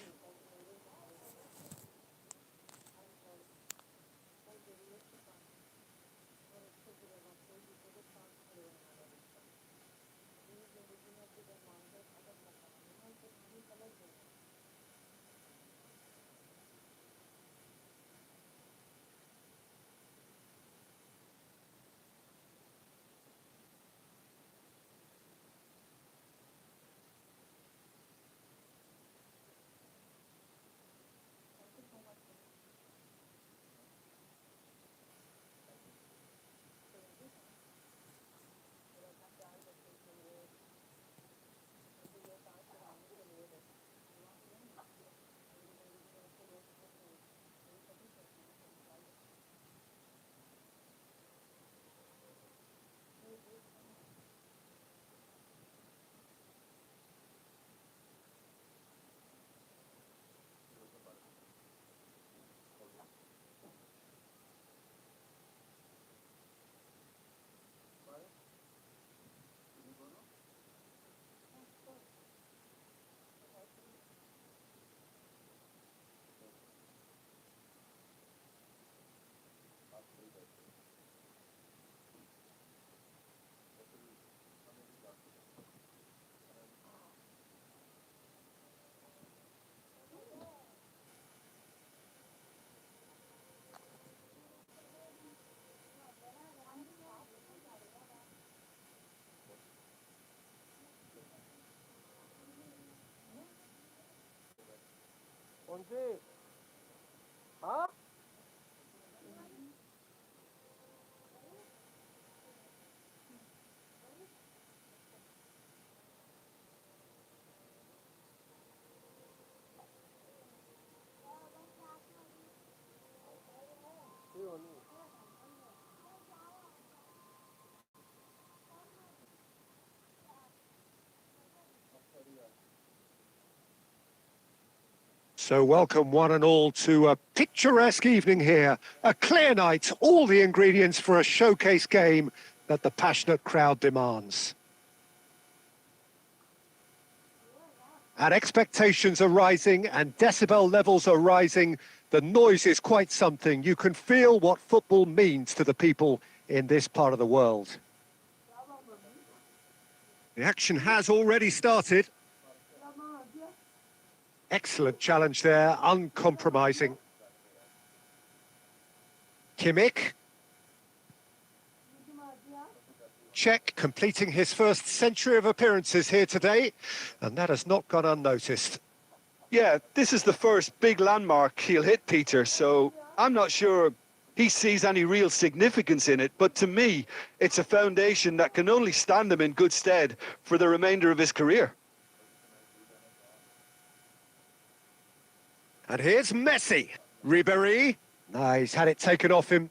언제? 아? So welcome one and all to a picturesque evening here. A clear night, all the ingredients for a showcase game that the passionate crowd demands. And expectations are rising and decibel levels are rising. The noise is quite something. You can feel what football means to the people in this part of the world. The action has already started. Excellent challenge there, uncompromising. Kimmich. Czech completing his first century of appearances here today, and that has not gone unnoticed. Yeah, this is the first big landmark he'll hit, Peter, so I'm not sure he sees any real significance in it, but to me, it's a foundation that can only stand him in good stead for the remainder of his career. And here's Messi. Ribéry. No, he's had it taken off him.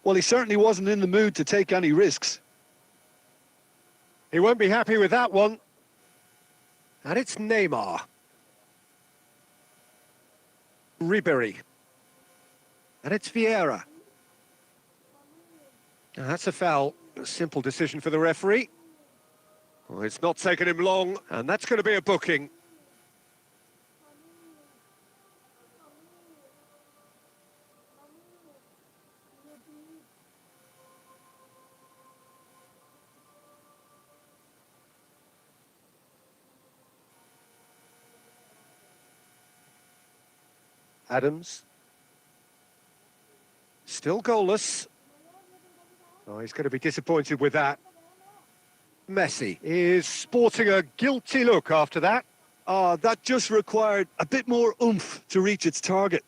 Well, he certainly wasn't in the mood to take any risks. He won't be happy with that one. And it's Neymar. Ribéry. And it's Vieira. Now, that's a foul. A simple decision for the referee. Well, it's not taken him long, and that's going to be a booking. Adams. Still goalless. Oh, he's going to be disappointed with that. Messi is sporting a guilty look after that. That just required a bit more oomph to reach its target.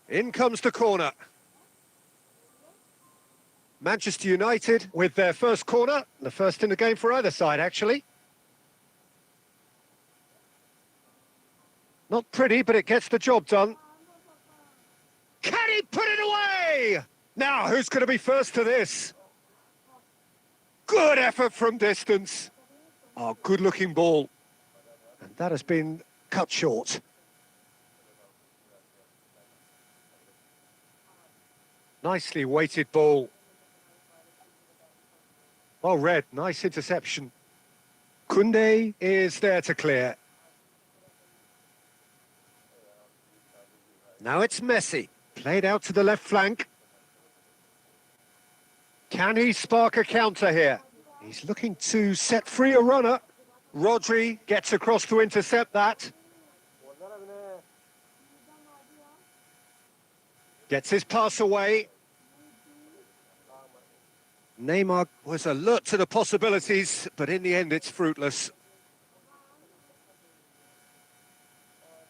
In comes the corner. Manchester United with their first corner, the first in the game for either side, actually. Not pretty, but it gets the job done. Can he put it away? Now, who's going to be first to this? Good effort from distance. Oh, good-looking ball. And that has been cut short. Nicely weighted ball. Well read, nice interception. Koundé is there to clear. Now it's Messi, played out to the left flank. Can he spark a counter here? He's looking to set free a runner. Rodri gets across to intercept that. Gets his pass away. Neymar was alert to the possibilities, but in the end it's fruitless.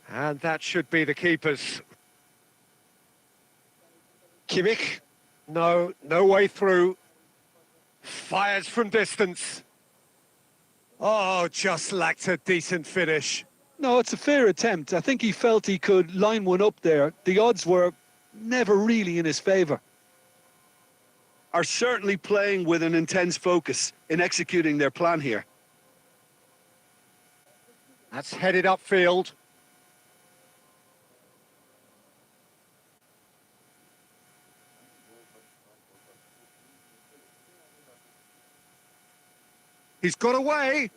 And that should be the keeper's. Kimmich, no way through. Fires from distance. Oh, just lacked a decent finish. No, it's a fair attempt. I think he felt he could line one up there. The odds were never really in his favour. Are certainly playing with an intense focus in executing their plan here. That's headed upfield. He's got away.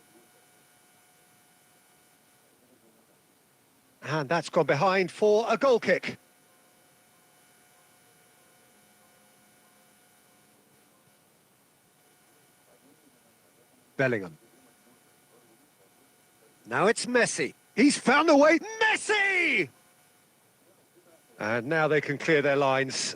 And that's gone behind for a goal kick. Bellingham. Now it's Messi. He's found a way. Messi! And now they can clear their lines.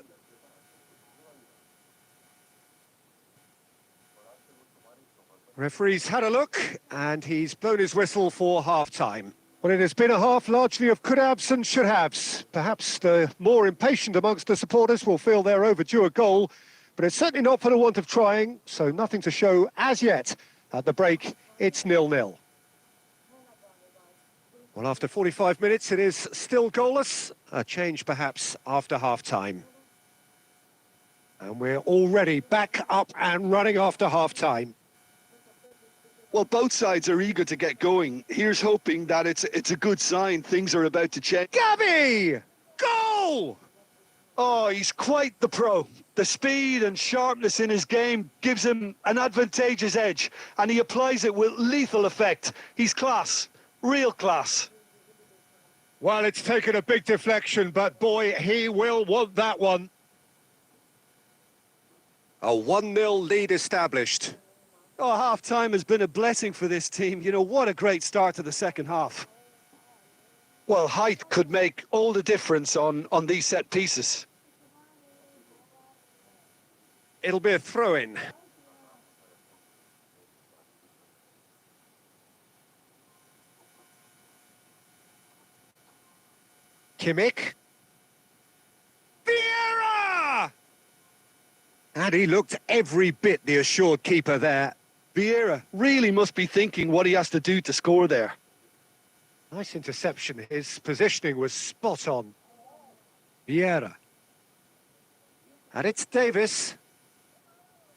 Referee's had a look, and he's blown his whistle for half-time. Well, it has been a half largely of could-haves and should-haves. Perhaps the more impatient amongst the supporters will feel they're overdue a goal, but it's certainly not for the want of trying, so nothing to show as yet. At the break, it's 0-0. Well, after 45 minutes, it is still goalless. A change, perhaps, after half-time. And we're already back up and running after half-time. Well, both sides are eager to get going. Here's hoping that it's a good sign. Things are about to change. Gavi! Goal! Oh, he's quite the pro. The speed and sharpness in his game gives him an advantageous edge, and he applies it with lethal effect. He's class, real class. Well, it's taken a big deflection, but boy, he will want that one. A 1-0 lead established. Oh, half-time has been a blessing for this team. You know, what a great start to the second half. Well, height could make all the difference on these set pieces. It'll be a throw-in. Kimmich. Vieira! And he looked every bit the assured keeper there. Vieira really must be thinking what he has to do to score there. Nice interception. His positioning was spot on. Vieira. And it's Davis.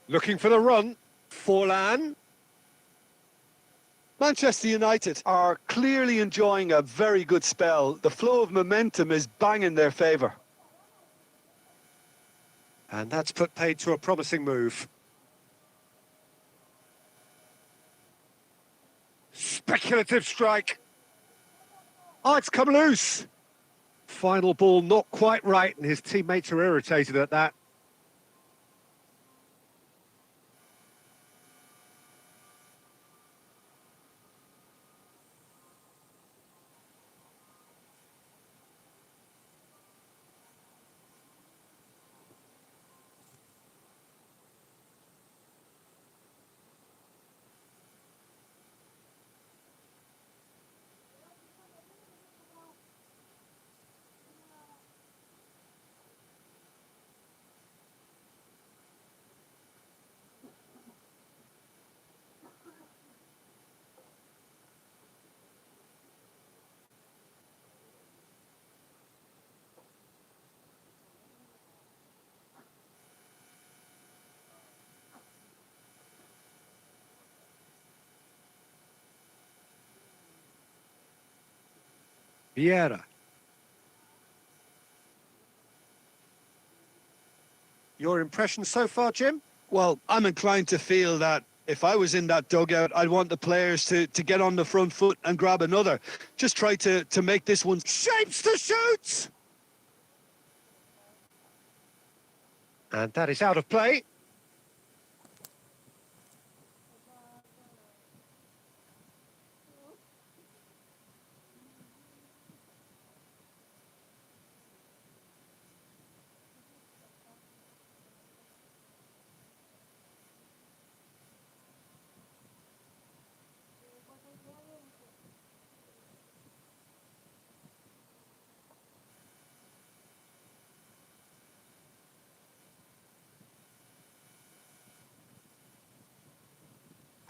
Looking for the run. Forlan. Manchester United are clearly enjoying a very good spell. The flow of momentum is bang in their favour. And that's put paid to a promising move. Speculative strike. Oh, it's come loose. Final ball not quite right, and his teammates are irritated at that. Vieira. Your impression so far, Jim? Well, I'm inclined to feel that if I was in that dugout, I'd want the players to get on the front foot and grab another. Just try to make this one. Shapes to shoot! And that is out of play.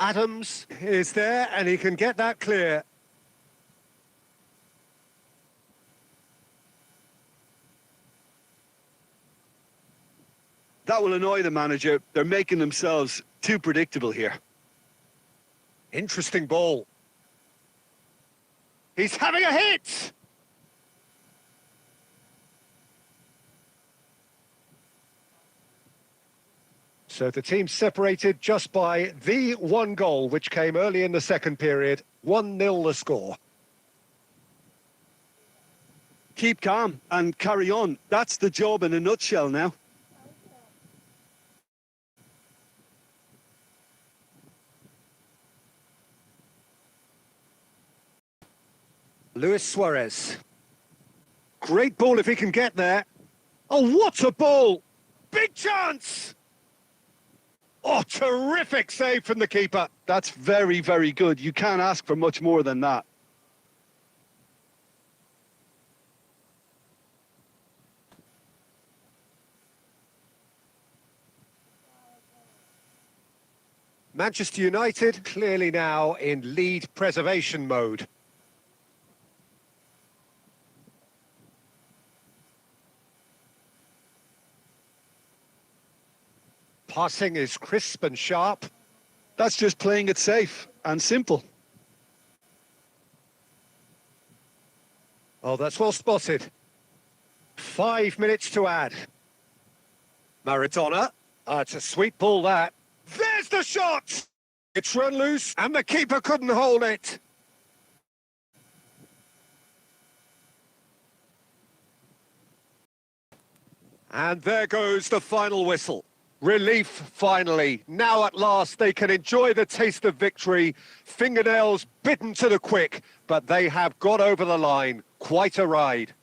Adams is there and he can get that clear. That will annoy the manager. They're making themselves too predictable here. Interesting ball. He's having a hit! So the team separated just by the one goal, which came early in the second period. 1-0 the score. Keep calm and carry on. That's the job in a nutshell now. Luis Suarez. Great ball if he can get there. Oh, what a ball! Big chance! Oh, terrific save from the keeper. That's very, very good. You can't ask for much more than that. Manchester United clearly now in lead preservation mode. Passing is crisp and sharp. That's just playing it safe and simple. Oh, that's well spotted. 5 minutes to add. Maradona. It's a sweet ball, that. There's the shot! It's run loose, and the keeper couldn't hold it. And there goes the final whistle. Relief, finally. Now at last they can enjoy the taste of victory. Fingernails bitten to the quick, but they have got over the line. Quite a ride.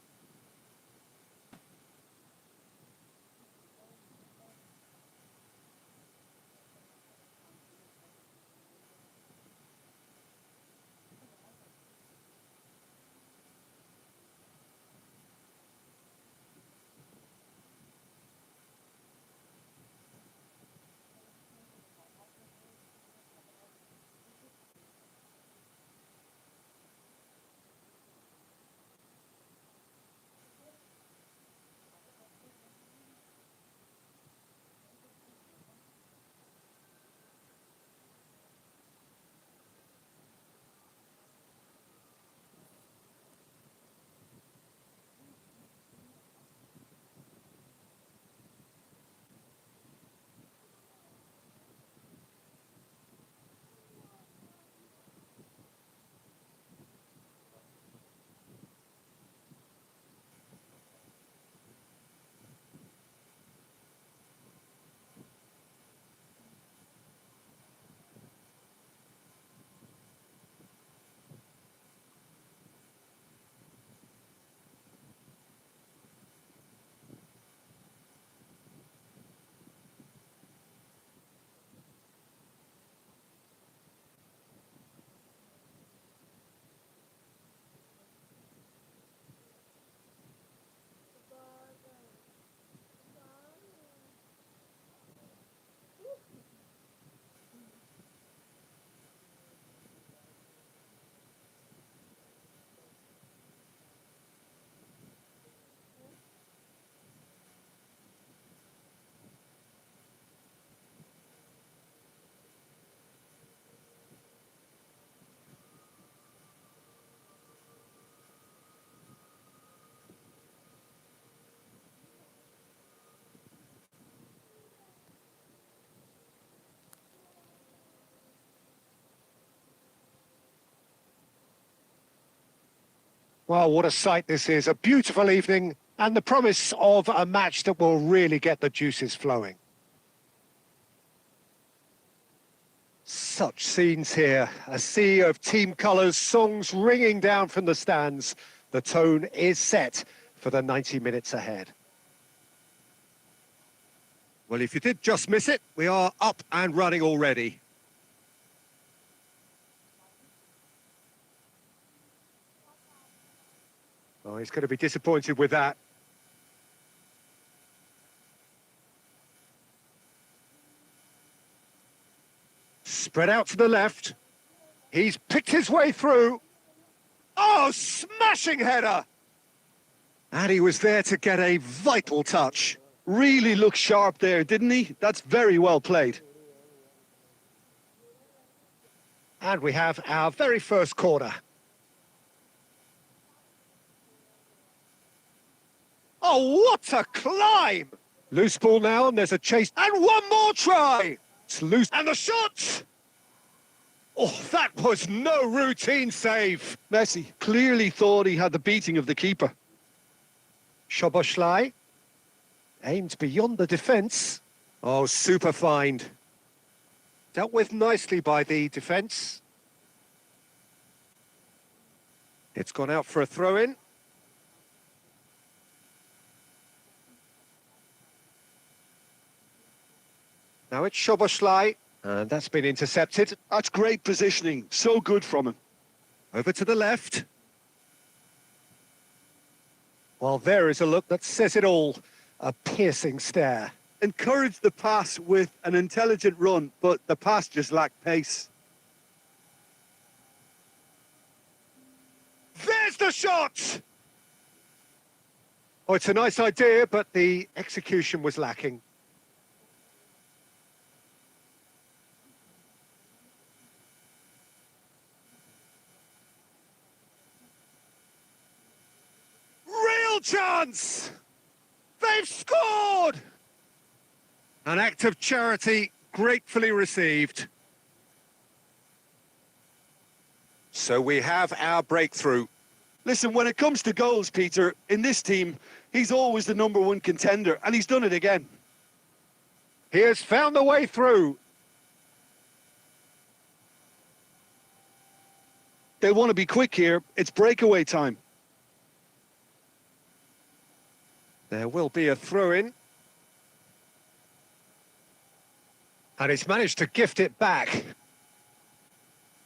Well, what a sight this is. A beautiful evening and the promise of a match that will really get the juices flowing. Such scenes here. A sea of team colours, songs ringing down from the stands. The tone is set for the 90 minutes ahead. Well, if you did just miss it, we are up and running already. Oh, he's going to be disappointed with that. Spread out to the left. He's picked his way through. Oh, smashing header! And he was there to get a vital touch. Really looked sharp there, didn't he? That's very well played. And we have our very first corner. Oh, what a climb! Loose ball now, and there's a chase. And one more try! It's loose, and the shot! Oh, that was no routine save. Messi clearly thought he had the beating of the keeper. Szoboszlai aimed beyond the defence. Oh, super find. Dealt with nicely by the defence. It's gone out for a throw-in. Now it's Szoboszlai, and that's been intercepted. That's great positioning. So good from him. Over to the left. Well, there is a look that says it all. A piercing stare. Encouraged the pass with an intelligent run, but the pass just lacked pace. There's the shot! Oh, it's a nice idea, but the execution was lacking. Real chance! They've scored! An act of charity gratefully received. So we have our breakthrough. Listen, when it comes to goals, Peter, in this team, he's always the #1 contender, and he's done it again. He has found the way through. They want to be quick here. It's breakaway time. There will be a throw-in. And he's managed to gift it back.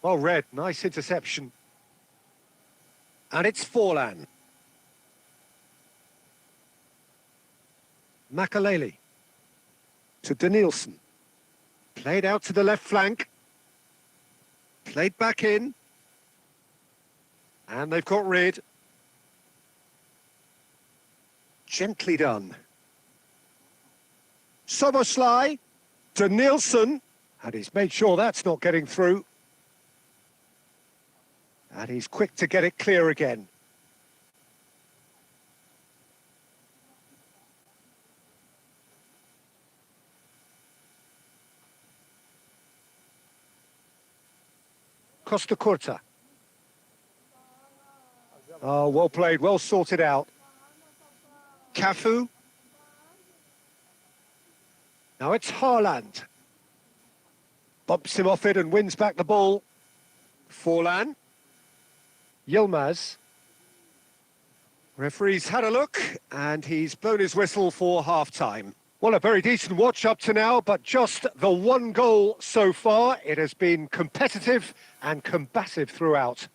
Well read, nice interception. And it's Forlan. Makaleli to Danielson. Played out to the left flank. Played back in. And they've got rid. Gently done. Szoboszlai to Nielsen. And he's made sure that's not getting through. And he's quick to get it clear again. Costa Curta. Oh, well played, well sorted out. Cafu. Now it's Haaland. Bumps him off it and wins back the ball. Forlan. Yilmaz. Referee's had a look and he's blown his whistle for half-time. Well, a very decent watch up to now, but just the one goal so far. It has been competitive and combative throughout.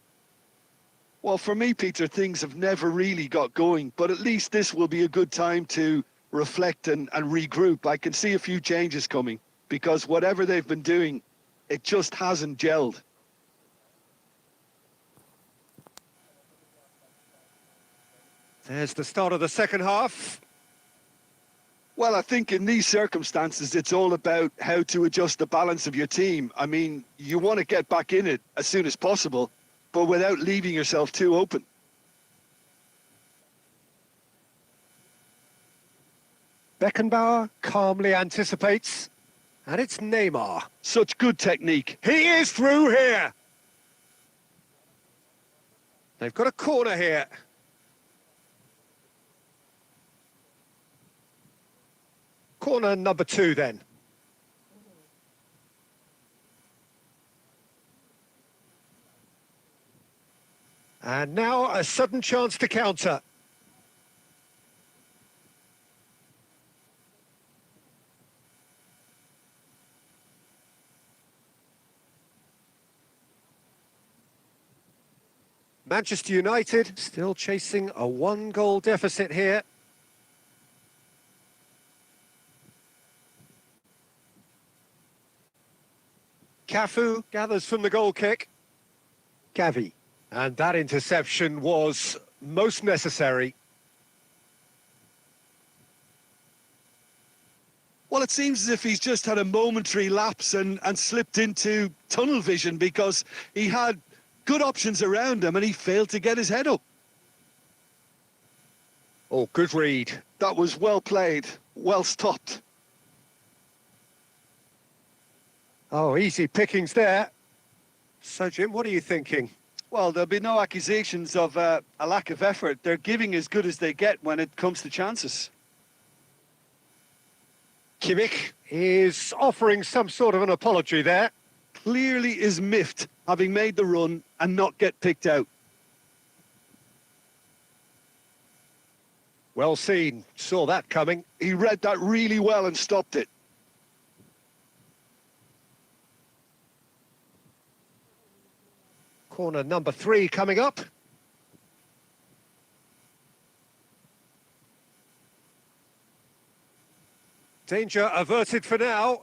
Well, for me, Peter, things have never really got going, but at least this will be a good time to reflect and regroup. I can see a few changes coming because whatever they've been doing, it just hasn't gelled. There's the start of the second half. Well, I think in these circumstances, it's all about how to adjust the balance of your team. I mean, you want to get back in it as soon as possible, but without leaving yourself too open. Beckenbauer calmly anticipates, and it's Neymar. Such good technique. He is through here. They've got a corner here. Corner number 2 then. And now a sudden chance to counter. Manchester United still chasing a 1-goal deficit here. Cafu gathers from the goal kick. Gavi. And that interception was most necessary. Well, it seems as if he's just had a momentary lapse and slipped into tunnel vision, because he had good options around him and he failed to get his head up. Oh, good read. That was well played, well stopped. Oh, easy pickings there. So, Jim, what are you thinking? Well, there'll be no accusations of a lack of effort. They're giving as good as they get when it comes to chances. Kimmich is offering some sort of an apology there. Clearly is miffed, having made the run and not get picked out. Well seen, saw that coming. He read that really well and stopped it. Corner number 3 coming up. Danger averted for now.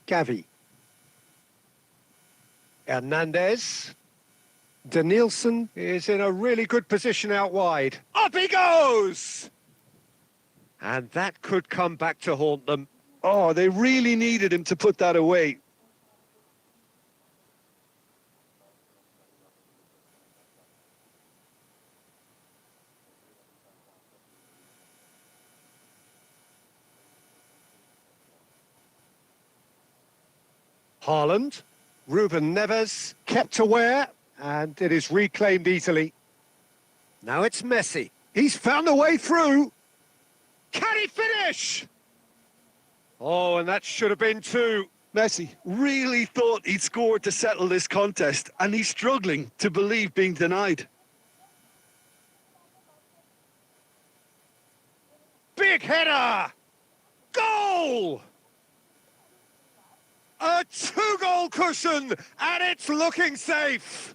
Gavi. Hernandez. Danielson is in a really good position out wide. Up he goes! And that could come back to haunt them. Oh, they really needed him to put that away. Haaland, Ruben Neves kept aware, and it is reclaimed easily. Now it's Messi. He's found a way through. Can he finish? Oh, and that should have been 2. Messi really thought he'd scored to settle this contest, and he's struggling to believe being denied. Big header! Goal! A 2-goal cushion, and it's looking safe.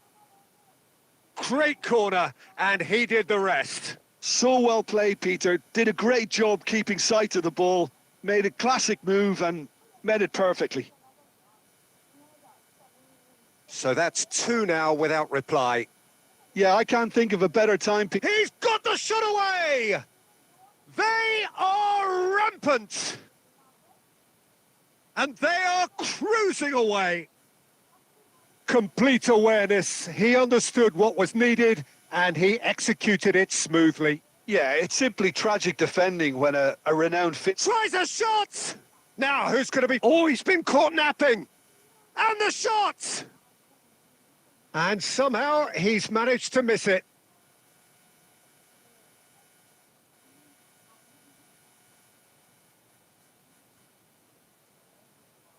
Great corner, and he did the rest. So well played, Peter. Did a great job keeping sight of the ball. Made a classic move and met it perfectly. So that's 2 now without reply. Yeah, I can't think of a better time. He's got the shot away! They are rampant! And they are cruising away. Complete awareness. He understood what was needed and he executed it smoothly. Yeah, it's simply tragic defending when a renowned Tries a shot! Now, who's going to be... Oh, he's been caught napping! And the shot! And somehow he's managed to miss it.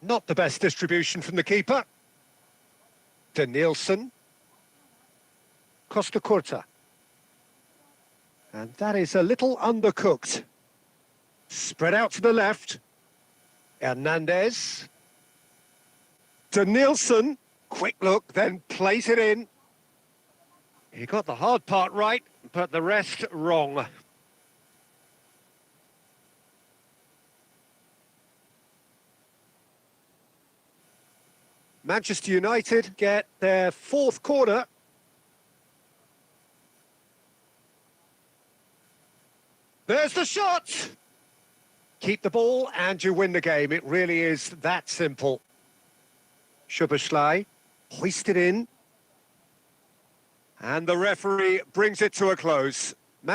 Not the best distribution from the keeper. Danielson. Costa Curta. And that is a little undercooked. Spread out to the left. Hernandez. Danielson. Quick look, then plays it in. He got the hard part right, but the rest wrong. Manchester United get their 4th corner. There's the shot! Keep the ball and you win the game. It really is that simple. Szoboszlai hoisted in. And the referee brings it to a close.